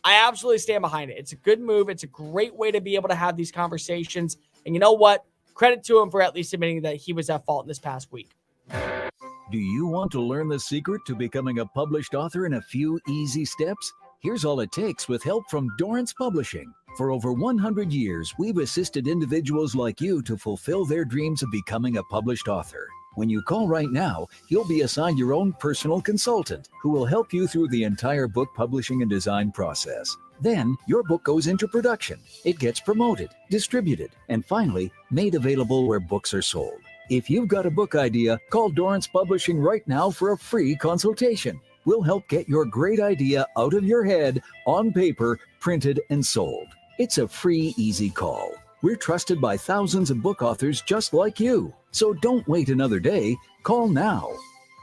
I absolutely stand behind it. It's a good move. It's a great way to be able to have these conversations. And you know what? Credit to him for at least admitting that he was at fault in this past week. Do you want to learn the secret to becoming a published author in a few easy steps? Here's all it takes with help from Dorrance Publishing. For over 100 years, we've assisted individuals like you to fulfill their dreams of becoming a published author. When you call right now, you'll be assigned your own personal consultant who will help you through the entire book publishing and design process. Then your book goes into production. It gets promoted, distributed, and finally made available where books are sold. If you've got a book idea, call Dorrance Publishing right now for a free consultation. We'll help get your great idea out of your head, on paper, printed, and sold. It's a free, easy call. We're trusted by thousands of book authors just like you. So don't wait another day. Call now.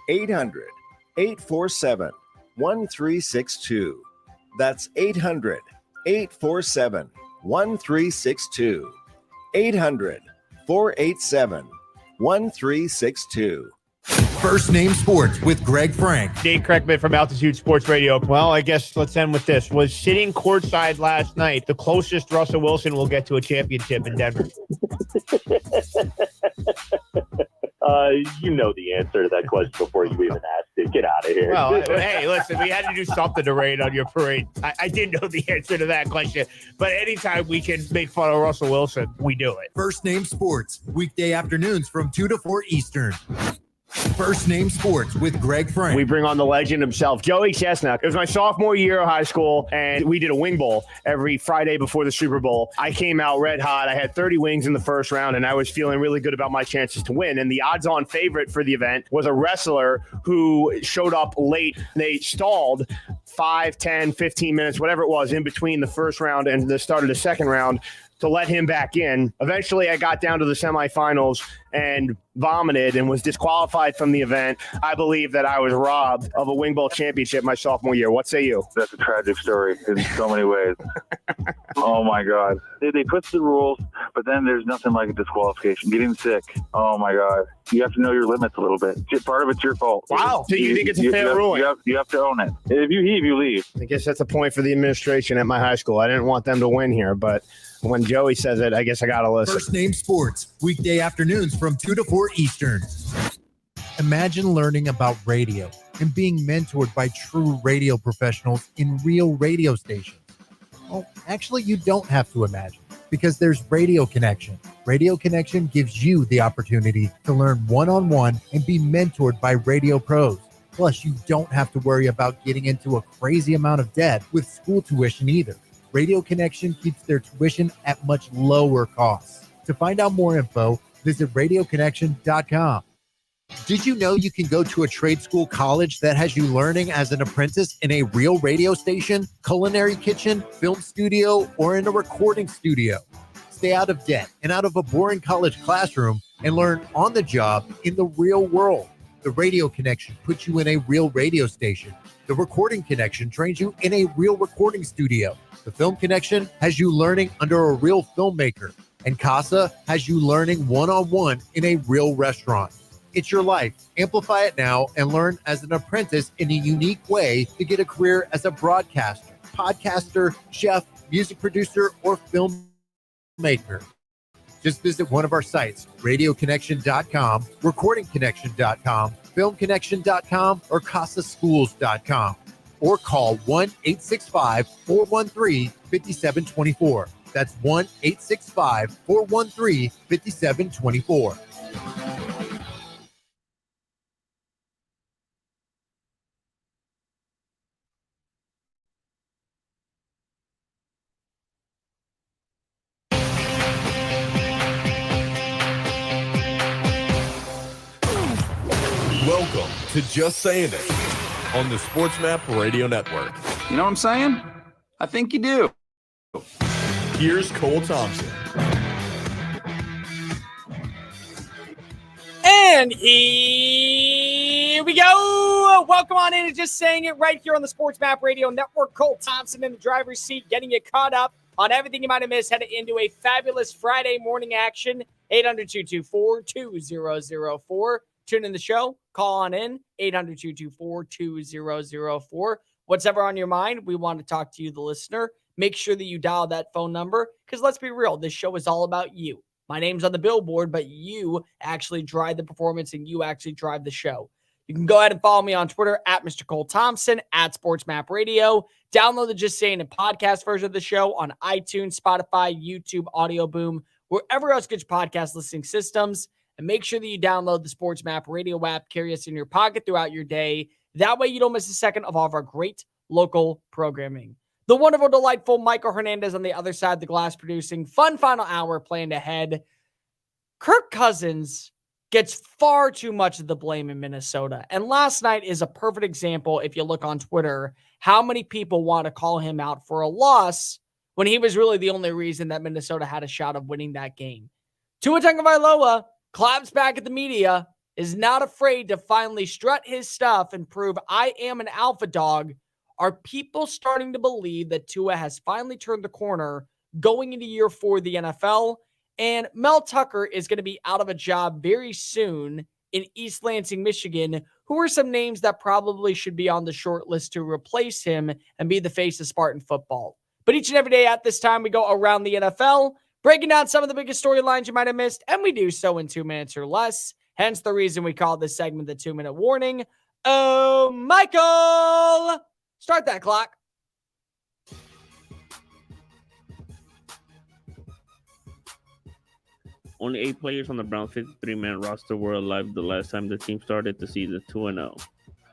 800-847-1362. That's 800-847-1362. 800-487-1362. First Name Sports with Greg Frank. Dave Kreckman from Altitude Sports Radio. Well, I guess let's end with this. Was sitting courtside last night the closest Russell Wilson will get to a championship in Denver? You know the answer to that question before you even asked it. Get out of here. Well, hey, listen, we had to do something to rain on your parade. I did know the answer to that question, but anytime we can make fun of Russell Wilson, we do it. First Name Sports, weekday afternoons from 2 to 4 Eastern. First Name Sports with Greg Frank. We bring on the legend himself, Joey Chestnut. It was my sophomore year of high school, and we did a wing bowl every Friday before the Super Bowl. I came out red hot. I had 30 wings in the first round, and I was feeling really good about my chances to win. And the odds-on favorite for the event was a wrestler who showed up late. They stalled 5, 10, 15 minutes, whatever it was, in between the first round and the start of the second round to let him back in. Eventually, I got down to the semifinals and vomited and was disqualified from the event. I believe that I was robbed of a wing bowl championship my sophomore year. What say you? That's a tragic story in so many ways. Oh, my God. They put the rules, but then there's nothing like a disqualification. Getting sick. Oh, my God. You have to know your limits a little bit. Part of it's your fault. Wow. So you think it's a fair ruling? You have to own it. If you heave, you leave. I guess that's a point for the administration at my high school. I didn't want them to win here, but when Joey says it, I guess I got to listen. First Name Sports, weekday afternoons from 2 to 4 Eastern. Imagine learning about radio and being mentored by true radio professionals in real radio stations. Well, actually, you don't have to imagine, because there's Radio Connection. Radio Connection gives you the opportunity to learn one-on-one and be mentored by radio pros. Plus, you don't have to worry about getting into a crazy amount of debt with school tuition either. Radio Connection keeps their tuition at much lower costs. To find out more info, visit radioconnection.com. Did you know you can go to a trade school college that has you learning as an apprentice in a real radio station, culinary kitchen, film studio, or in a recording studio? Stay out of debt and out of a boring college classroom and learn on the job in the real world. The Radio Connection puts you in a real radio station. The Recording Connection trains you in a real recording studio. The Film Connection has you learning under a real filmmaker. And CASA has you learning one-on-one in a real restaurant. It's your life. Amplify it now and learn as an apprentice in a unique way to get a career as a broadcaster, podcaster, chef, music producer, or filmmaker. Just visit one of our sites, radioconnection.com, recordingconnection.com, filmconnection.com, or casaschools.com. Or call 1-865-413-5724. That's 1-865-413-5724. Welcome to Just Saying It on the Sports Map Radio Network. You know what I'm saying? I think you do. Here's Cole Thompson. And here we go. Welcome on in to Just Saying It right here on the Sports Map Radio Network. Cole Thompson in the driver's seat, getting you caught up on everything you might have missed heading into a fabulous Friday morning action. 800-224-2004. Tune in the show. Call on in. 800-224-2004. What's ever on your mind, we want to talk to you, the listener. Make sure that you dial that phone number because let's be real, this show is all about you. My name's on the billboard, but you actually drive the performance and you actually drive the show. You can go ahead and follow me on Twitter at Mr. Cole Thompson, at Sports Map Radio. Download the Just Saying It podcast version of the show on iTunes, Spotify, YouTube, Audio Boom, wherever else gets your podcast listening systems. And make sure that you download the Sports Map Radio app, carry us in your pocket throughout your day. That way you don't miss a second of all of our great local programming. The wonderful, delightful Michael Hernandez on the other side of the glass producing. Fun final hour planned ahead. Kirk Cousins gets far too much of the blame in Minnesota. And last night is a perfect example, if you look on Twitter, how many people want to call him out for a loss when he was really the only reason that Minnesota had a shot of winning that game. Tua Tagovailoa claps back at the media, is not afraid to finally strut his stuff and prove I am an alpha dog. Are people starting to believe that Tua has finally turned the corner going into year 4 of the NFL? And Mel Tucker is going to be out of a job very soon in East Lansing, Michigan. Who are some names that probably should be on the short list to replace him and be the face of Spartan football? But each and every day at this time, we go around the NFL, breaking down some of the biggest storylines you might have missed, and we do so in 2 minutes or less. Hence the reason we call this segment the 2-minute warning. Oh, Michael! Start that clock. Only 8 players on the Browns' 53-man roster were alive the last time the team started the season 2-0.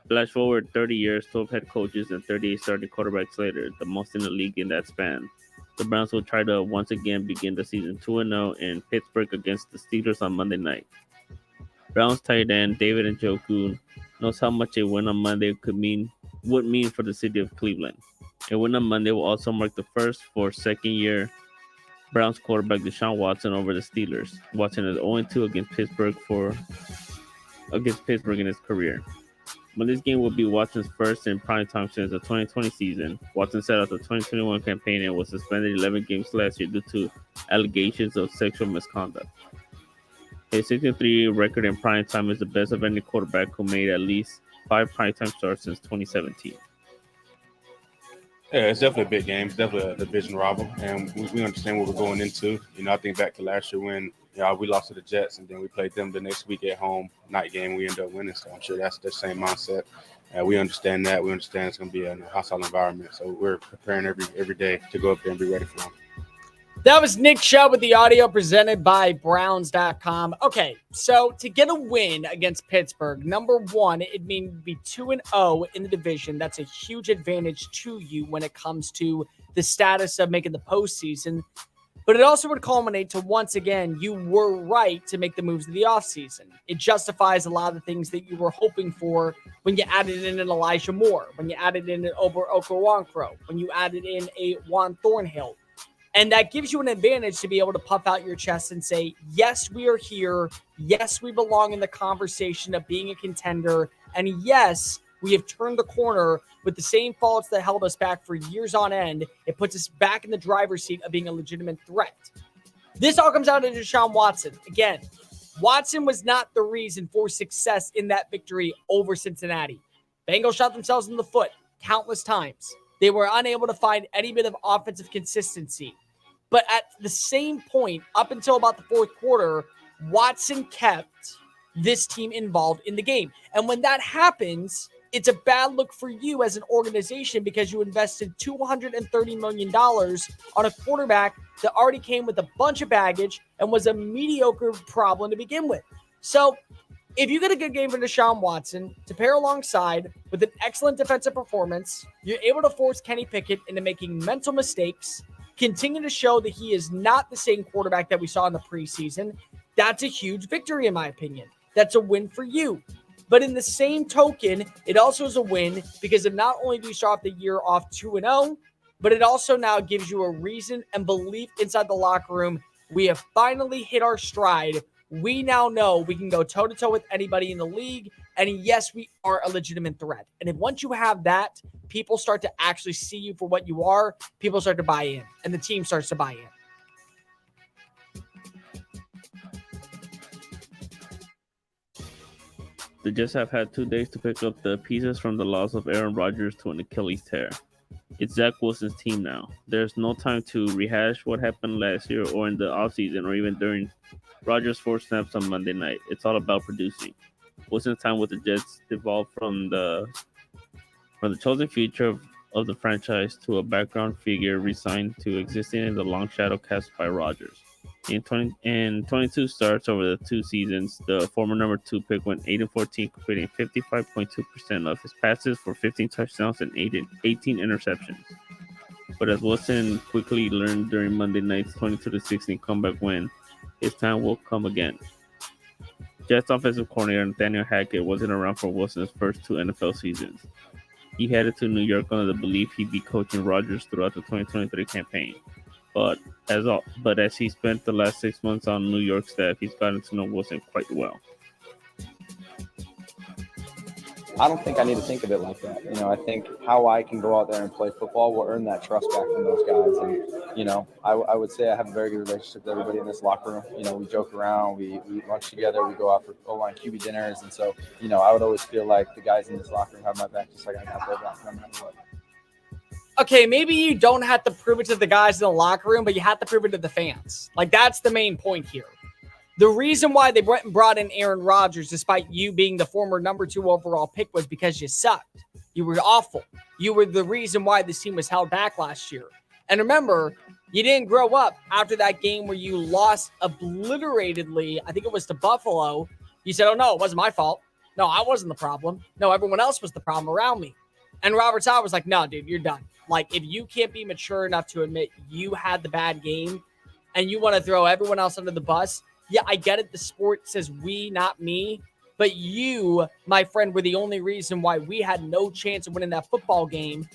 Flash forward 30 years, 12 head coaches, and 38 starting quarterbacks later, the most in the league in that span. The Browns will try to once again begin the season 2-0 in Pittsburgh against the Steelers on Monday night. Browns tight end David Njoku knows how much a win on Monday would mean for the city of Cleveland. A win on Monday will also mark the first for second-year Browns quarterback Deshaun Watson over the Steelers. Watson is 0-2 against Pittsburgh in his career. Monday's game will be Watson's first in primetime since the 2020 season. Watson set out the 2021 campaign and was suspended 11 games last year due to allegations of sexual misconduct. His 6-3 record in primetime is the best of any quarterback who made at least 5 primetime starts since 2017. Yeah, it's definitely a big game. It's definitely a division rival, and we understand what we're going into. I think back to last year when we lost to the Jets, and then we played them the next week at home, night game. We ended up winning, so I'm sure that's the same mindset. We understand that. We understand it's going to be a hostile environment, so we're preparing every day to go up there and be ready for them. That was Nick Chubb with the audio presented by Browns.com. Okay, so to get a win against Pittsburgh, number one, it'd mean to be 2-0 in the division. That's a huge advantage to you when it comes to the status of making the postseason. But it also would culminate to, once again, you were right to make the moves of the offseason. It justifies a lot of the things that you were hoping for when you added in an Elijah Moore, when you added in an Ober Okoronkwo, when you added in a Juan Thornhill. And that gives you an advantage to be able to puff out your chest and say, yes, we are here. Yes, we belong in the conversation of being a contender. And yes, we have turned the corner with the same faults that held us back for years on end. It puts us back in the driver's seat of being a legitimate threat. This all comes down to Deshaun Watson. Again, Watson was not the reason for success in that victory over Cincinnati. Bengals shot themselves in the foot countless times. They were unable to find any bit of offensive consistency. But at the same point, up until about the fourth quarter, Watson kept this team involved in the game. And when that happens, it's a bad look for you as an organization because you invested $230 million on a quarterback that already came with a bunch of baggage and was a mediocre problem to begin with. So if you get a good game from Deshaun Watson to pair alongside with an excellent defensive performance, you're able to force Kenny Pickett into making mental mistakes, continue to show that he is not the same quarterback that we saw in the preseason. That's a huge victory, in my opinion. That's a win for you. But in the same token, it also is a win because of not only do you start off the year off 2-0, but it also now gives you a reason and belief inside the locker room. We have finally hit our stride. We now know we can go toe-to-toe with anybody in the league, and yes, we are a legitimate threat. And if once you have that, people start to actually see you for what you are, people start to buy in, and the team starts to buy in. The Jets have had 2 days to pick up the pieces from the loss of Aaron Rodgers to an Achilles tear. It's Zach Wilson's team now. There's no time to rehash what happened last year or in the offseason or even during Rodgers' 4 snaps on Monday night. It's all about producing. Wilson's time with the Jets evolved from the chosen future of the franchise to a background figure resigned to existing in the long shadow cast by Rodgers. In 22 starts over the 2 seasons, the former number 2 pick went 8-14, completing 55.2% of his passes for 15 touchdowns and 18 interceptions. But as Wilson quickly learned during Monday night's 22-16 comeback win, his time will come again. Jets offensive coordinator Nathaniel Hackett wasn't around for Wilson's first 2 NFL seasons. He headed to New York under the belief he'd be coaching Rodgers throughout the 2023 campaign. But as he spent the last 6 months on New York staff, he's gotten to know Wilson quite well. I don't think I need to think of it like that. I think how I can go out there and play football will earn that trust back from those guys. And, I would say I have a very good relationship with everybody in this locker room. We joke around, we eat lunch together, we go out for O-line QB dinners. And so, I would always feel like the guys in this locker room have my back just like I got their back no matter what. Okay, maybe you don't have to prove it to the guys in the locker room, but you have to prove it to the fans. Like, that's the main point here. The reason why they brought in Aaron Rodgers, despite you being the former number 2 overall pick, was because you sucked. You were awful. You were the reason why this team was held back last year. And remember, you didn't grow up after that game where you lost obliteratedly. I think it was to Buffalo. You said, oh, no, it wasn't my fault. No, I wasn't the problem. No, everyone else was the problem around me. And Robert Saleh was like, no, dude, you're done. Like, if you can't be mature enough to admit you had the bad game and you want to throw everyone else under the bus, yeah, I get it. The sport says we, not me. But you, my friend, were the only reason why we had no chance of winning that football game.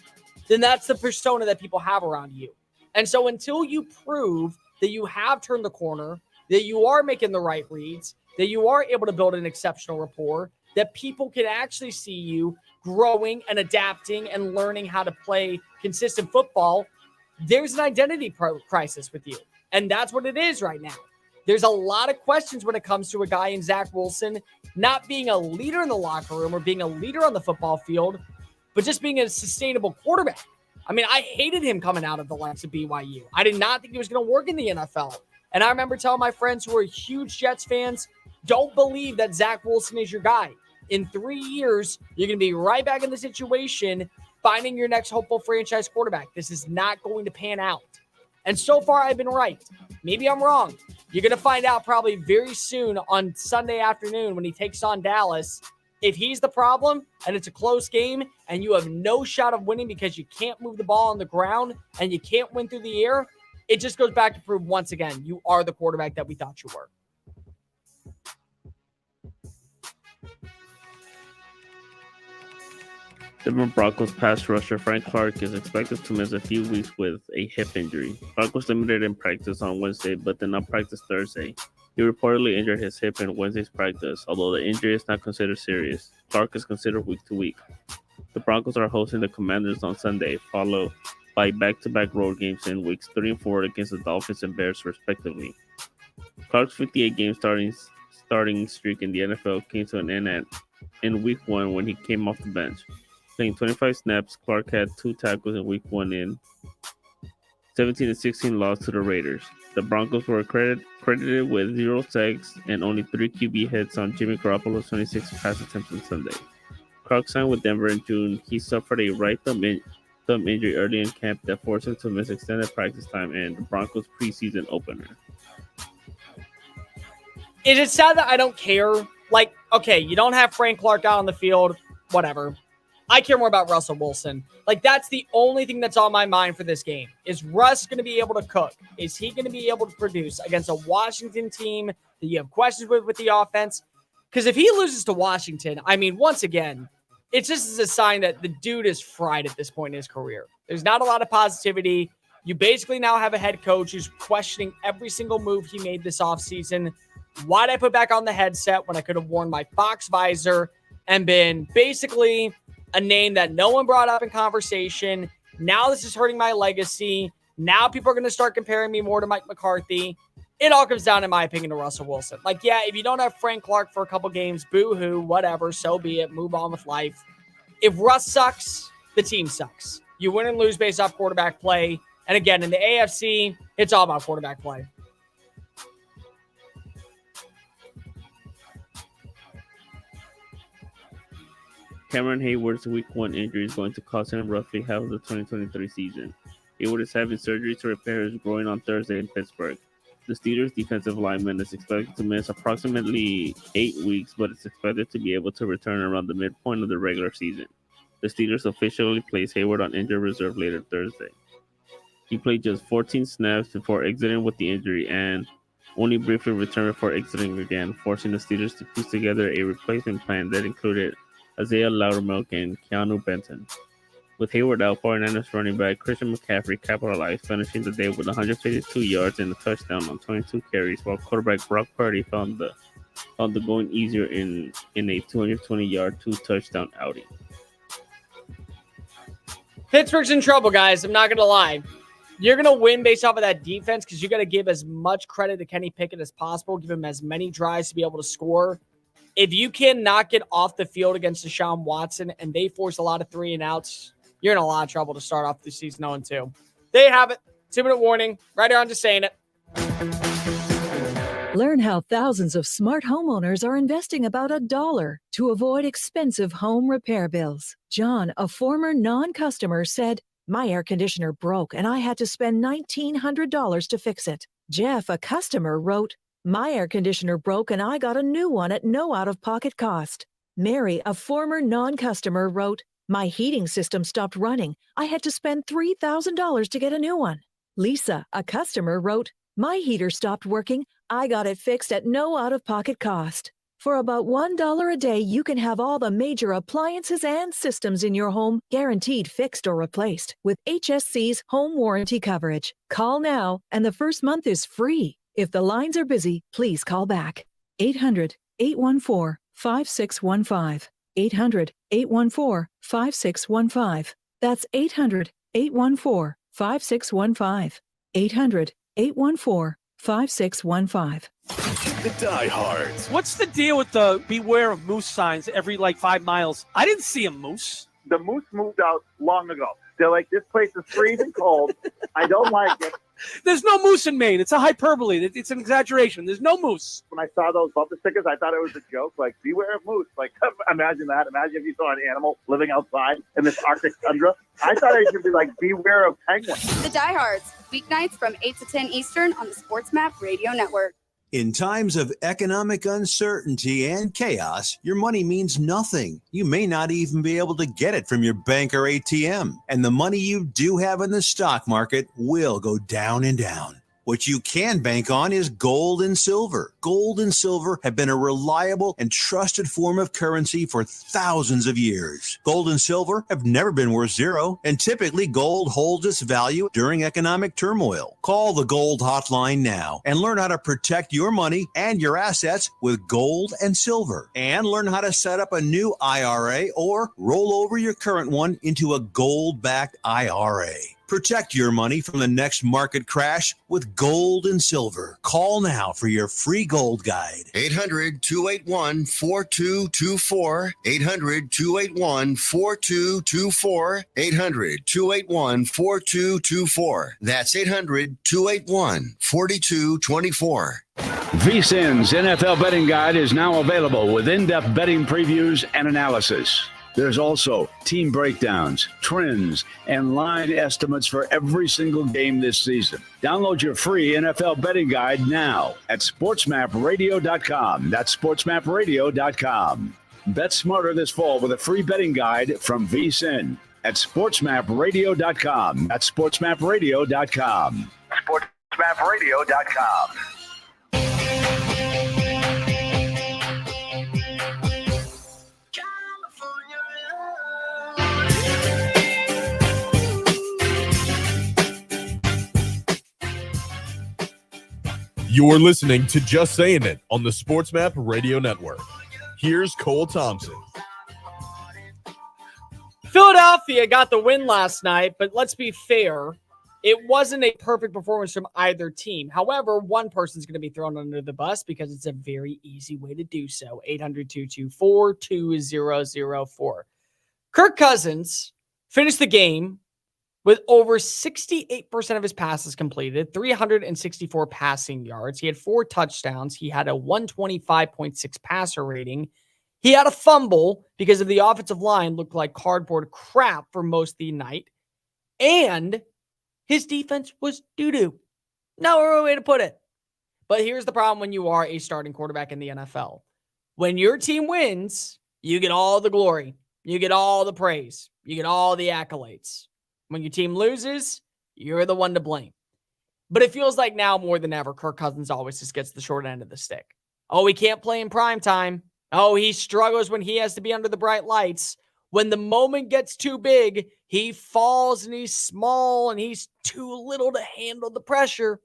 Then that's the persona that people have around you. And so until you prove that you have turned the corner, that you are making the right reads, that you are able to build an exceptional rapport, that people can actually see you growing and adapting and learning how to play consistent football, there's an identity crisis with you. And that's what it is right now. There's a lot of questions when it comes to a guy in Zach Wilson not being a leader in the locker room or being a leader on the football field, but just being a sustainable quarterback. I mean, I hated him coming out of the likes of BYU. I did not think he was going to work in the NFL. And I remember telling my friends who are huge Jets fans, don't believe that Zach Wilson is your guy. In 3 years, you're going to be right back in the situation, finding your next hopeful franchise quarterback. This is not going to pan out. And so far, I've been right. Maybe I'm wrong. You're going to find out probably very soon on Sunday afternoon when he takes on Dallas. If he's the problem and it's a close game and you have no shot of winning because you can't move the ball on the ground and you can't win through the air, it just goes back to prove once again, you are the quarterback that we thought you were. Denver Broncos pass rusher Frank Clark is expected to miss a few weeks with a hip injury. Clark was limited in practice on Wednesday, but did not practice Thursday. He reportedly injured his hip in Wednesday's practice, although the injury is not considered serious. Clark is considered week to week. The Broncos are hosting the Commanders on Sunday, followed by back-to-back road games in weeks 3 and 4 against the Dolphins and Bears, respectively. Clark's 58-game starting streak in the NFL came to an end in week 1 when he came off the bench. Playing 25 snaps, Clark had 2 tackles in week 1 in 17-16 loss to the Raiders. The Broncos were credited with 0 sacks and only 3 QB hits on Jimmy Garoppolo's 26 pass attempts on Sunday. Clark signed with Denver in June. He suffered a right thumb injury early in camp that forced him to miss extended practice time and the Broncos preseason opener. Is it sad that I don't care? Like, okay, you don't have Frank Clark out on the field, whatever. I care more about Russell Wilson. Like, that's the only thing that's on my mind for this game. Is Russ going to be able to cook? Is he going to be able to produce against a Washington team that you have questions with the offense? Because if he loses to Washington, I mean, once again, it's just a sign that the dude is fried at this point in his career. There's not a lot of positivity. You basically now have a head coach who's questioning every single move he made this offseason. Why'd I put back on the headset when I could have worn my Fox visor and been basically a name that no one brought up in conversation? Now this is hurting my legacy. Now people are going to start comparing me more to Mike McCarthy. It all comes down, in my opinion, to Russell Wilson. Like, yeah, if you don't have Frank Clark for a couple games, boo-hoo, whatever, so be it. Move on with life. If Russ sucks, the team sucks. You win and lose based off quarterback play. And again, in the AFC, it's all about quarterback play. Cameron Hayward's Week 1 injury is going to cost him roughly half of the 2023 season. Hayward is having surgery to repair his groin on Thursday in Pittsburgh. The Steelers' defensive lineman is expected to miss approximately 8 weeks, but is expected to be able to return around the midpoint of the regular season. The Steelers officially placed Hayward on injured reserve later Thursday. He played just 14 snaps before exiting with the injury and only briefly returned before exiting again, forcing the Steelers to piece together a replacement plan that included Isaiah Loudermilk and Keanu Benton. With Hayward out, 49ers running back Christian McCaffrey capitalized, finishing the day with 152 yards and a touchdown on 22 carries, while quarterback Brock Purdy found the going easier in a 220-yard, 2-touchdown outing. Pittsburgh's in trouble, guys. I'm not going to lie. You're going to win based off of that defense because you got to give as much credit to Kenny Pickett as possible, give him as many drives to be able to score. If you cannot get off the field against Deshaun Watson and they force a lot of 3-and-outs, you're in a lot of trouble to start off the season 0-2. There you have it. 2-minute warning. Right here on Just Saying It. Learn how thousands of smart homeowners are investing about $1 to avoid expensive home repair bills. John, a former non-customer, said, "My air conditioner broke and I had to spend $1,900 to fix it." Jeff, a customer, wrote, "My air conditioner broke and I got a new one at no out-of-pocket cost." Mary, a former non-customer, wrote, "My heating system stopped running. I had to spend $3,000 to get a new one." Lisa, a customer, wrote, "My heater stopped working. I got it fixed at no out-of-pocket cost." For about $1 a day, you can have all the major appliances and systems in your home guaranteed fixed or replaced with HSC's home warranty coverage. Call now, and the first month is free. If the lines are busy, please call back. 800-814-5615. 800-814-5615. That's 800-814-5615. 800-814-5615. The diehards. What's the deal with the beware of moose signs every 5 miles? I didn't see a moose. The moose moved out long ago. They're like, this place is freezing cold. I don't like it. There's no moose in Maine. It's a hyperbole. It's an exaggeration. There's no moose. When I saw those bumper stickers, I thought it was a joke. Like, beware of moose. Like, imagine that. Imagine if you saw an animal living outside in this Arctic tundra. I thought it should be like, beware of penguins. The Diehards, weeknights from 8 to 10 Eastern on the Sports Map Radio Network. In times of economic uncertainty and chaos, your money means nothing. You may not even be able to get it from your bank or ATM. And the money you do have in the stock market will go down and down. What you can bank on is gold and silver. Gold and silver have been a reliable and trusted form of currency for thousands of years. Gold and silver have never been worth zero, and typically gold holds its value during economic turmoil. Call the Gold Hotline now and learn how to protect your money and your assets with gold and silver. And learn how to set up a new IRA or roll over your current one into a gold-backed IRA. Protect your money from the next market crash with gold and silver. Call now for your free gold guide. 800-281-4224. 800-281-4224. 800-281-4224. That's 800-281-4224. VSiN's NFL Betting Guide is now available with in-depth betting previews and analysis. There's also team breakdowns, trends, and line estimates for every single game this season. Download your free NFL betting guide now at sportsmapradio.com. That's sportsmapradio.com. Bet smarter this fall with a free betting guide from VSiN at sportsmapradio.com. That's sportsmapradio.com. sportsmapradio.com. You're listening to Just Saying It on the Sports Map Radio Network. Here's Cole Thompson. Philadelphia got the win last night, but let's be fair. It wasn't a perfect performance from either team. However, one person's going to be thrown under the bus because it's a very easy way to do so. 800-224-2004. Kirk Cousins finished the game with over 68% of his passes completed, 364 passing yards. He had 4 touchdowns. He had a 125.6 passer rating. He had a fumble because of the offensive line looked like cardboard crap for most of the night. And his defense was doo-doo. No other way to put it. But here's the problem when you are a starting quarterback in the NFL. When your team wins, you get all the glory. You get all the praise. You get all the accolades. When your team loses, you're the one to blame. But it feels like now more than ever, Kirk Cousins always just gets the short end of the stick. Oh, he can't play in prime time. Oh, he struggles when he has to be under the bright lights. When the moment gets too big, he falls and he's small and he's too little to handle the pressure.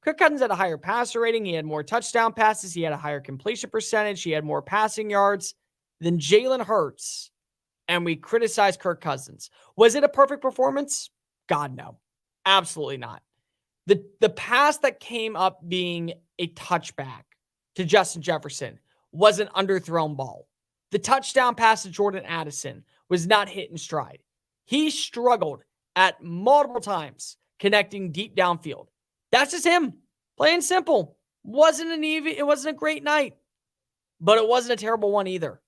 Kirk Cousins had a higher passer rating. He had more touchdown passes. He had a higher completion percentage. He had more passing yards than Jalen Hurts. And we criticized Kirk Cousins. Was it a perfect performance? God, no. Absolutely not. The pass that came up being a touchback to Justin Jefferson was an underthrown ball. The touchdown pass to Jordan Addison was not hit in stride. He struggled at multiple times connecting deep downfield. That's just him. Plain and simple. It wasn't a great night, but it wasn't a terrible one either.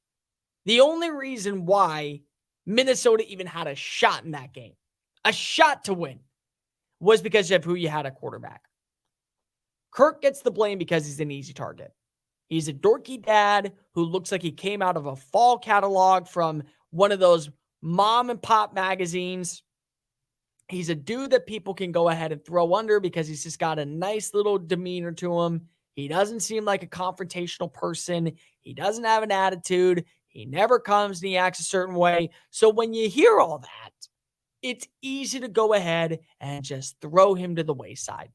The only reason why Minnesota even had a shot in that game, a shot to win, was because of who you had at quarterback. Kirk gets the blame because he's an easy target. He's a dorky dad who looks like he came out of a fall catalog from one of those mom and pop magazines. He's a dude that people can go ahead and throw under because he's just got a nice little demeanor to him. He doesn't seem like a confrontational person. He doesn't have an attitude. He never comes and he acts a certain way. So when you hear all that, it's easy to go ahead and just throw him to the wayside.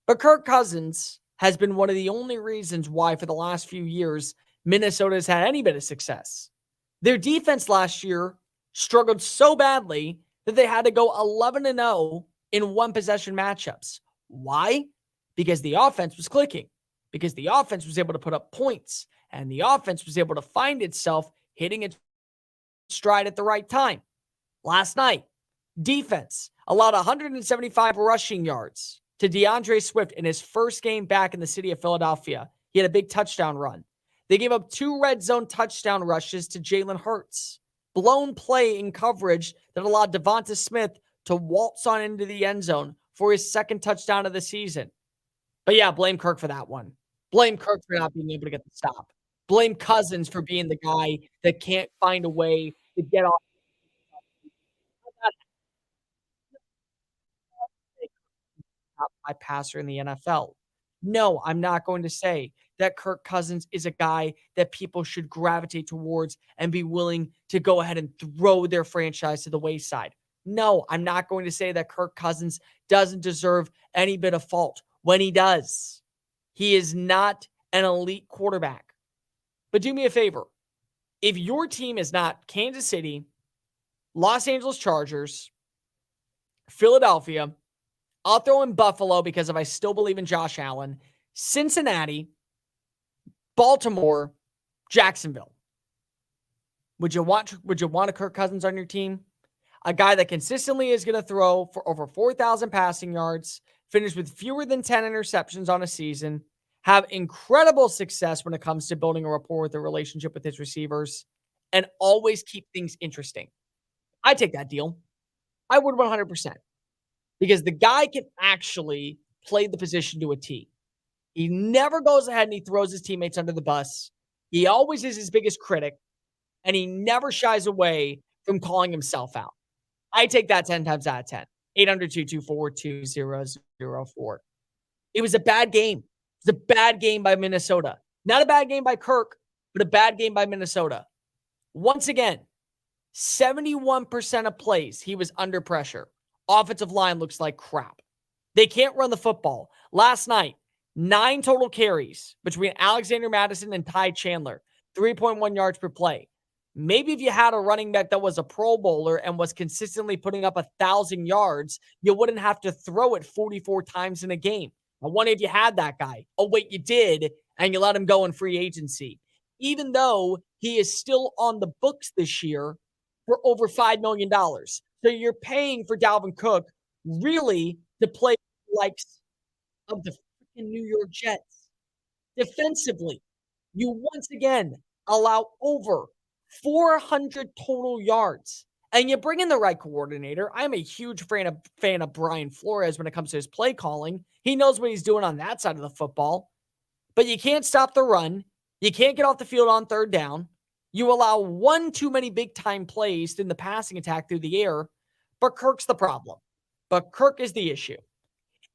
But Kirk Cousins has been one of the only reasons why for the last few years, Minnesota has had any bit of success. Their defense last year struggled so badly that they had to go 11-0 in one possession matchups. Why? Because the offense was clicking. Because the offense was able to put up points. And the offense was able to find itself hitting its stride at the right time. Last night, defense allowed 175 rushing yards to DeAndre Swift in his first game back in the city of Philadelphia. He had a big touchdown run. They gave up 2 red zone touchdown rushes to Jalen Hurts. Blown play in coverage that allowed Devonta Smith to waltz on into the end zone for his second touchdown of the season. But yeah, blame Kirk for that one. Blame Kirk for not being able to get the stop. Blame Cousins for being the guy that can't find a way to get off. Top 5 passer in the NFL. No, I'm not going to say that Kirk Cousins is a guy that people should gravitate towards and be willing to go ahead and throw their franchise to the wayside. No, I'm not going to say that Kirk Cousins doesn't deserve any bit of fault when he does. He is not an elite quarterback. But do me a favor. If your team is not Kansas City, Los Angeles Chargers, Philadelphia, I'll throw in Buffalo because I still believe in Josh Allen, Cincinnati, Baltimore, Jacksonville. Would you want a Kirk Cousins on your team? A guy that consistently is going to throw for over 4,000 passing yards, finish with fewer than 10 interceptions on a season, have incredible success when it comes to building a rapport with a relationship with his receivers, and always keep things interesting. I take that deal. I would 100%. Because the guy can actually play the position to a T. He never goes ahead and he throws his teammates under the bus. He always is his biggest critic, and he never shies away from calling himself out. I take that 10 times out of 10. 800-224-2004. It was a bad game. It was a bad game by Minnesota. Not a bad game by Kirk, but a bad game by Minnesota. Once again, 71% of plays, he was under pressure. Offensive line looks like crap. They can't run the football. Last night, 9 total carries between Alexander Madison and Ty Chandler, 3.1 yards per play. Maybe if you had a running back that was a Pro Bowler and was consistently putting up 1,000 yards, you wouldn't have to throw it 44 times in a game. I wonder if you had that guy. Oh, wait, you did, and you let him go in free agency. Even though he is still on the books this year for over $5 million. So you're paying for Dalvin Cook really to play the likes of the freaking New York Jets. Defensively, you once again allow over 400 total yards. And you bring in the right coordinator. I'm a huge fan of Brian Flores when it comes to his play calling. He knows what he's doing on that side of the football. But you can't stop the run. You can't get off the field on third down. You allow one too many big-time plays in the passing attack through the air. But Kirk's the problem. But Kirk is the issue.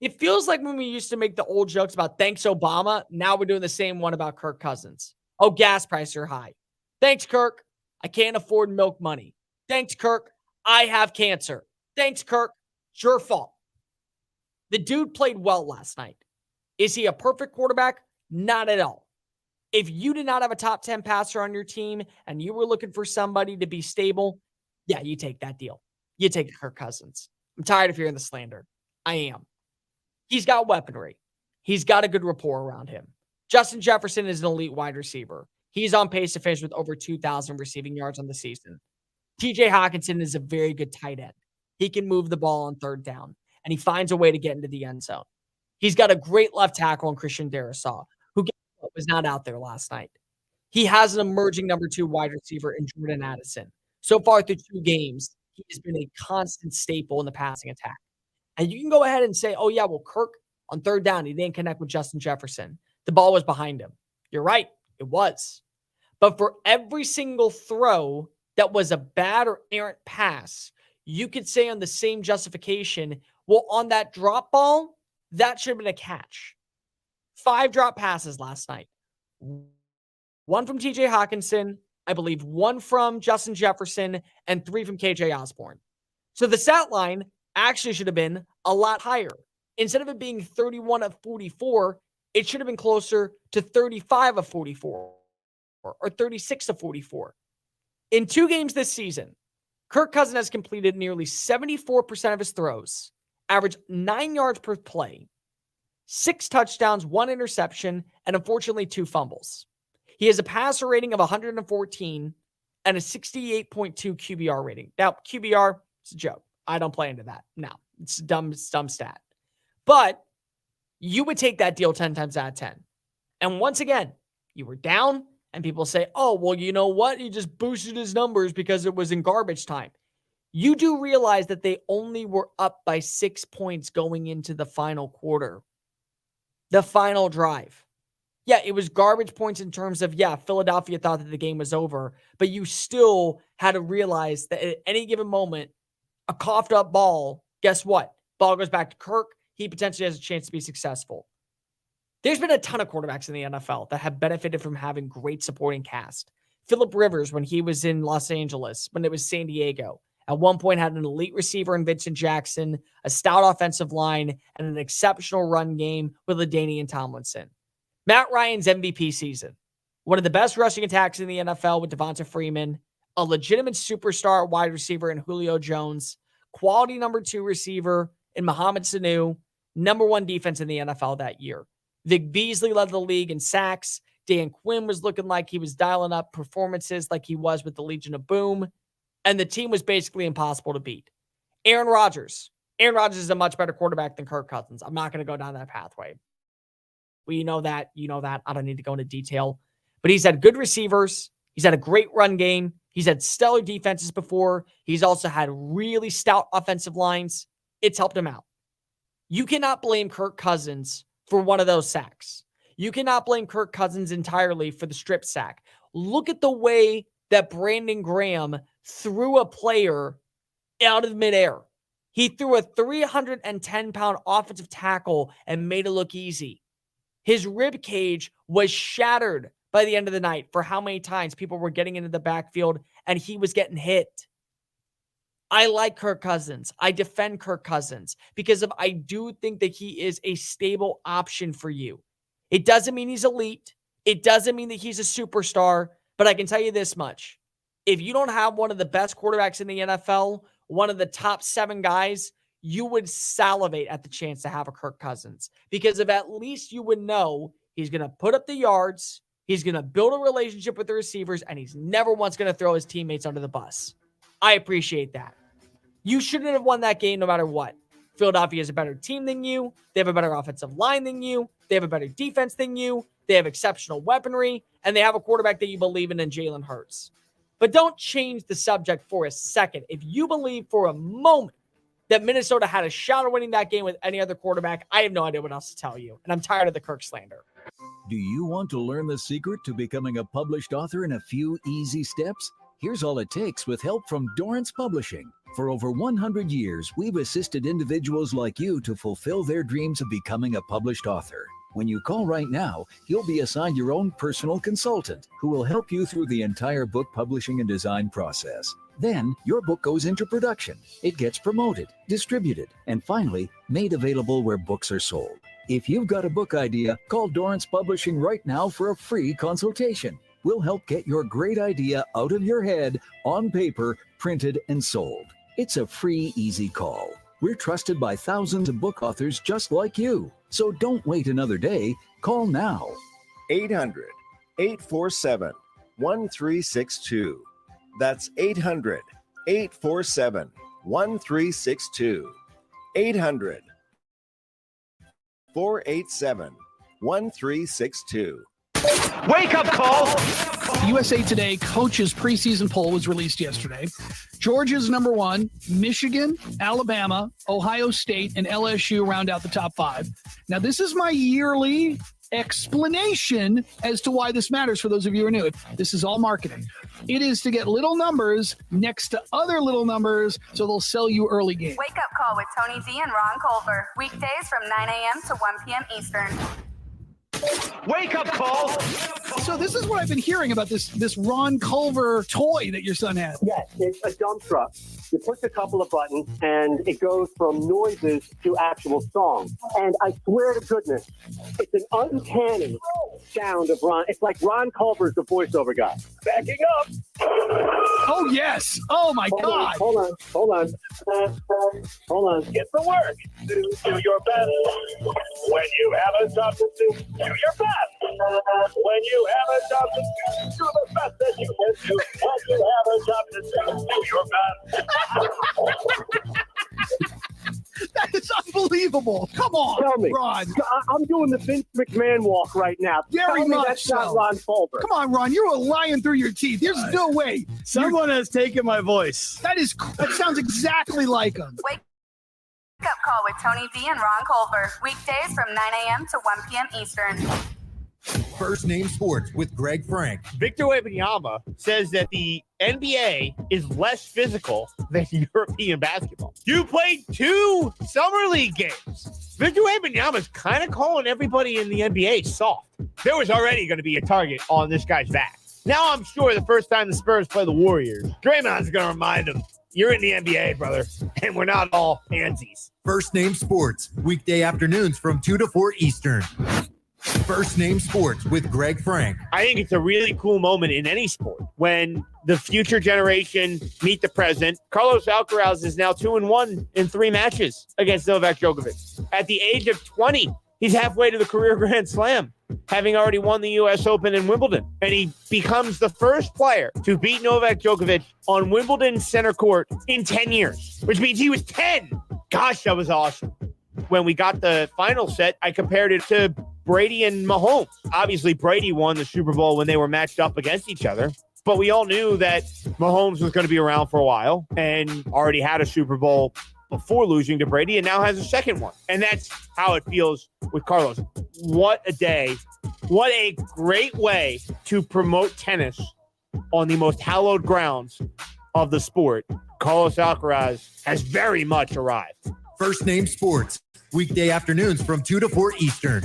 It feels like when we used to make the old jokes about thanks Obama, now we're doing the same one about Kirk Cousins. Oh, gas prices are high. Thanks, Kirk. I can't afford milk money. Thanks, Kirk. I have cancer. Thanks, Kirk. It's your fault. The dude played well last night. Is he a perfect quarterback? Not at all. If you did not have a top 10 passer on your team and you were looking for somebody to be stable, yeah, you take that deal. You take Kirk Cousins. I'm tired of hearing the slander. I am. He's got weaponry. He's got a good rapport around him. Justin Jefferson is an elite wide receiver. He's on pace to finish with over 2,000 receiving yards on the season. TJ Hawkinson is a very good tight end. He can move the ball on third down, and he finds a way to get into the end zone. He's got a great left tackle in Christian Darrisaw, who was not out there last night. He has an emerging number 2 wide receiver in Jordan Addison. So far through 2 games, he has been a constant staple in the passing attack. And you can go ahead and say, oh, yeah, well, Kirk on third down, he didn't connect with Justin Jefferson. The ball was behind him. You're right. It was. But for every single throw that was a bad or errant pass, you could say on the same justification, well, on that drop ball, that should have been a catch. 5 drop passes last night. 1 from TJ Hawkinson, I believe 1 from Justin Jefferson, and 3 from KJ Osborne. So the stat line actually should have been a lot higher. Instead of it being 31 of 44, it should have been closer to 35 of 44 or 36 of 44. In 2 games this season, Kirk Cousins has completed nearly 74% of his throws, averaged 9 yards per play, 6 touchdowns, 1 interception, and unfortunately 2 fumbles. He has a passer rating of 114 and a 68.2 QBR rating. Now, QBR, it's a joke. I don't play into that. No, it's a dumb stat. But you would take that deal 10 times out of 10. And once again, you were down, and people say, oh, well, you know what? He just boosted his numbers because it was in garbage time. You do realize that they only were up by 6 points going into the final quarter. The final drive. Yeah, it was garbage points in terms of, yeah, Philadelphia thought that the game was over, but you still had to realize that at any given moment, a coughed up ball, guess what? Ball goes back to Kirk. He potentially has a chance to be successful. There's been a ton of quarterbacks in the NFL that have benefited from having great supporting cast. Phillip Rivers, when he was in Los Angeles, when it was San Diego, at one point had an elite receiver in Vincent Jackson, a stout offensive line, and an exceptional run game with LaDainian Tomlinson. Matt Ryan's MVP season. One of the best rushing attacks in the NFL with Devonta Freeman, a legitimate superstar wide receiver in Julio Jones, quality number 2 receiver in Mohamed Sanu, number 1 defense in the NFL that year. Vic Beasley led the league in sacks. Dan Quinn was looking like he was dialing up performances like he was with the Legion of Boom. And the team was basically impossible to beat. Aaron Rodgers. Aaron Rodgers is a much better quarterback than Kirk Cousins. I'm not going to go down that pathway. We know that. You know that. I don't need to go into detail. But he's had good receivers. He's had a great run game. He's had stellar defenses before. He's also had really stout offensive lines. It's helped him out. You cannot blame Kirk Cousins for one of those sacks. You cannot blame Kirk Cousins entirely for the strip sack. Look at the way that Brandon Graham threw a player out of midair. He threw a 310-pound offensive tackle and made it look easy. His rib cage was shattered by the end of the night for how many times people were getting into the backfield and he was getting hit. I like Kirk Cousins. I defend Kirk Cousins because I do think that he is a stable option for you. It doesn't mean he's elite. It doesn't mean that he's a superstar, but I can tell you this much. If you don't have one of the best quarterbacks in the NFL, one of the top 7 guys, you would salivate at the chance to have a Kirk Cousins because if at least you would know he's going to put up the yards, he's going to build a relationship with the receivers, and he's never once going to throw his teammates under the bus. I appreciate that. You shouldn't have won that game no matter what. Philadelphia is a better team than you. They have a better offensive line than you. They have a better defense than you. They have exceptional weaponry, and they have a quarterback that you believe in Jalen Hurts. But don't change the subject for a second. If you believe for a moment that Minnesota had a shot at winning that game with any other quarterback, I have no idea what else to tell you, and I'm tired of the Kirk slander. Do you want to learn the secret to becoming a published author in a few easy steps? Here's all it takes with help from Dorrance Publishing. For over 100 years, we've assisted individuals like you to fulfill their dreams of becoming a published author. When you call right now, you'll be assigned your own personal consultant who will help you through the entire book publishing and design process. Then, your book goes into production. It gets promoted, distributed, and finally, made available where books are sold. If you've got a book idea, call Dorrance Publishing right now for a free consultation. We'll help get your great idea out of your head, on paper, printed, and sold. It's a free, easy call. We're trusted by thousands of book authors just like you. So don't wait another day. Call now. 800-847-1362. That's 800-847-1362. 800-487-1362. Wake up call! USA Today coaches preseason poll was released yesterday. Georgia's number 1, Michigan, Alabama, Ohio State, and LSU round out the top 5. Now, this is my yearly explanation as to why this matters for those of you who are new. This is all marketing. It is to get little numbers next to other little numbers so they'll sell you early games. Wake up call with Tony D and Ron Culver. Weekdays from 9 a.m. to 1 p.m. Eastern. Wake up call! So this is what I've been hearing about this Ron Culver toy that your son has. Yes, it's a dump truck. You push a couple of buttons, and it goes from noises to actual songs. And I swear to goodness, it's an uncanny sound of Ron. It's like Ron Culver's the voiceover guy. Backing up. Oh, yes. Oh, my God. Hold on. Get to work. Do your best. When you have a job to do, do your best. When you have a job to do the best that you can do. When you have a job to do your best. That is unbelievable. Come on, Tell me, Ron. I'm doing the Vince McMahon walk right now. Very Tell me much that's so. not Ron Culver. Come on, Ron. You're lying through your teeth. There's no way. Someone has taken my voice. That sounds exactly like him. Wake up call with Tony D and Ron Culver. Weekdays from 9 a.m. to 1 p.m. Eastern. First Name Sports with Greg Frank. Victor Wembanyama says that the NBA is less physical than European basketball. You played 2 summer league games. Victor Wembanyama is kind of calling everybody in the NBA soft. There was already going to be a target on this guy's back. Now I'm sure the first time the Spurs play the Warriors, Draymond's going to remind him, you're in the NBA, brother, and we're not all pansies. First Name Sports, weekday afternoons from 2 to 4 Eastern. First Name Sports with Greg Frank. I think it's a really cool moment in any sport when the future generation meet the present. Carlos Alcaraz is now 2-1 in 3 matches against Novak Djokovic. At the age of 20, he's halfway to the career Grand Slam, having already won the U.S. Open and Wimbledon. And he becomes the first player to beat Novak Djokovic on Wimbledon center court in 10 years, which means he was 10. Gosh, that was awesome. When we got the final set, I compared it to Brady and Mahomes. Obviously, Brady won the Super Bowl when they were matched up against each other. But we all knew that Mahomes was going to be around for a while and already had a Super Bowl before losing to Brady and now has a second one. And that's how it feels with Carlos. What a day. What a great way to promote tennis on the most hallowed grounds of the sport. Carlos Alcaraz has very much arrived. First Name Sports, weekday afternoons from 2 to 4 Eastern.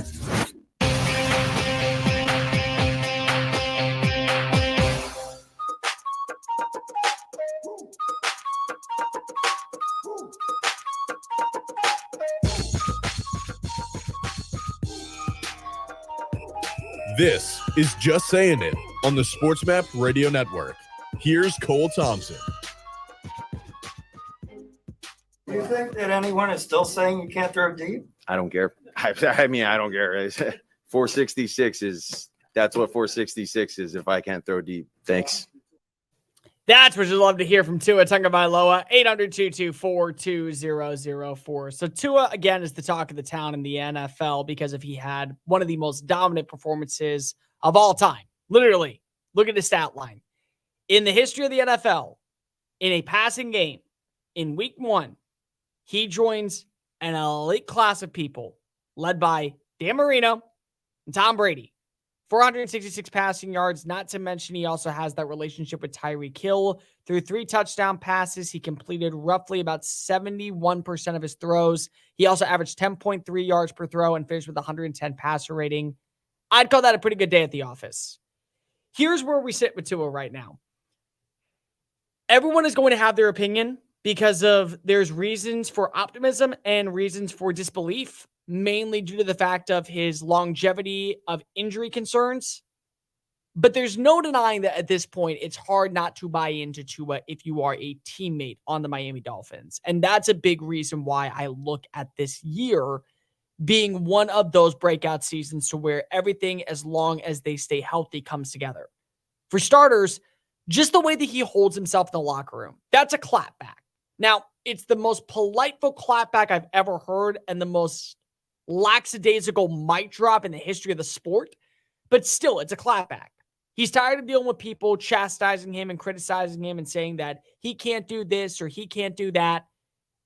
This is Just Saying It on the SportsMap Radio Network. Here's Cole Thompson. Do you think that anyone is still saying you can't throw deep? I don't care. I mean, I don't care. 466 that's what 466 is if I can't throw deep. Thanks. That's what you'd love to hear from Tua Tagovailoa, 800-224-2004. So Tua, again, is the talk of the town in the NFL because if he had one of the most dominant performances of all time. Literally, look at the stat line. In the history of the NFL, in a passing game, in week 1, he joins an elite class of people led by Dan Marino and Tom Brady. 466 passing yards, not to mention he also has that relationship with Tyreek Hill. Through 3 touchdown passes, he completed roughly about 71% of his throws. He also averaged 10.3 yards per throw and finished with 110 passer rating. I'd call that a pretty good day at the office. Here's where we sit with Tua right now. Everyone is going to have their opinion because there's reasons for optimism and reasons for disbelief, mainly due to the fact of his longevity of injury concerns. But there's no denying that at this point, it's hard not to buy into Tua if you are a teammate on the Miami Dolphins. And that's a big reason why I look at this year being one of those breakout seasons to where everything, as long as they stay healthy, comes together. For starters, just the way that he holds himself in the locker room, that's a clapback. Now, it's the most politeful clapback I've ever heard and the most lackadaisical mic drop in the history of the sport, but still, it's a clapback. He's tired of dealing with people chastising him and criticizing him and saying that he can't do this or he can't do that.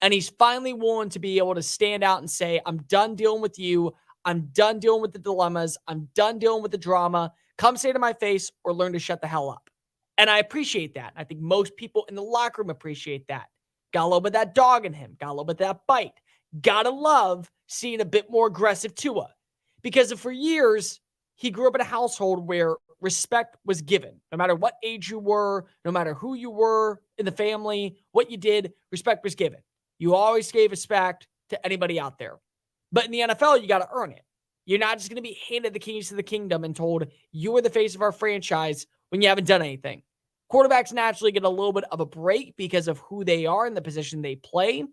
And he's finally willing to be able to stand out and say, I'm done dealing with you. I'm done dealing with the dilemmas. I'm done dealing with the drama. Come say to my face or learn to shut the hell up. And I appreciate that. I think most people in the locker room appreciate that. Got a little bit of that dog in him. Got a little bit of that bite. Gotta love seeing a bit more aggressive Tua. Because for years, he grew up in a household where respect was given. No matter what age you were, no matter who you were in the family, what you did, respect was given. You always gave respect to anybody out there. But in the NFL, you got to earn it. You're not just going to be handed the keys to the kingdom and told you are the face of our franchise when you haven't done anything. Quarterbacks naturally get a little bit of a break because of who they are and the position they play.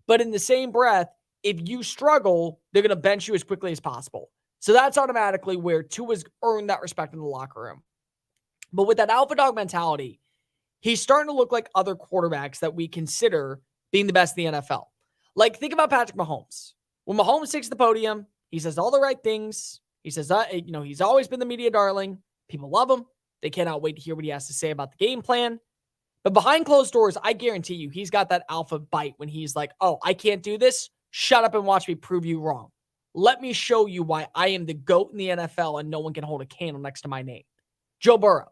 But in the same breath, if you struggle, they're going to bench you as quickly as possible. So that's automatically where Tua's earned that respect in the locker room. But with that alpha dog mentality, he's starting to look like other quarterbacks that we consider being the best in the NFL. Like, think about Patrick Mahomes. When Mahomes takes the podium, he says all the right things. He says, he's always been the media darling. People love him. They cannot wait to hear what he has to say about the game plan. But behind closed doors, I guarantee you, he's got that alpha bite when he's like, oh, I can't do this. Shut up and watch me prove you wrong. Let me show you why I am the GOAT in the NFL and no one can hold a candle next to my name. Joe Burrow.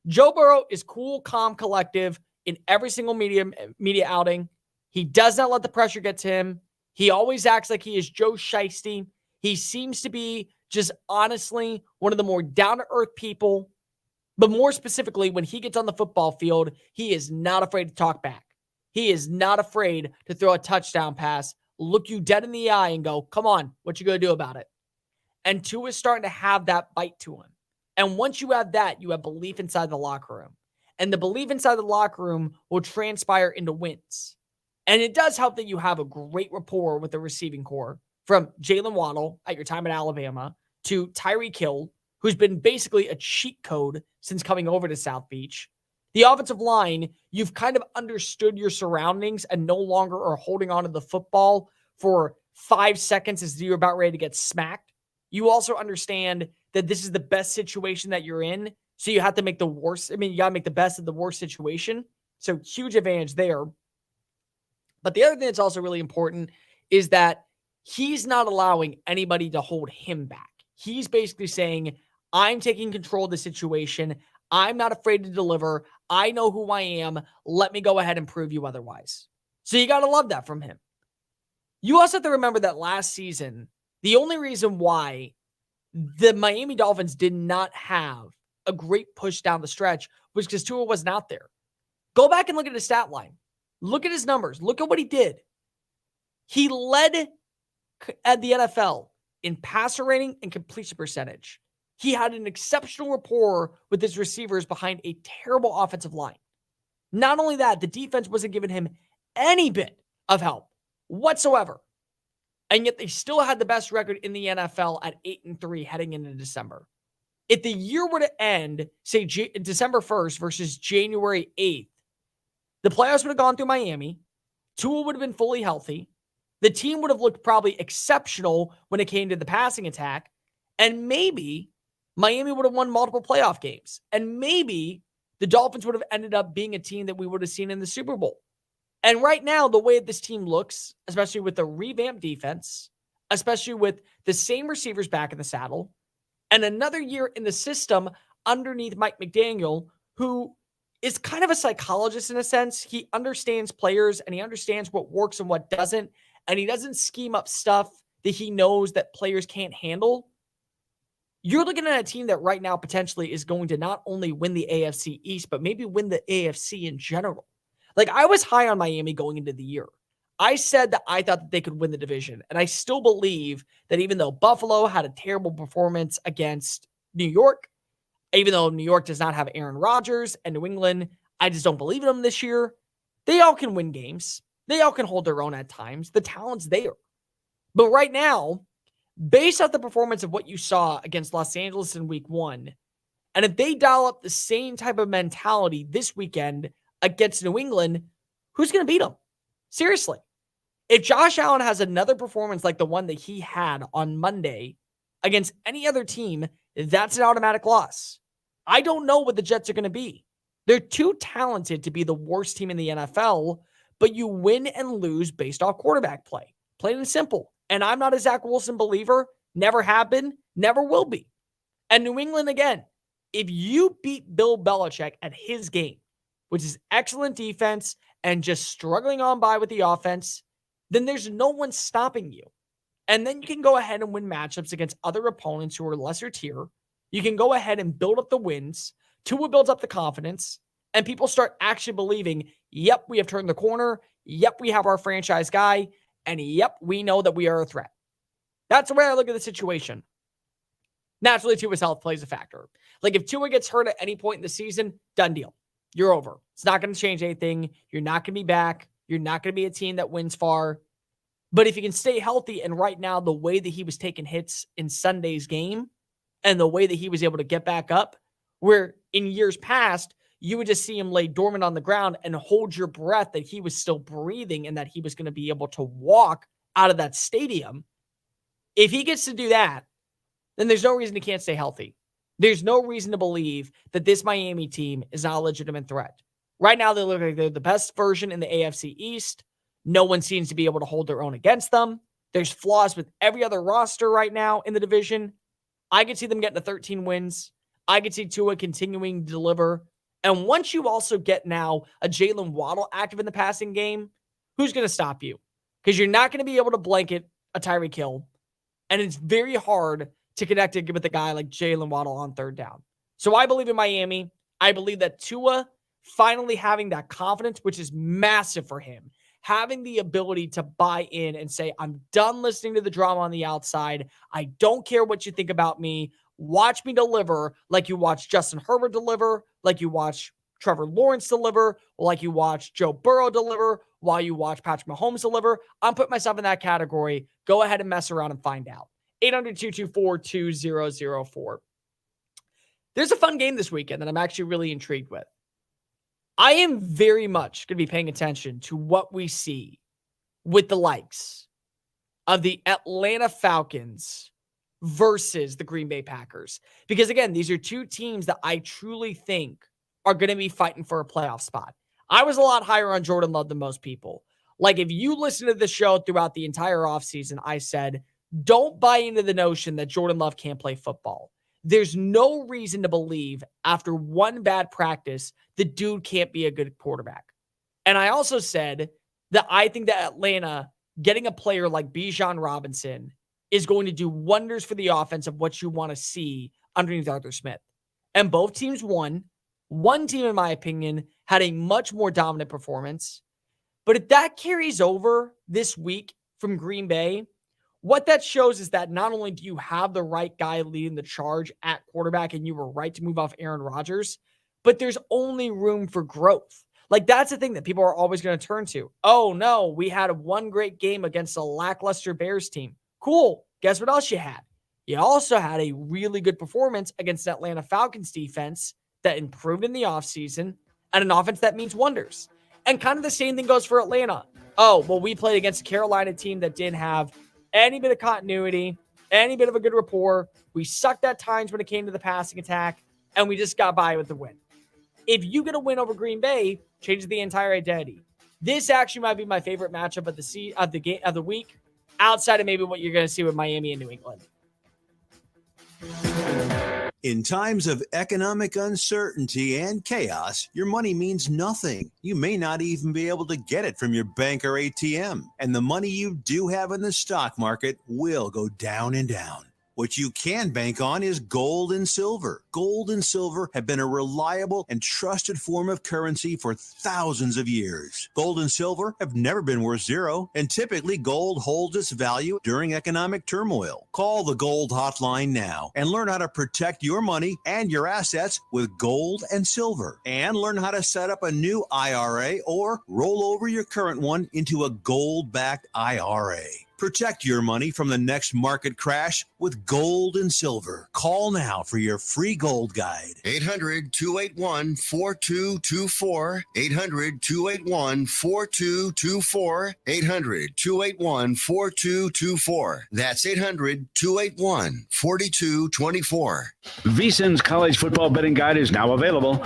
Joe Burrow is cool, calm, collective in every single media outing. He does not let the pressure get to him. He always acts like he is Joe Shiesty. He seems to be just honestly one of the more down-to-earth people. But more specifically, when he gets on the football field, he is not afraid to talk back. He is not afraid to throw a touchdown pass, look you dead in the eye and go, come on, what you going to do about it? And Tua is starting to have that bite to him. And once you have that, you have belief inside the locker room. And the belief inside the locker room will transpire into wins. And it does help that you have a great rapport with the receiving core, from Jalen Waddle at your time at Alabama to Tyreek Hill, who's been basically a cheat code since coming over to South Beach. The offensive line, you've kind of understood your surroundings and no longer are holding onto the football for 5 seconds as you're about ready to get smacked. You also understand that this is the best situation that you're in, so you have to make the worst. You got to make the best of the worst situation. So huge advantage there. But the other thing that's also really important is that he's not allowing anybody to hold him back. He's basically saying, I'm taking control of the situation. I'm not afraid to deliver. I know who I am. Let me go ahead and prove you otherwise. So you got to love that from him. You also have to remember that last season, the only reason why the Miami Dolphins did not have a great push down the stretch was because Tua wasn't out there. Go back and look at his stat line. Look at his numbers. Look at what he did. He led at the NFL in passer rating and completion percentage. he had an exceptional rapport with his receivers behind a terrible offensive line. Not only that, the defense wasn't giving him any bit of help whatsoever. And yet they still had the best record in the NFL at 8-3 heading into December. If the year were to end, say December 1st versus January 8th, the playoffs would have gone through Miami. Tua would have been fully healthy. The team would have looked probably exceptional when it came to the passing attack. And maybe Miami would have won multiple playoff games. And maybe the Dolphins would have ended up being a team that we would have seen in the Super Bowl. And right now, the way this team looks, especially with the revamped defense, especially with the same receivers back in the saddle, and another year in the system underneath Mike McDaniel, who is kind of a psychologist in a sense. He understands players and he understands what works and what doesn't. And he doesn't scheme up stuff that he knows that players can't handle. You're looking at a team that right now potentially is going to not only win the AFC East, but maybe win the AFC in general. Like, I was high on Miami going into the year. I said that I thought that they could win the division. And I still believe that even though Buffalo had a terrible performance against New York, even though New York does not have Aaron Rodgers, and New England, I just don't believe in them this year, they all can win games. They all can hold their own at times. The talent's there. But right now, based off the performance of what you saw against Los Angeles in week 1, and if they dial up the same type of mentality this weekend against New England, who's going to beat them? Seriously. If Josh Allen has another performance like the one that he had on Monday against any other team, that's an automatic loss. I don't know what the Jets are going to be. They're too talented to be the worst team in the NFL, but you win and lose based off quarterback play. Plain and simple. And I'm not a Zach Wilson believer. Never have been. Never will be. And New England, again, if you beat Bill Belichick at his game, which is excellent defense and just struggling on by with the offense, then there's no one stopping you. And then you can go ahead and win matchups against other opponents who are lesser tier. You can go ahead and build up the wins. Tua builds up the confidence. And people start actually believing, yep, we have turned the corner. Yep, we have our franchise guy. And yep, we know that we are a threat. That's the way I look at the situation. Naturally, Tua's health plays a factor. Like, if Tua gets hurt at any point in the season, done deal. You're over. It's not going to change anything. You're not going to be back. You're not going to be a team that wins far. But if you can stay healthy, and right now, the way that he was taking hits in Sunday's game and the way that he was able to get back up, where in years past, you would just see him lay dormant on the ground and hold your breath that he was still breathing and that he was going to be able to walk out of that stadium. If he gets to do that, then there's no reason he can't stay healthy. There's no reason to believe that this Miami team is not a legitimate threat. Right now, they look like they're the best version in the AFC East. No one seems to be able to hold their own against them. There's flaws with every other roster right now in the division. I could see them getting to 13 wins. I could see Tua continuing to deliver. And once you also get now a Jalen Waddle active in the passing game, who's going to stop you? Because you're not going to be able to blanket a Tyreek Hill. And it's very hard to connect it with a guy like Jalen Waddle on third down. So I believe in Miami. I believe that Tua finally having that confidence, which is massive for him, having the ability to buy in and say, I'm done listening to the drama on the outside. I don't care what you think about me. Watch me deliver like you watch Justin Herbert deliver, like you watch Trevor Lawrence deliver, or like you watch Joe Burrow deliver, while you watch Patrick Mahomes deliver. I'm putting myself in that category. Go ahead and mess around and find out. 800-224-2004. There's a fun game this weekend that I'm actually really intrigued with. I am very much going to be paying attention to what we see with the likes of the Atlanta Falcons versus the Green Bay Packers. Because again, these are two teams that I truly think are going to be fighting for a playoff spot. I was a lot higher on Jordan Love than most people. Like, if you listen to the show throughout the entire offseason, I said, don't buy into the notion that Jordan Love can't play football. There's no reason to believe after one bad practice, the dude can't be a good quarterback. And I also said that I think that Atlanta getting a player like Bijan Robinson is going to do wonders for the offense of what you want to see underneath Arthur Smith. And both teams won. One team, in my opinion, had a much more dominant performance. But if that carries over this week from Green Bay, What that shows is that not only do you have the right guy leading the charge at quarterback, and you were right to move off Aaron Rodgers, but there's only room for growth. Like, that's the thing that people are always going to turn to. Oh, no, we had one great game against a lackluster Bears team. Cool. Guess what else you had? You also had a really good performance against the Atlanta Falcons defense that improved in the offseason, and an offense that means wonders. And kind of the same thing goes for Atlanta. Oh, well, we played against a Carolina team that didn't have any bit of continuity, any bit of a good rapport. We sucked at times when it came to the passing attack, and we just got by with the win. If you get a win over Green Bay, changes the entire identity. This actually might be my favorite matchup of the week, outside of maybe what you're going to see with Miami and New England. In times of economic uncertainty and chaos, your money means nothing. You may not even be able to get it from your bank or ATM. And the money you do have in the stock market will go down and down. What you can bank on is gold and silver. Gold and silver have been a reliable and trusted form of currency for thousands of years. Gold and silver have never been worth zero, and typically gold holds its value during economic turmoil. Call the Gold Hotline now and learn how to protect your money and your assets with gold and silver. And learn how to set up a new IRA or roll over your current one into a gold-backed IRA. Protect your money from the next market crash with gold and silver. Call now for your free gold guide. 800-281-4224. 800-281-4224. 800-281-4224. That's 800-281-4224. VSiN's college football betting guide is now available.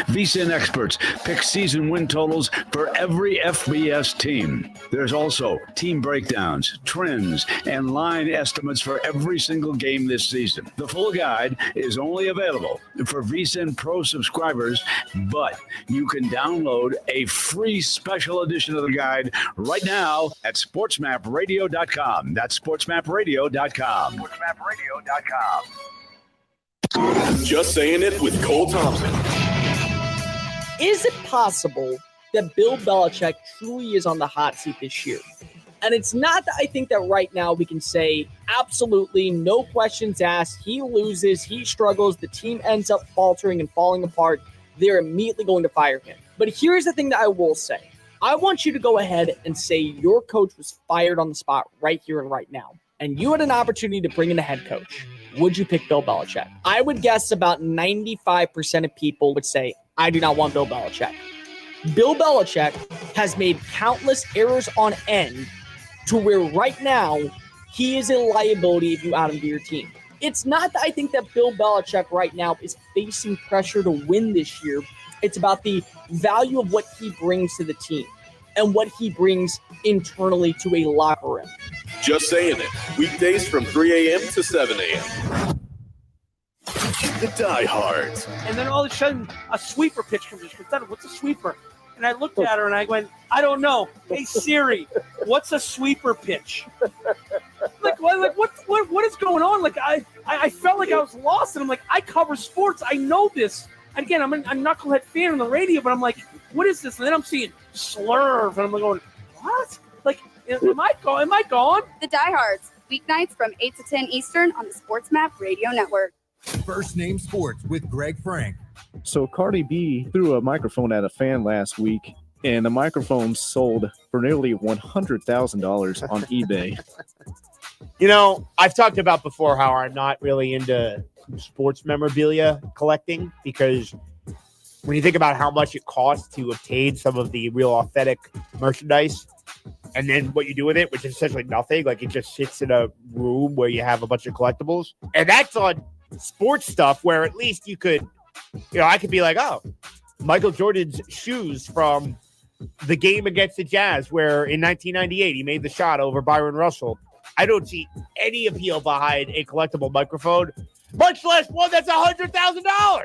VSiN experts pick season win totals for every FBS team. There's also team breakdowns, trends, and line estimates for every single game this season. The full guide is only available for VSiN Pro subscribers, but you can download a free special edition of the guide right now at sportsmapradio.com. That's sportsmapradio.com. sportsmapradio.com. Just saying it with Cole Thompson. Is it possible that Bill Belichick truly is on the hot seat this year? And it's not that I think that right now we can say absolutely no questions asked. He loses, he struggles, the team ends up faltering and falling apart. They're immediately going to fire him. But here's the thing that I will say. I want you to go ahead and say your coach was fired on the spot right here and right now, and you had an opportunity to bring in a head coach. Would you pick Bill Belichick? I would guess about 95% of people would say, I do not want Bill Belichick. Bill Belichick has made countless errors on end to where right now he is a liability if you add him to your team. It's not that I think that Bill Belichick right now is facing pressure to win this year. It's about the value of what he brings to the team and what he brings internally to a locker room. Just saying it. Weekdays from 3 a.m. to 7 a.m. The Diehards. And then all of a sudden, a sweeper pitch comes in. She goes, what's a sweeper? And I looked at her and I went, I don't know. Hey, Siri, what's a sweeper pitch? What is going on? Like, I felt like I was lost. And I'm like, I cover sports. I know this. And again, I'm a knucklehead fan on the radio, but I'm like, what is this? And then I'm seeing slurve. And I'm going, what? Like, am I gone? The Diehards, weeknights from 8 to 10 Eastern on the Sports Map Radio Network. First Name Sports with Greg Frank. So Cardi B threw a microphone at a fan last week, and the microphone sold for nearly $100,000 on eBay. You know, I've talked about before how I'm not really into sports memorabilia collecting, because when you think about how much it costs to obtain some of the real authentic merchandise, and then what you do with it, which is essentially nothing, like it just sits in a room where you have a bunch of collectibles, and that's on sports stuff where at least you could, I could be like, oh, Michael Jordan's shoes from the game against the Jazz where in 1998 he made the shot over Byron Russell. I don't see any appeal behind a collectible microphone, much less one that's $100,000.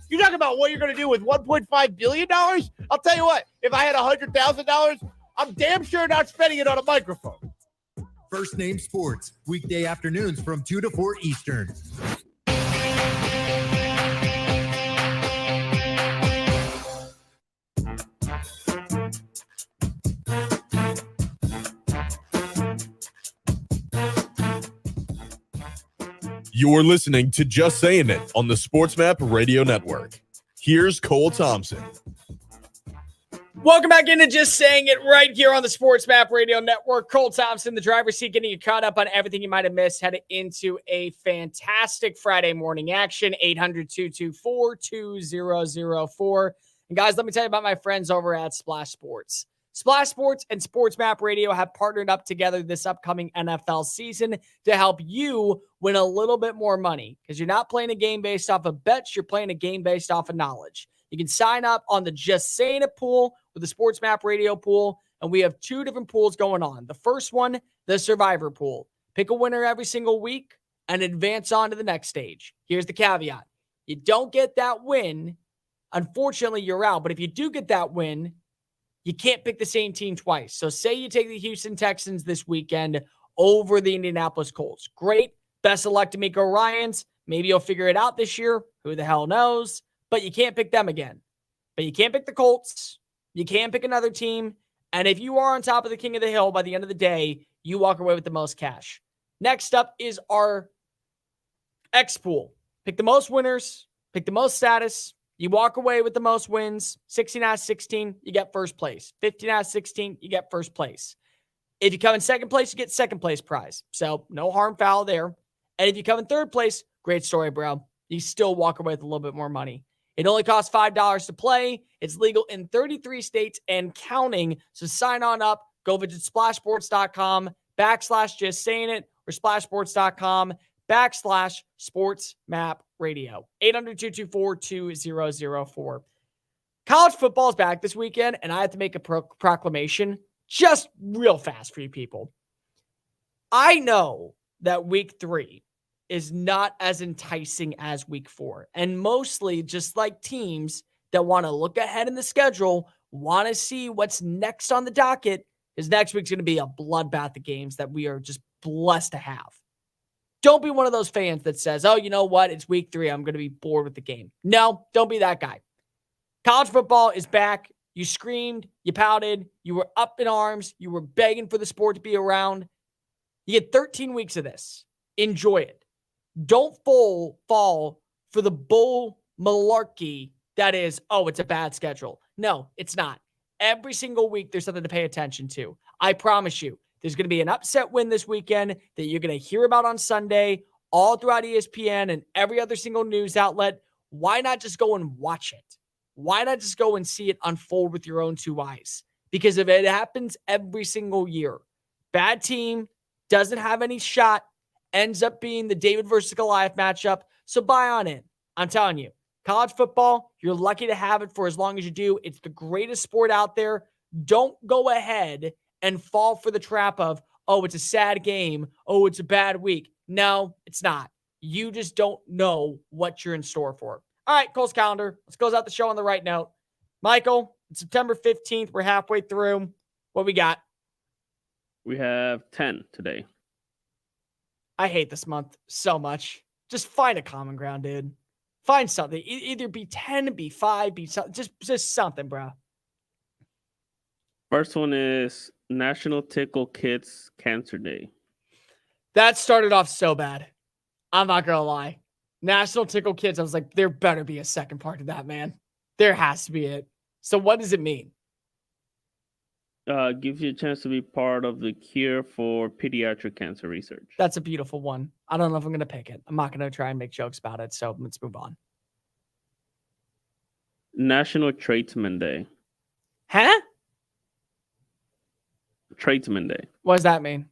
You're talking about what you're going to do with $1.5 billion? I'll tell you what, if I had $100,000, I'm damn sure not spending it on a microphone. First Name Sports, weekday afternoons from 2 to 4 Eastern. You're listening to Just Saying It on the SportsMap Radio Network. Here's Cole Thompson. Welcome back into Just Saying It right here on the Sports Map Radio Network. Cole Thompson, the driver's seat, getting you caught up on everything you might have missed. Headed into a fantastic Friday morning action, 800-224-2004. And guys, let me tell you about my friends over at Splash Sports. Splash Sports and Sports Map Radio have partnered up together this upcoming NFL season to help you win a little bit more money, because you're not playing a game based off of bets, you're playing a game based off of knowledge. You can sign up on the Just Saying It pool with the Sports Map Radio pool, and we have two different pools going on. The first one, the Survivor pool. Pick a winner every single week and advance on to the next stage. Here's the caveat. You don't get that win, unfortunately, you're out. But if you do get that win, you can't pick the same team twice. So say you take the Houston Texans this weekend over the Indianapolis Colts. Great. Best of luck to Miko Ryans. Maybe you'll figure it out this year. Who the hell knows? But you can't pick them again. But you can't pick the Colts. You can pick another team. And if you are on top of the king of the hill by the end of the day, you walk away with the most cash. Next up is our X pool. Pick the most winners. Pick the most status. You walk away with the most wins. 16 out of 16, you get first place. 15 out of 16, you get first place. If you come in second place, you get second place prize. So no harm, foul there. And if you come in third place, great story, bro. You still walk away with a little bit more money. It only costs $5 to play. It's legal in 33 states and counting. So sign on up. Go visit splashsports.com/just saying it or splashsports.com/sportsmapradio. 800-224-2004. College football is back this weekend, and I have to make a proclamation just real fast for you people. I know that week 3 is not as enticing as week 4. And mostly just like teams that want to look ahead in the schedule, want to see what's next on the docket, because next week's going to be a bloodbath of games that we are just blessed to have. Don't be one of those fans that says, oh, you know what? It's week 3. I'm going to be bored with the game. No, don't be that guy. College football is back. You screamed, you pouted, you were up in arms, you were begging for the sport to be around. You get 13 weeks of this. Enjoy it. Don't fall for the bull malarkey that is, oh, it's a bad schedule. No, it's not. Every single week, there's something to pay attention to. I promise you, there's going to be an upset win this weekend that you're going to hear about on Sunday, all throughout ESPN and every other single news outlet. Why not just go and watch it? Why not just go and see it unfold with your own two eyes? Because if it happens every single year, bad team, doesn't have any shot, ends up being the David versus Goliath matchup. So buy on in. I'm telling you, college football, you're lucky to have it for as long as you do. It's the greatest sport out there. Don't go ahead and fall for the trap of, oh, it's a sad game. Oh, it's a bad week. No, it's not. You just don't know what you're in store for. All right, Cole's calendar. Let's close out the show on the right note. Michael, it's September 15th. We're halfway through. What we got? We have 10 today. I hate this month so much. Just find a common ground, dude. Find something. Either be 10, be 5, be something. Just something, bro. First one is National Tickle Kids Cancer Day. That started off so bad. I'm not going to lie. National Tickle Kids, I was like, there better be a second part to that, man. There has to be it. So what does it mean? Gives you a chance to be part of the cure for pediatric cancer research. That's a beautiful one. I don't know if I'm going to pick it. I'm not going to try and make jokes about it. So let's move on. National Tradesman Day. Huh? Tradesman Day. What does that mean?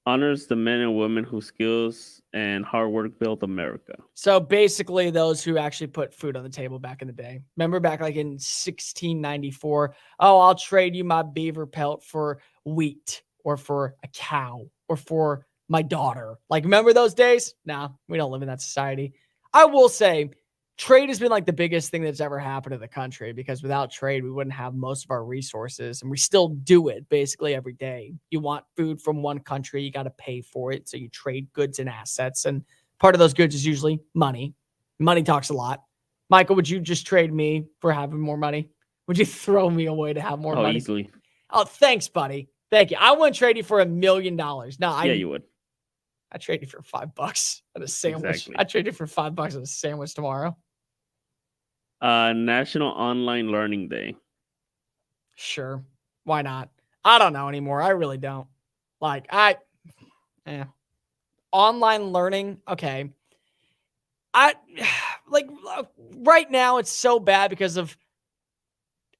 Honors the men and women whose skills and hard work built America. So basically those who actually put food on the table back in the day. Remember back like in 1694, oh, I'll trade you my beaver pelt for wheat or for a cow or for my daughter. Like, remember those days? Nah, we don't live in that society. I will say trade has been like the biggest thing that's ever happened to the country, because without trade, we wouldn't have most of our resources, and we still do it basically every day. You want food from one country, you got to pay for it. So you trade goods and assets, and part of those goods is usually money. Money talks a lot. Michael, would you just trade me for having more money? Would you throw me away to have more money? Easily. Oh, thanks, buddy. Thank you. I wouldn't trade you for $1 million. No, yeah, you would. I trade you for $5 and a sandwich. Exactly. I trade you for $5 and a sandwich tomorrow. National Online Learning Day. Sure. Why not? I don't know anymore. I really don't. Like, online learning. Okay. Right now it's so bad because of,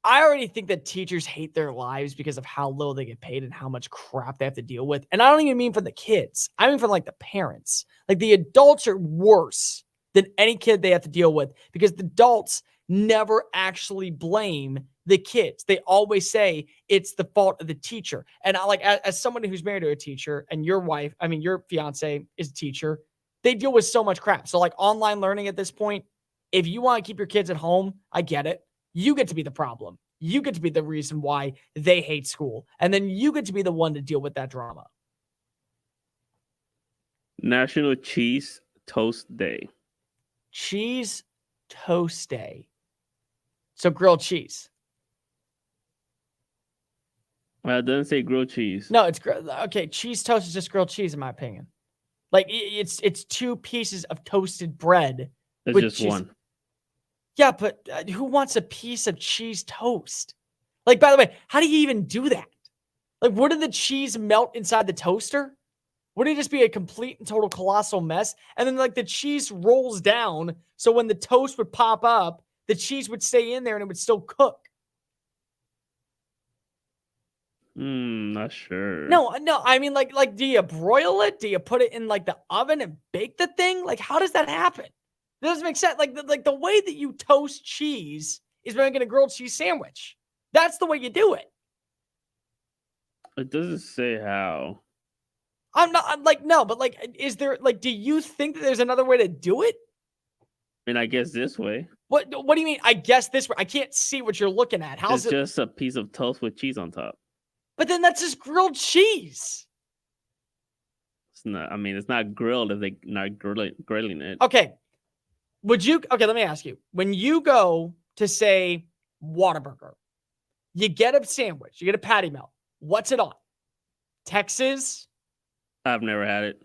I already think that teachers hate their lives because of how low they get paid and how much crap they have to deal with. And I don't even mean for the kids. I mean for like the parents. Like the adults are worse than any kid they have to deal with because the adults never actually blame the kids. They always say it's the fault of the teacher. And I as somebody who's married to a teacher and your fiance is a teacher, they deal with so much crap. So like online learning at this point, if you want to keep your kids at home, I get it. You get to be the problem. You get to be the reason why they hate school. And then you get to be the one to deal with that drama. National Cheese Toast Day. Cheese Toast Day. So grilled cheese. Well, it doesn't say grilled cheese. No, it's okay. Cheese toast is just grilled cheese, in my opinion. Like it's two pieces of toasted bread. It's just cheese. One. Yeah, but who wants a piece of cheese toast? Like, by the way, how do you even do that? Like, wouldn't the cheese melt inside the toaster? Wouldn't it just be a complete and total colossal mess? And then, like, the cheese rolls down, so when the toast would pop up, the cheese would stay in there and it would still cook. Not sure. No. I mean, like, do you broil it? Do you put it in, like, the oven and bake the thing? Like, how does that happen? It doesn't make sense. Like the way that you toast cheese is by making a grilled cheese sandwich. That's the way you do it. It doesn't say how. Is there, like, do you think that there's another way to do it? I mean, I guess this way. What do you mean? I guess this way. I can't see what you're looking at. How's it's it just a piece of toast with cheese on top? But then that's just grilled cheese. It's not. I mean, it's not grilled if they're not grilling it. Okay. Let me ask you. When you go to, say, Whataburger, you get a sandwich, you get a patty melt. What's it on? Texas? I've never had it.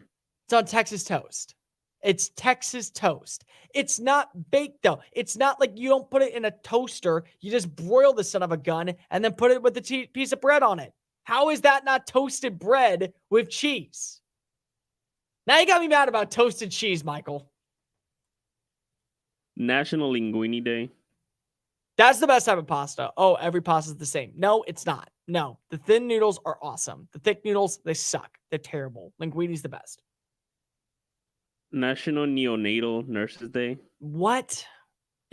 It's on Texas toast. It's Texas toast. It's not baked, though. It's not like you don't put it in a toaster. You just broil the son of a gun and then put it with a piece of bread on it. How is that not toasted bread with cheese? Now you got me mad about toasted cheese, Michael. National Linguine Day. That's the best type of pasta. Oh, every pasta is the same. No, it's not. No, the thin noodles are awesome. The thick noodles, they suck. They're terrible. Linguine's the best. National Neonatal Nurses Day. What?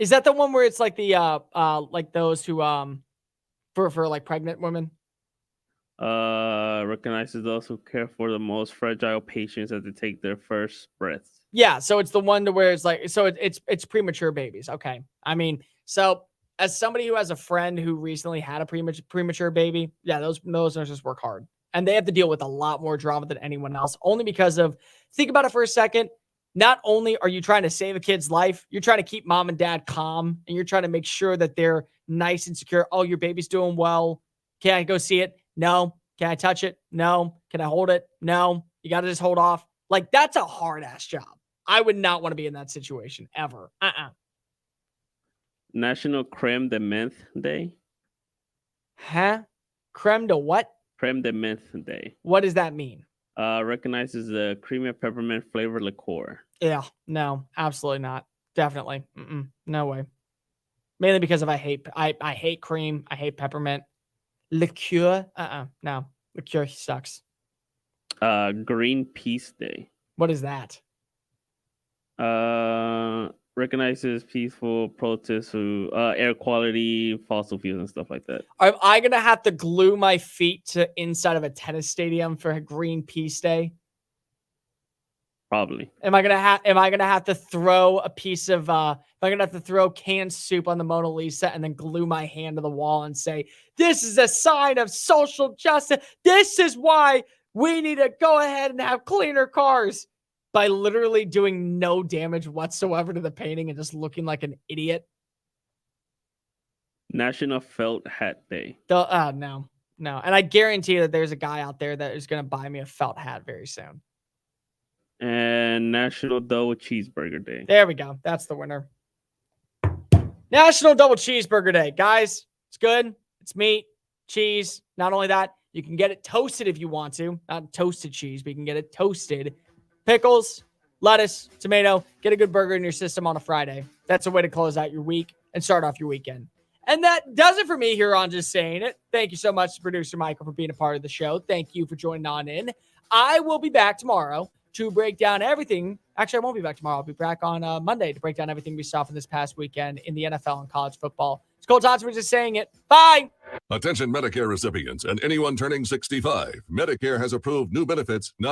Is that the one where it's like the like those who for like pregnant women? Recognizes those who care for the most fragile patients as they take their first breaths. Yeah, so it's the one to where it's like, so it's premature babies. Okay. I mean, so as somebody who has a friend who recently had a premature baby, yeah, those nurses work hard. And they have to deal with a lot more drama than anyone else, only because of, think about it for a second. Not only are you trying to save a kid's life, you're trying to keep mom and dad calm, and you're trying to make sure that they're nice and secure. Oh, your baby's doing well. Can I go see it? No. Can I touch it? No. Can I hold it? No. You got to just hold off. Like, that's a hard-ass job. I would not want to be in that situation ever. National Creme de Menthe Day. Huh? Creme de what? Creme de Menthe Day. What does that mean? Recognizes the creamy peppermint flavored liqueur. Yeah, no, absolutely not. Definitely. No way. Mainly because of I hate cream. I hate peppermint. Liqueur. No. Liqueur sucks. Green Peace Day. What is that? Recognizes peaceful protests to air quality, fossil fuels, and stuff like that. Am I gonna have to glue my feet to inside of a tennis stadium for a Green Peace Day? Probably. Am I gonna have to throw a piece of am I gonna have to throw canned soup on the Mona Lisa and then glue my hand to the wall and say, this is a sign of social justice. This is why we need to go ahead and have cleaner cars, by literally doing no damage whatsoever to the painting and just looking like an idiot. National Felt Hat Day. No. And I guarantee that there's a guy out there that is going to buy me a felt hat very soon. And National Double Cheeseburger Day. There we go. That's the winner. National Double Cheeseburger Day. Guys, it's good. It's meat, cheese. Not only that, you can get it toasted if you want to. Not toasted cheese, but you can get it toasted. Pickles, lettuce, tomato. Get a good burger in your system on a Friday. That's a way to close out your week and start off your weekend. And that does it for me here on Just Saying It. Thank you so much to producer Michael for being a part of the show. Thank you for joining on in. I will be back tomorrow to break down everything. Actually, I won't be back tomorrow. I'll be back on Monday to break down everything we saw from this past weekend in the NFL and college football. It's Cole Thomspon for Just Saying It. Bye. Attention Medicare recipients and anyone turning 65. Medicare has approved new benefits not